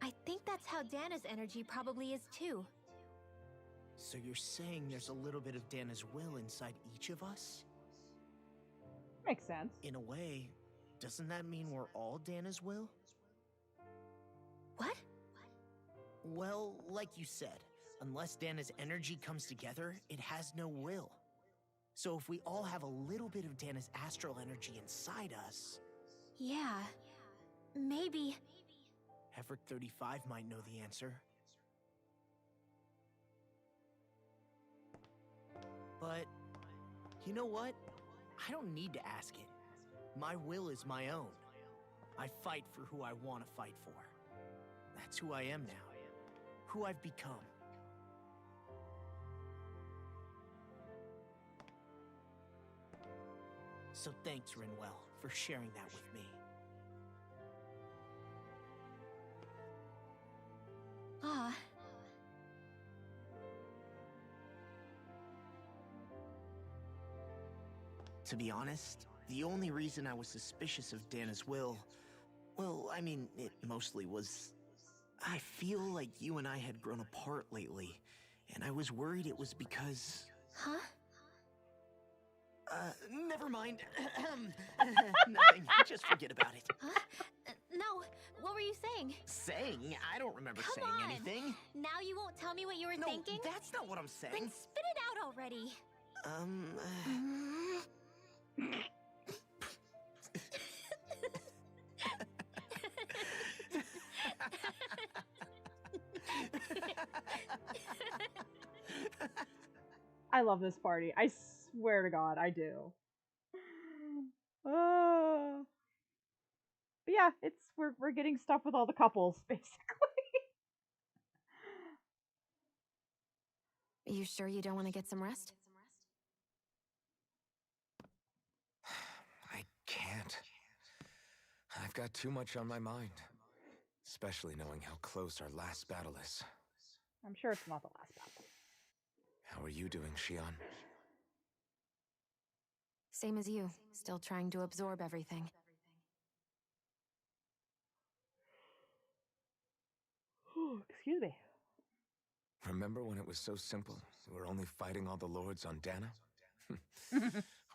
I think that's how Dana's energy probably is too. So you're saying there's a little bit of Dana's will inside each of us? Makes sense. In a way, doesn't that mean we're all Dana's will? What? Well, like you said, unless Dana's energy comes together, it has no will. So if we all have a little bit of Dana's astral energy inside us... Yeah, maybe... Hefric 35 might know the answer. But, you know what? I don't need to ask it. My will is my own. I fight for who I want to fight for. That's who I am now. Who I've become. So thanks, Rinwell, for sharing that with me. To be honest, the only reason I was suspicious of Dana's will, well, I mean, it mostly was... I feel like you and I had grown apart lately, and I was worried it was because... Huh? Never mind. Nothing. Just forget about it. Huh? No, what were you saying? Saying? I don't remember Come saying on. anything. Now you won't tell me what you were thinking? No, that's not what I'm saying. Then spit it out already. I love this party. I swear to God, I do. But yeah, we're getting stuff with all the couples, basically. You sure you don't want to get some rest? I can't. I've got too much on my mind. Especially knowing how close our last battle is. I'm sure it's not the last battle. How are you doing, Shion? Same as you, still trying to absorb everything. Excuse me. Remember when it was so simple? We were only fighting all the lords on Dana?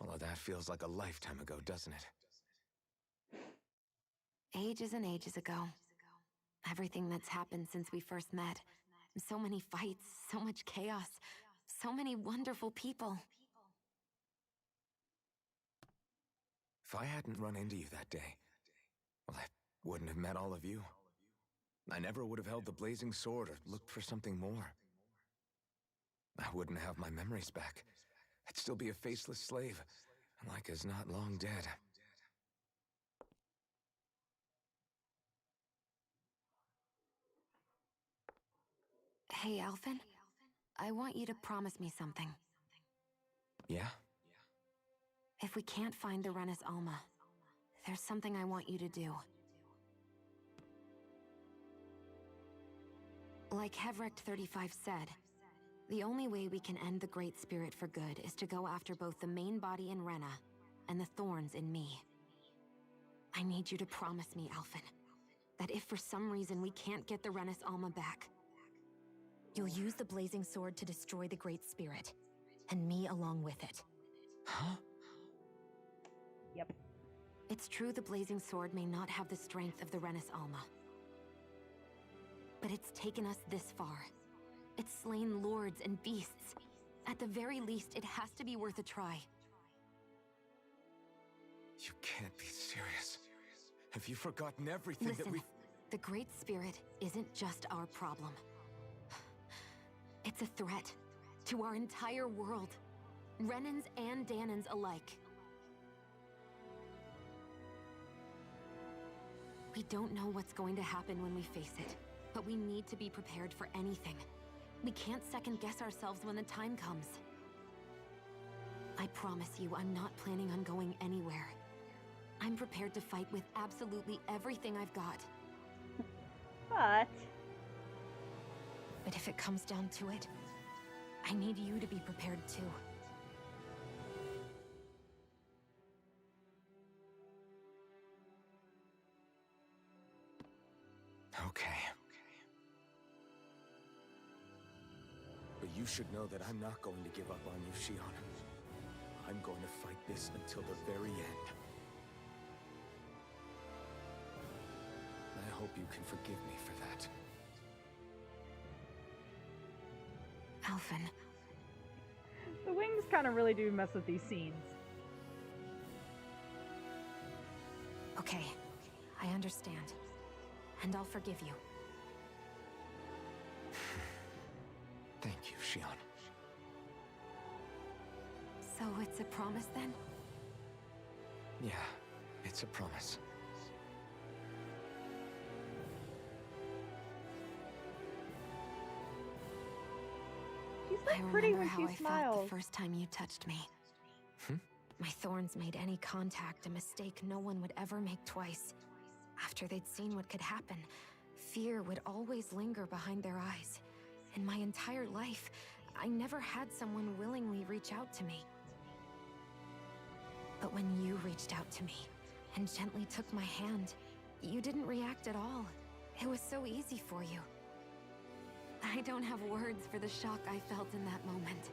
Although that feels like a lifetime ago, doesn't it? Ages and ages ago. Everything that's happened since we first met. So many fights, so much chaos, so many wonderful people. If I hadn't run into you that day, well, I wouldn't have met all of you. I never would have held the blazing sword or looked for something more. I wouldn't have my memories back. I'd still be a faceless slave, like as not long dead. Hey, Alphen. I want you to promise me something. Yeah? If we can't find the Renis Alma, there's something I want you to do. Like Hevrecht 35 said, the only way we can end the Great Spirit for good is to go after both the main body in Rena and the thorns in me. I need you to promise me, Alphen, that if for some reason we can't get the Renis Alma back, you'll use the Blazing Sword to destroy the Great Spirit, and me along with it. Huh? Yep. It's true the Blazing Sword may not have the strength of the Renis Alma. But it's taken us this far. It's slain lords and beasts. At the very least, it has to be worth a try. You can't be serious. Have you forgotten everything Listen, that we've... the Great Spirit isn't just our problem. It's a threat to our entire world. Renans and Danans alike. We don't know what's going to happen when we face it, but we need to be prepared for anything. We can't second-guess ourselves when the time comes. I promise you, I'm not planning on going anywhere. I'm prepared to fight with absolutely everything I've got. But if it comes down to it, I need you to be prepared too. Okay. But you should know that I'm not going to give up on you, Shion. I'm going to fight this until the very end. I hope you can forgive me for that. Alphen. The wings kind of really do mess with these scenes. Okay, I understand. And I'll forgive you. Thank you, Shion. So it's a promise then? Yeah, it's a promise. She's so pretty when how she I smiles. felt the first time you touched me. My thorns made any contact a mistake no one would ever make twice. After they'd seen what could happen, fear would always linger behind their eyes. In my entire life, I never had someone willingly reach out to me. But when you reached out to me and gently took my hand, you didn't react at all. It was so easy for you. I don't have words for the shock I felt in that moment.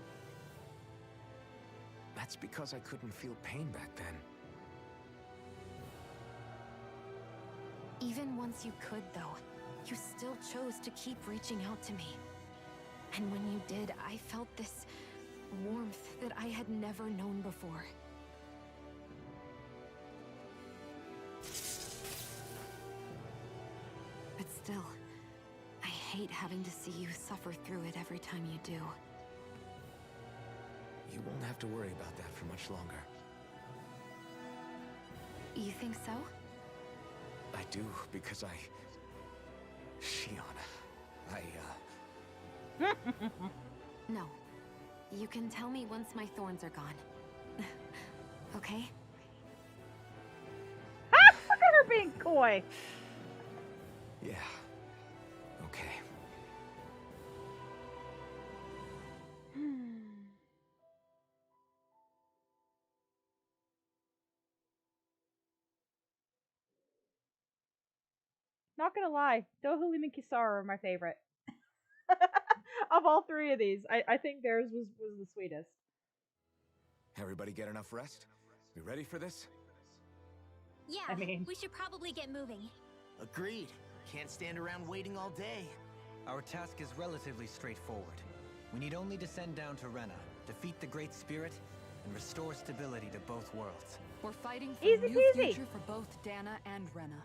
That's because I couldn't feel pain back then. Even once you could, though, you still chose to keep reaching out to me. And when you did, I felt this warmth that I had never known before. But still, I hate having to see you suffer through it every time you do. You won't have to worry about that for much longer. You think so? I do, because Shion, No. You can tell me once my thorns are gone. Okay? Look at her being coy. Yeah. Okay. Not gonna lie, Dohalim and Kisara are my favorite. Of all three of these, I think theirs was the sweetest. Everybody get enough rest? We ready for this? Yeah, I mean... we should probably get moving. Agreed. Can't stand around waiting all day. Our task is relatively straightforward. We need only descend down to Rena, defeat the Great Spirit, and restore stability to both worlds. We're fighting for Easy a new peasy. future for both Dana and Rena.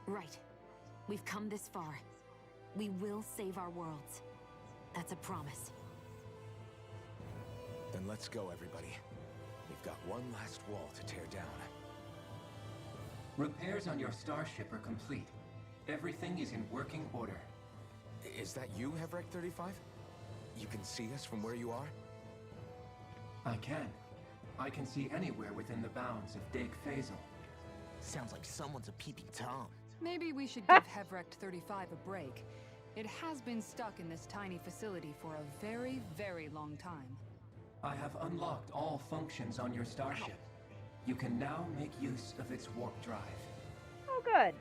Right. We've come this far. We will save our worlds. That's a promise. Then let's go, everybody. We've got one last wall to tear down. Repairs on your starship are complete. Everything is in working order. Is that you, Hevrek 35? You can see us from where you are? I can. I can see anywhere within the bounds of Dake Faisal. Sounds like someone's a peeping Tom. Maybe we should give Hevrek 35 a break. It has been stuck in this tiny facility for a very, very long time. I have unlocked all functions on your starship. You can now make use of its warp drive. Oh, good.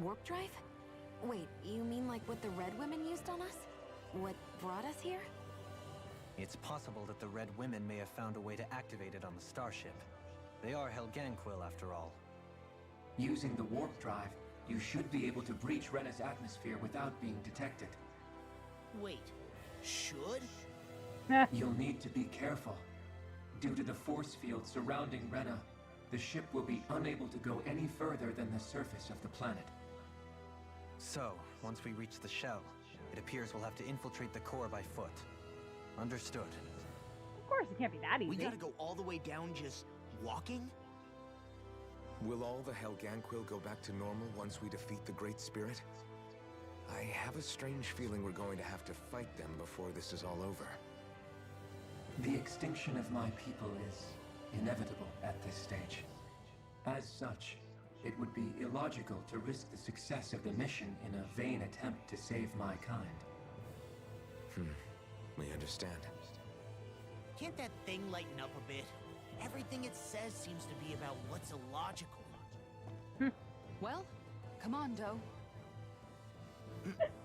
Warp drive? Wait, you mean like what the Red Women used on us? What brought us here? It's possible that the Red Women may have found a way to activate it on the starship. They are Helganquil, after all. Using the warp drive, you should be able to breach Rena's atmosphere without being detected. Wait, should? You'll need to be careful. Due to the force field surrounding Rena, the ship will be unable to go any further than the surface of the planet. So, once we reach the shell, it appears we'll have to infiltrate the core by foot. Understood. Of course, it can't be that easy. We gotta go all the way down just walking? Will all the Helganquil go back to normal once we defeat the Great Spirit? I have a strange feeling we're going to have to fight them before this is all over. The extinction of my people is inevitable at this stage. As such, it would be illogical to risk the success of the mission in a vain attempt to save my kind. We understand. Can't that thing lighten up a bit? Everything it says seems to be about what's illogical. Well, come on, Doe.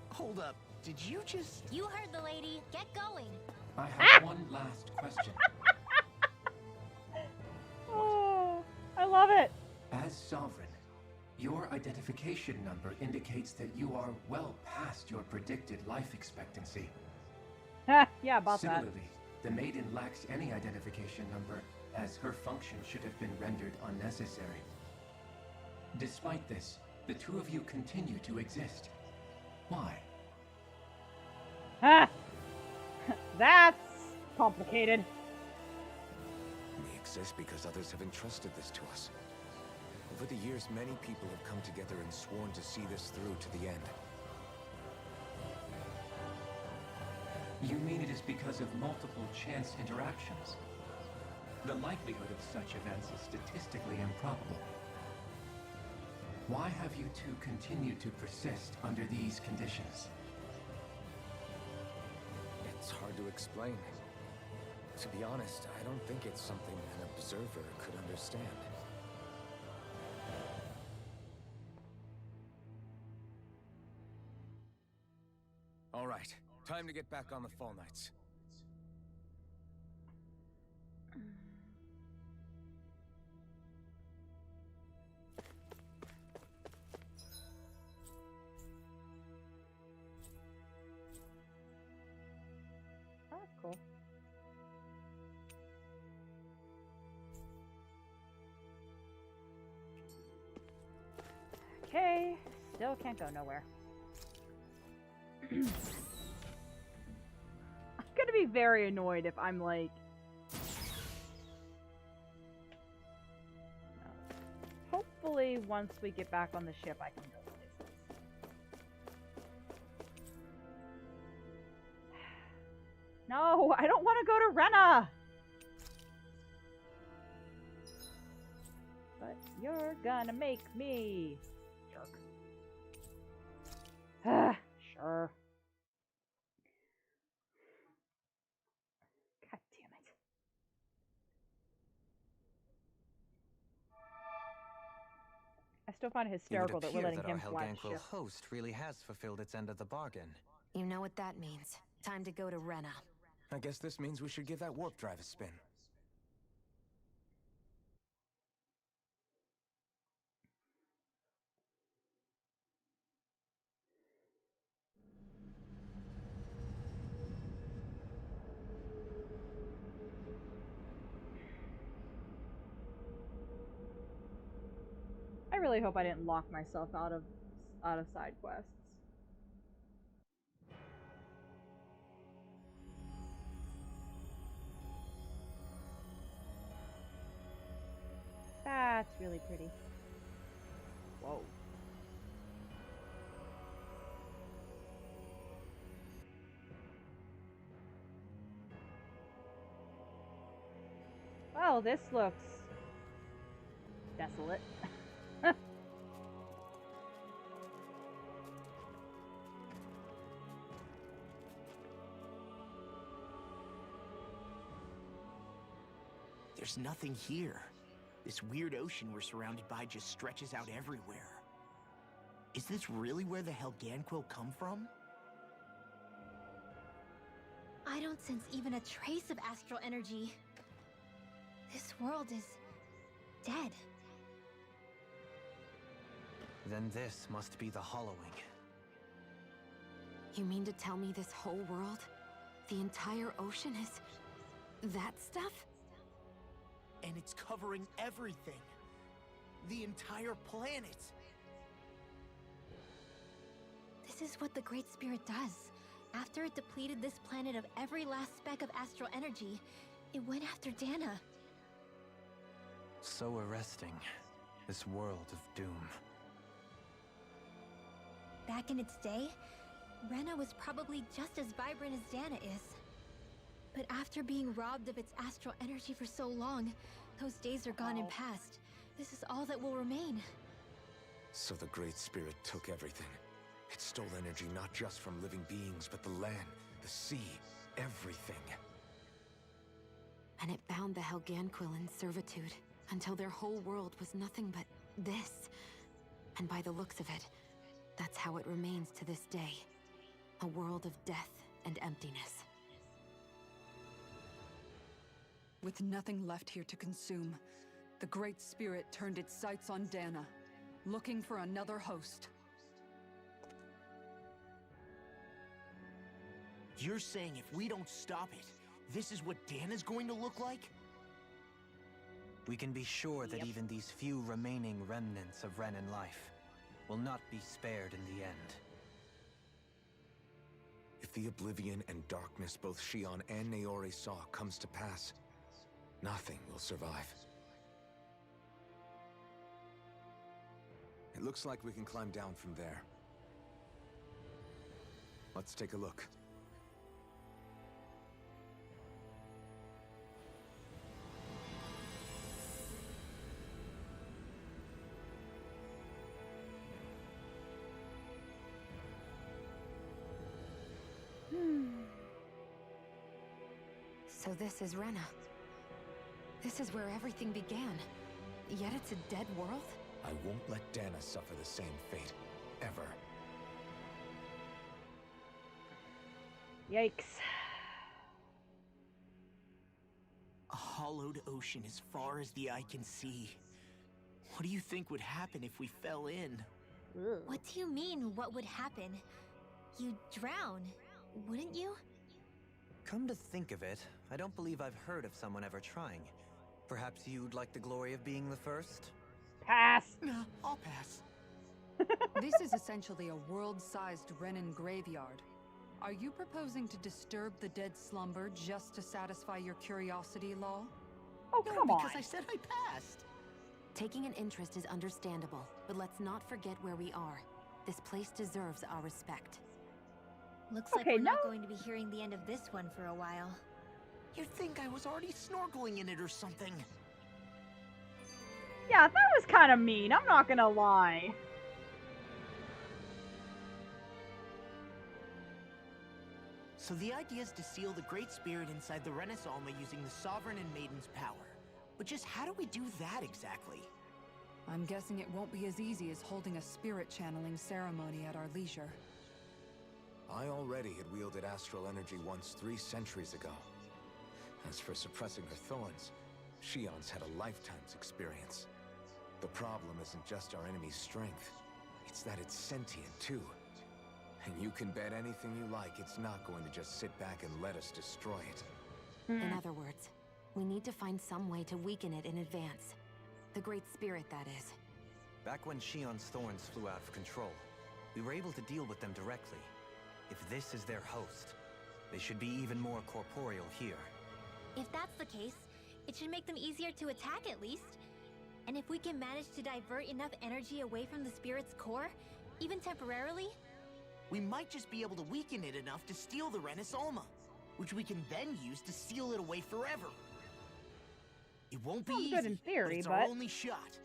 Hold up, did you just... You heard the lady. Get going. I have one last question. Oh, I love it. As Sovereign, your identification number indicates that you are well past your predicted life expectancy. Yeah, about that. Similarly, the Maiden lacks any identification number, as her function should have been rendered unnecessary. Despite this, the two of you continue to exist. Why? That's complicated. We exist because others have entrusted this to us. Over the years, many people have come together and sworn to see this through to the end. You mean it is because of multiple chance interactions? The likelihood of such events is statistically improbable. Why have you two continued to persist under these conditions? It's hard to explain. To be honest, I don't think it's something an observer could understand. All right, time to get back on the Fall Knights. Oh, that's cool. Okay, still can't go nowhere. I'm gonna be very annoyed if I'm like... No. Hopefully, once we get back on the ship, I can go places. No, I don't want to go to Rena! But you're gonna make me. Jerk. Sure. God damn it. I still find it hysterical that we're letting him fly the Our ship. Helganquil host really has fulfilled its end of the bargain. You know what that means. Time to go to Rena. I guess this means we should give that warp drive a spin. I really hope I didn't lock myself out of side quests. That's really pretty. Whoa. Well, this looks desolate. There's nothing here. This weird ocean we're surrounded by just stretches out everywhere. Is this really where the Helganquil come from? I don't sense even a trace of astral energy. This world is dead. Then this must be the Hollowing. You mean to tell me this whole world, the entire ocean is that stuff? And it's covering everything. The entire planet. This is what the Great Spirit does. After it depleted this planet of every last speck of astral energy, it went after Dana. So arresting. This world of doom. Back in its day, Rena was probably just as vibrant as Dana is. But after being robbed of its astral energy for so long, those days are gone and past. This is all that will remain. So the Great Spirit took everything. It stole energy not just from living beings, but the land, the sea, everything. And it bound the Helganquil in servitude, until their whole world was nothing but this. And by the looks of it, that's how it remains to this day. A world of death and emptiness. With nothing left here to consume, the Great Spirit turned its sights on Dana, looking for another host. You're saying if we don't stop it, this is what Dana's going to look like? We can be sure that even these few remaining remnants of Renan life will not be spared in the end. If the oblivion and darkness both Shion and Naori saw comes to pass, nothing will survive. It looks like we can climb down from there. Let's take a look. So this is Rena. This is where everything began. Yet it's a dead world? I won't let Dana suffer the same fate. Ever. Yikes. A hollowed ocean as far as the eye can see. What do you think would happen if we fell in? What do you mean, what would happen? You'd drown, wouldn't you? Come to think of it, I don't believe I've heard of someone ever trying. Perhaps you'd like the glory of being the first? Pass! No, I'll pass. This is essentially a world-sized Renan graveyard. Are you proposing to disturb the dead slumber just to satisfy your curiosity, Law? Oh, No, come on. because I said I passed. Taking an interest is understandable, but let's not forget where we are. This place deserves our respect. Looks like Okay, we're no. not going to be hearing the end of this one for a while. You'd think I was already snorkeling in it or something. Yeah, that was kind of mean. I'm not gonna lie. So the idea is to seal the Great Spirit inside the Renis Alma using the Sovereign and Maiden's power. But just how do we do that exactly? I'm guessing it won't be as easy as holding a spirit channeling ceremony at our leisure. I already had wielded astral energy once 3 centuries ago. As for suppressing her thorns, Shion's had a lifetime's experience. The problem isn't just our enemy's strength, it's that it's sentient too. And you can bet anything you like it's not going to just sit back and let us destroy it. In other words, we need to find some way to weaken it in advance. The Great Spirit, that is. Back when Shion's thorns flew out of control, we were able to deal with them directly. If this is their host, they should be even more corporeal here. If that's the case, it should make them easier to attack at least. And if we can manage to divert enough energy away from the spirit's core, even temporarily, We might just be able to weaken it enough to steal the Renis Alma, which we can then use to seal it away forever. It won't be Sounds easy, good in theory, it's but our only shot.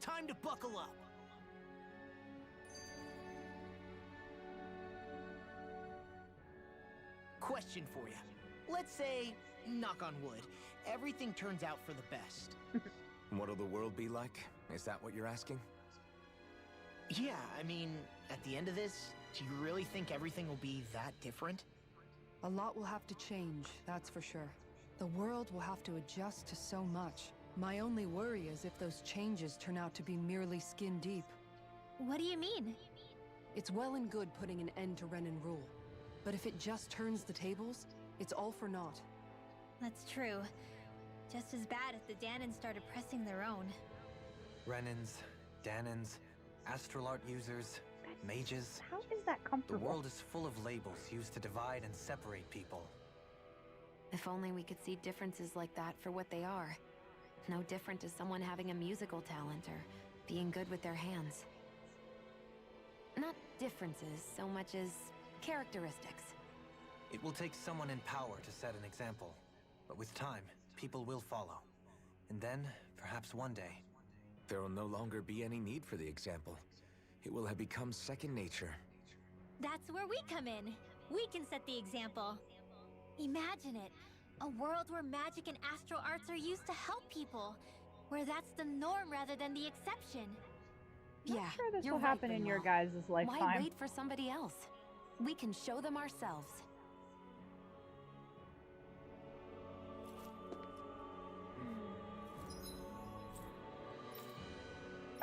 Time to buckle up. Question for you. Let's say, knock on wood, everything turns out for the best. What'll the world be like? Is that what you're asking? Yeah, I mean, at the end of this, do you really think everything will be that different? A lot will have to change, that's for sure. The world will have to adjust to so much. My only worry is if those changes turn out to be merely skin deep. what do you mean? It's well and good putting an end to Renan rule. But if it just turns the tables, it's all for naught. That's true. Just as bad if the Danans started pressing their own. Renans, Danans, astral art users, mages. how is that The comfortable? world is full of labels used to divide and separate people. If only we could see differences like that for what they are. No different to someone having a musical talent or being good with their hands. Not differences so much as characteristics. It will take someone in power to set an example. But with time, people will follow. And then, perhaps one day, There will no longer be any need for the example. It will have become second nature. That's where we come in. We can set the example. Imagine it. A world where magic and astral arts are used to help people. Where that's the norm rather than the exception. Yeah, sure this you're will right, happen in your Rinwell. guys' Why lifetime. wait for somebody else? We can show them ourselves.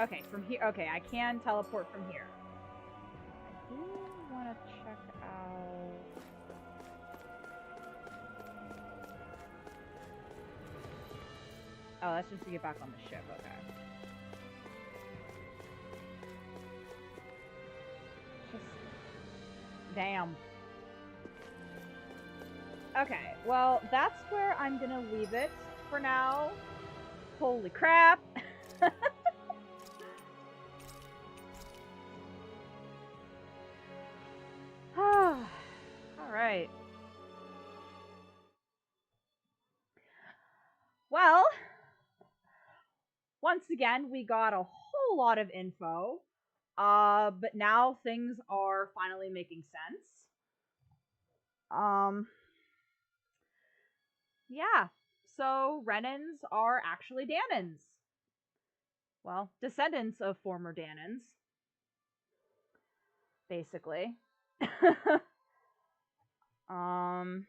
Okay, from here. Okay, I can teleport from here. I do want to check out. Oh, that's just to get back on the ship. Okay. Just damn. Okay, well, that's where I'm gonna leave it for now. Holy crap. Alright. Well, once again, we got a whole lot of info. But now things are finally making sense. yeah, so Renans are actually Danans. Well, descendants of former Danans, basically. um,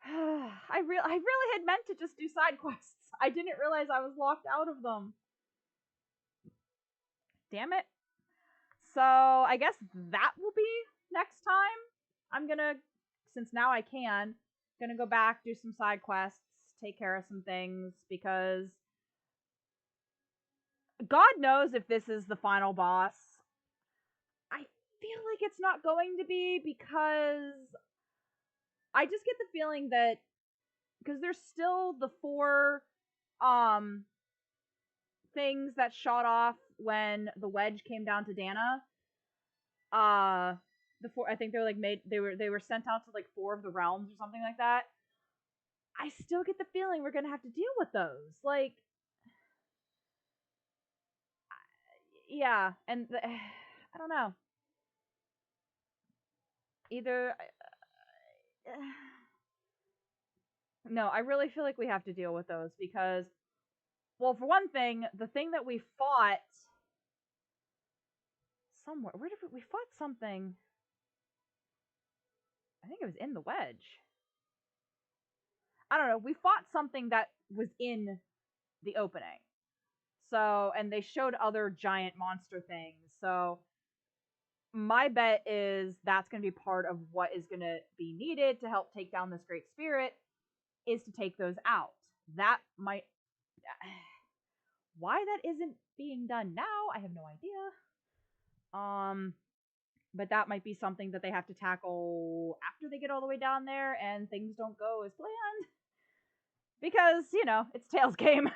I really had meant to just do side quests. I didn't realize I was locked out of them. Damn it. So I guess that will be next time. I'm gonna, since now I can, gonna go back, do some side quests, take care of some things, because God knows if this is the final boss. I feel like it's not going to be, because I just get the feeling that, because there's still the 4 things that shot off when the wedge came down to Dana. The 4, I think they were like they were sent out to like 4 of the realms or something like that. I still get the feeling we're gonna have to deal with those. Like, yeah, and I don't know. Either no, I really feel like we have to deal with those because, well, for one thing, the thing that we fought somewhere, where did we fought something? I think it was in the wedge. I don't know. We fought something that was in the opening. So, and they showed other giant monster things. So, my bet is that's going to be part of what is going to be needed to help take down this great spirit, is to take those out. That might why that isn't being done now, I have no idea. But that might be something that they have to tackle after they get all the way down there and things don't go as planned. Because, you know, it's Tails' game.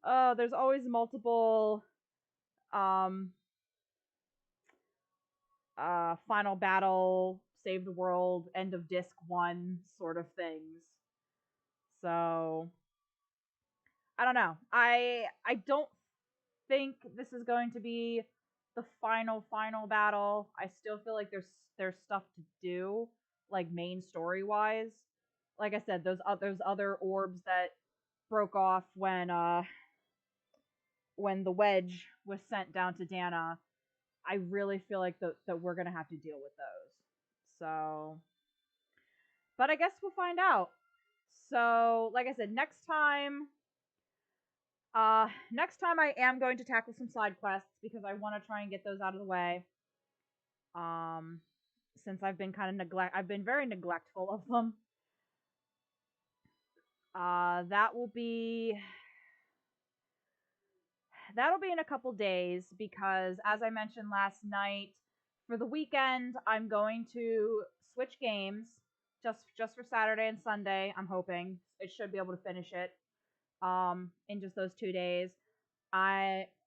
There's always multiple final battle, save the world, end of disc 1 sort of things. So I don't know. I don't think this is going to be the final battle. I still feel like there's stuff to do, like main story wise. Like I said, those other orbs that broke off when the wedge was sent down to Dana, I really feel like that we're gonna have to deal with those. So, but I guess we'll find out. So, like I said, next time I am going to tackle some side quests because I want to try and get those out of the way. Since I've been I've been very neglectful of them. That'll be in a couple days because, as I mentioned last night, for the weekend I'm going to switch games just for Saturday and Sunday. I'm hoping I should be able to finish it in just those 2 days.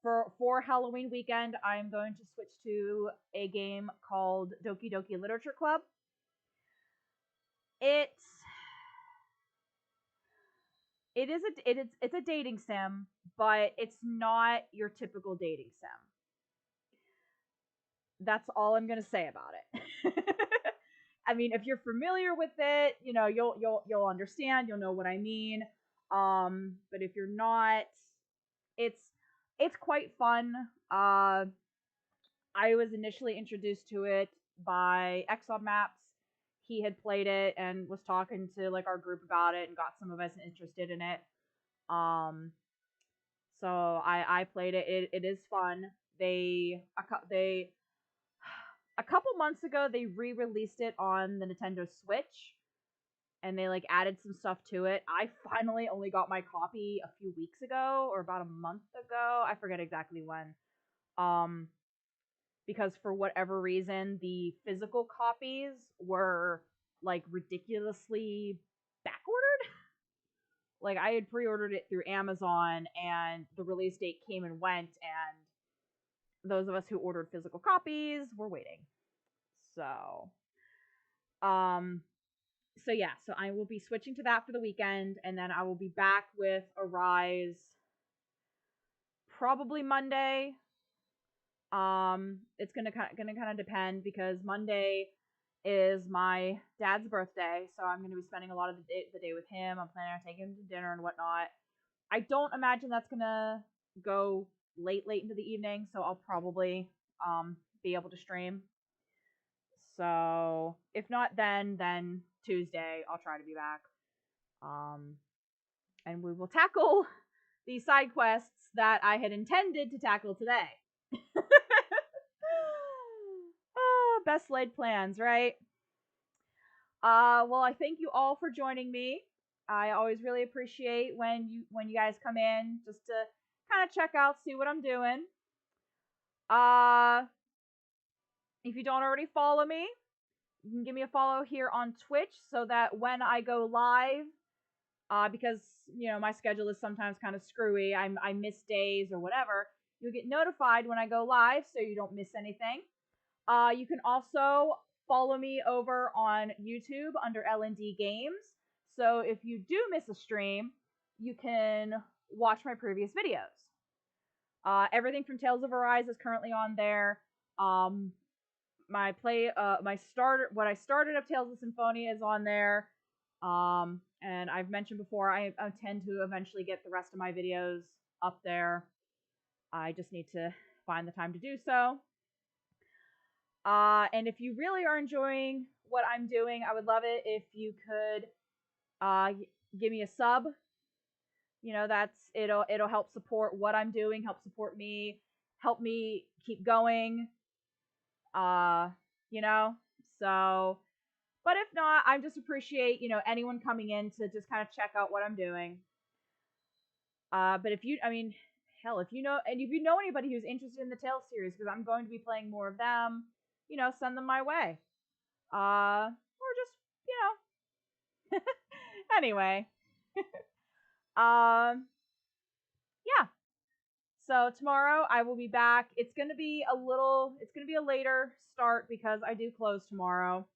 For Halloween weekend, I'm going to switch to a game called Doki Doki Literature Club. It's a dating sim, but it's not your typical dating sim. That's all I'm gonna say about it. I mean, if you're familiar with it, you know, you'll understand, you'll know what I mean. But if you're not, it's quite fun. I was initially introduced to it by Exob Maps. He had played it and was talking to like our group about it and got some of us interested in it. So I played it. It is fun. A couple months ago they re-released it on the Nintendo Switch and they like added some stuff to it. I finally only got my copy a few weeks ago or about a month ago. I forget exactly when. Because for whatever reason the physical copies were like ridiculously backordered. Like I had pre-ordered it through Amazon and the release date came and went, and those of us who ordered physical copies were waiting. So so I will be switching to that for the weekend, and then I will be back with Arise probably Monday. It's gonna kind of depend because Monday is my dad's birthday, so I'm going to be spending a lot of the day with him. I'm planning on taking him to dinner and whatnot. I don't imagine that's going to go late into the evening, so I'll probably be able to stream. So if not then Tuesday I'll try to be back. And we will tackle the side quests that I had intended to tackle today. Oh, best laid plans, right? Well, I thank you all for joining me. I always really appreciate when you guys come in just to kind of check out, see what I'm doing. If you don't already follow me, you can give me a follow here on Twitch so that when I go live, because you know my schedule is sometimes kind of screwy, I miss days or whatever, you'll get notified when I go live so you don't miss anything. You can also follow me over on YouTube under LND Games. So if you do miss a stream, you can watch my previous videos. Everything from Tales of Arise is currently on there. What I started of Tales of Symphonia is on there. And I've mentioned before, I tend to eventually get the rest of my videos up there. I just need to find the time to do so. And if you really are enjoying what I'm doing, I would love it if you could give me a sub. You know, it'll help support what I'm doing, help support me, help me keep going. You know, so, but if not, I just appreciate, you know, anyone coming in to just kind of check out what I'm doing. But if you know anybody who's interested in the Tales series, because I'm going to be playing more of them, you know, send them my way. Or just, you know, anyway. Yeah. So tomorrow I will be back. It's gonna be a later start because I do close tomorrow.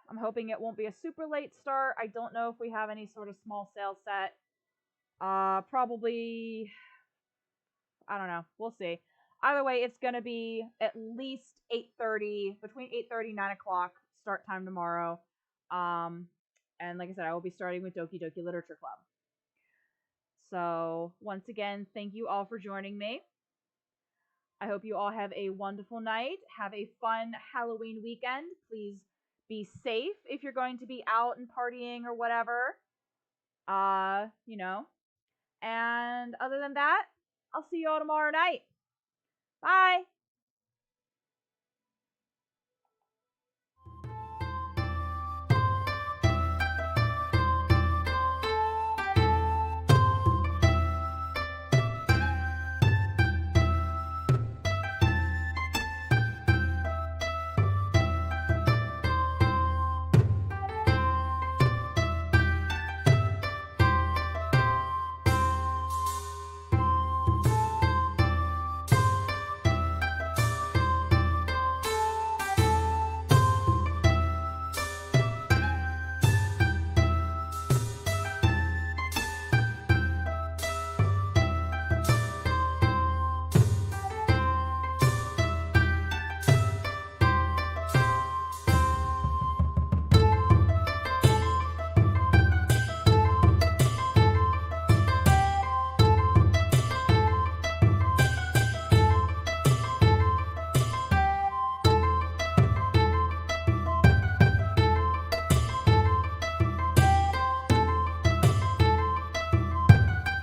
I'm hoping it won't be a super late start. I don't know if we have any sort of small sale set. Probably, I don't know. We'll see. Either way, it's gonna be at least 8:30, between 8:30 and 9 o'clock start time tomorrow. And like I said, I will be starting with Doki Doki Literature Club. So once again, thank you all for joining me. I hope you all have a wonderful night. Have a fun Halloween weekend. Please be safe if you're going to be out and partying or whatever. You know. And other than that, I'll see you all tomorrow night. Bye.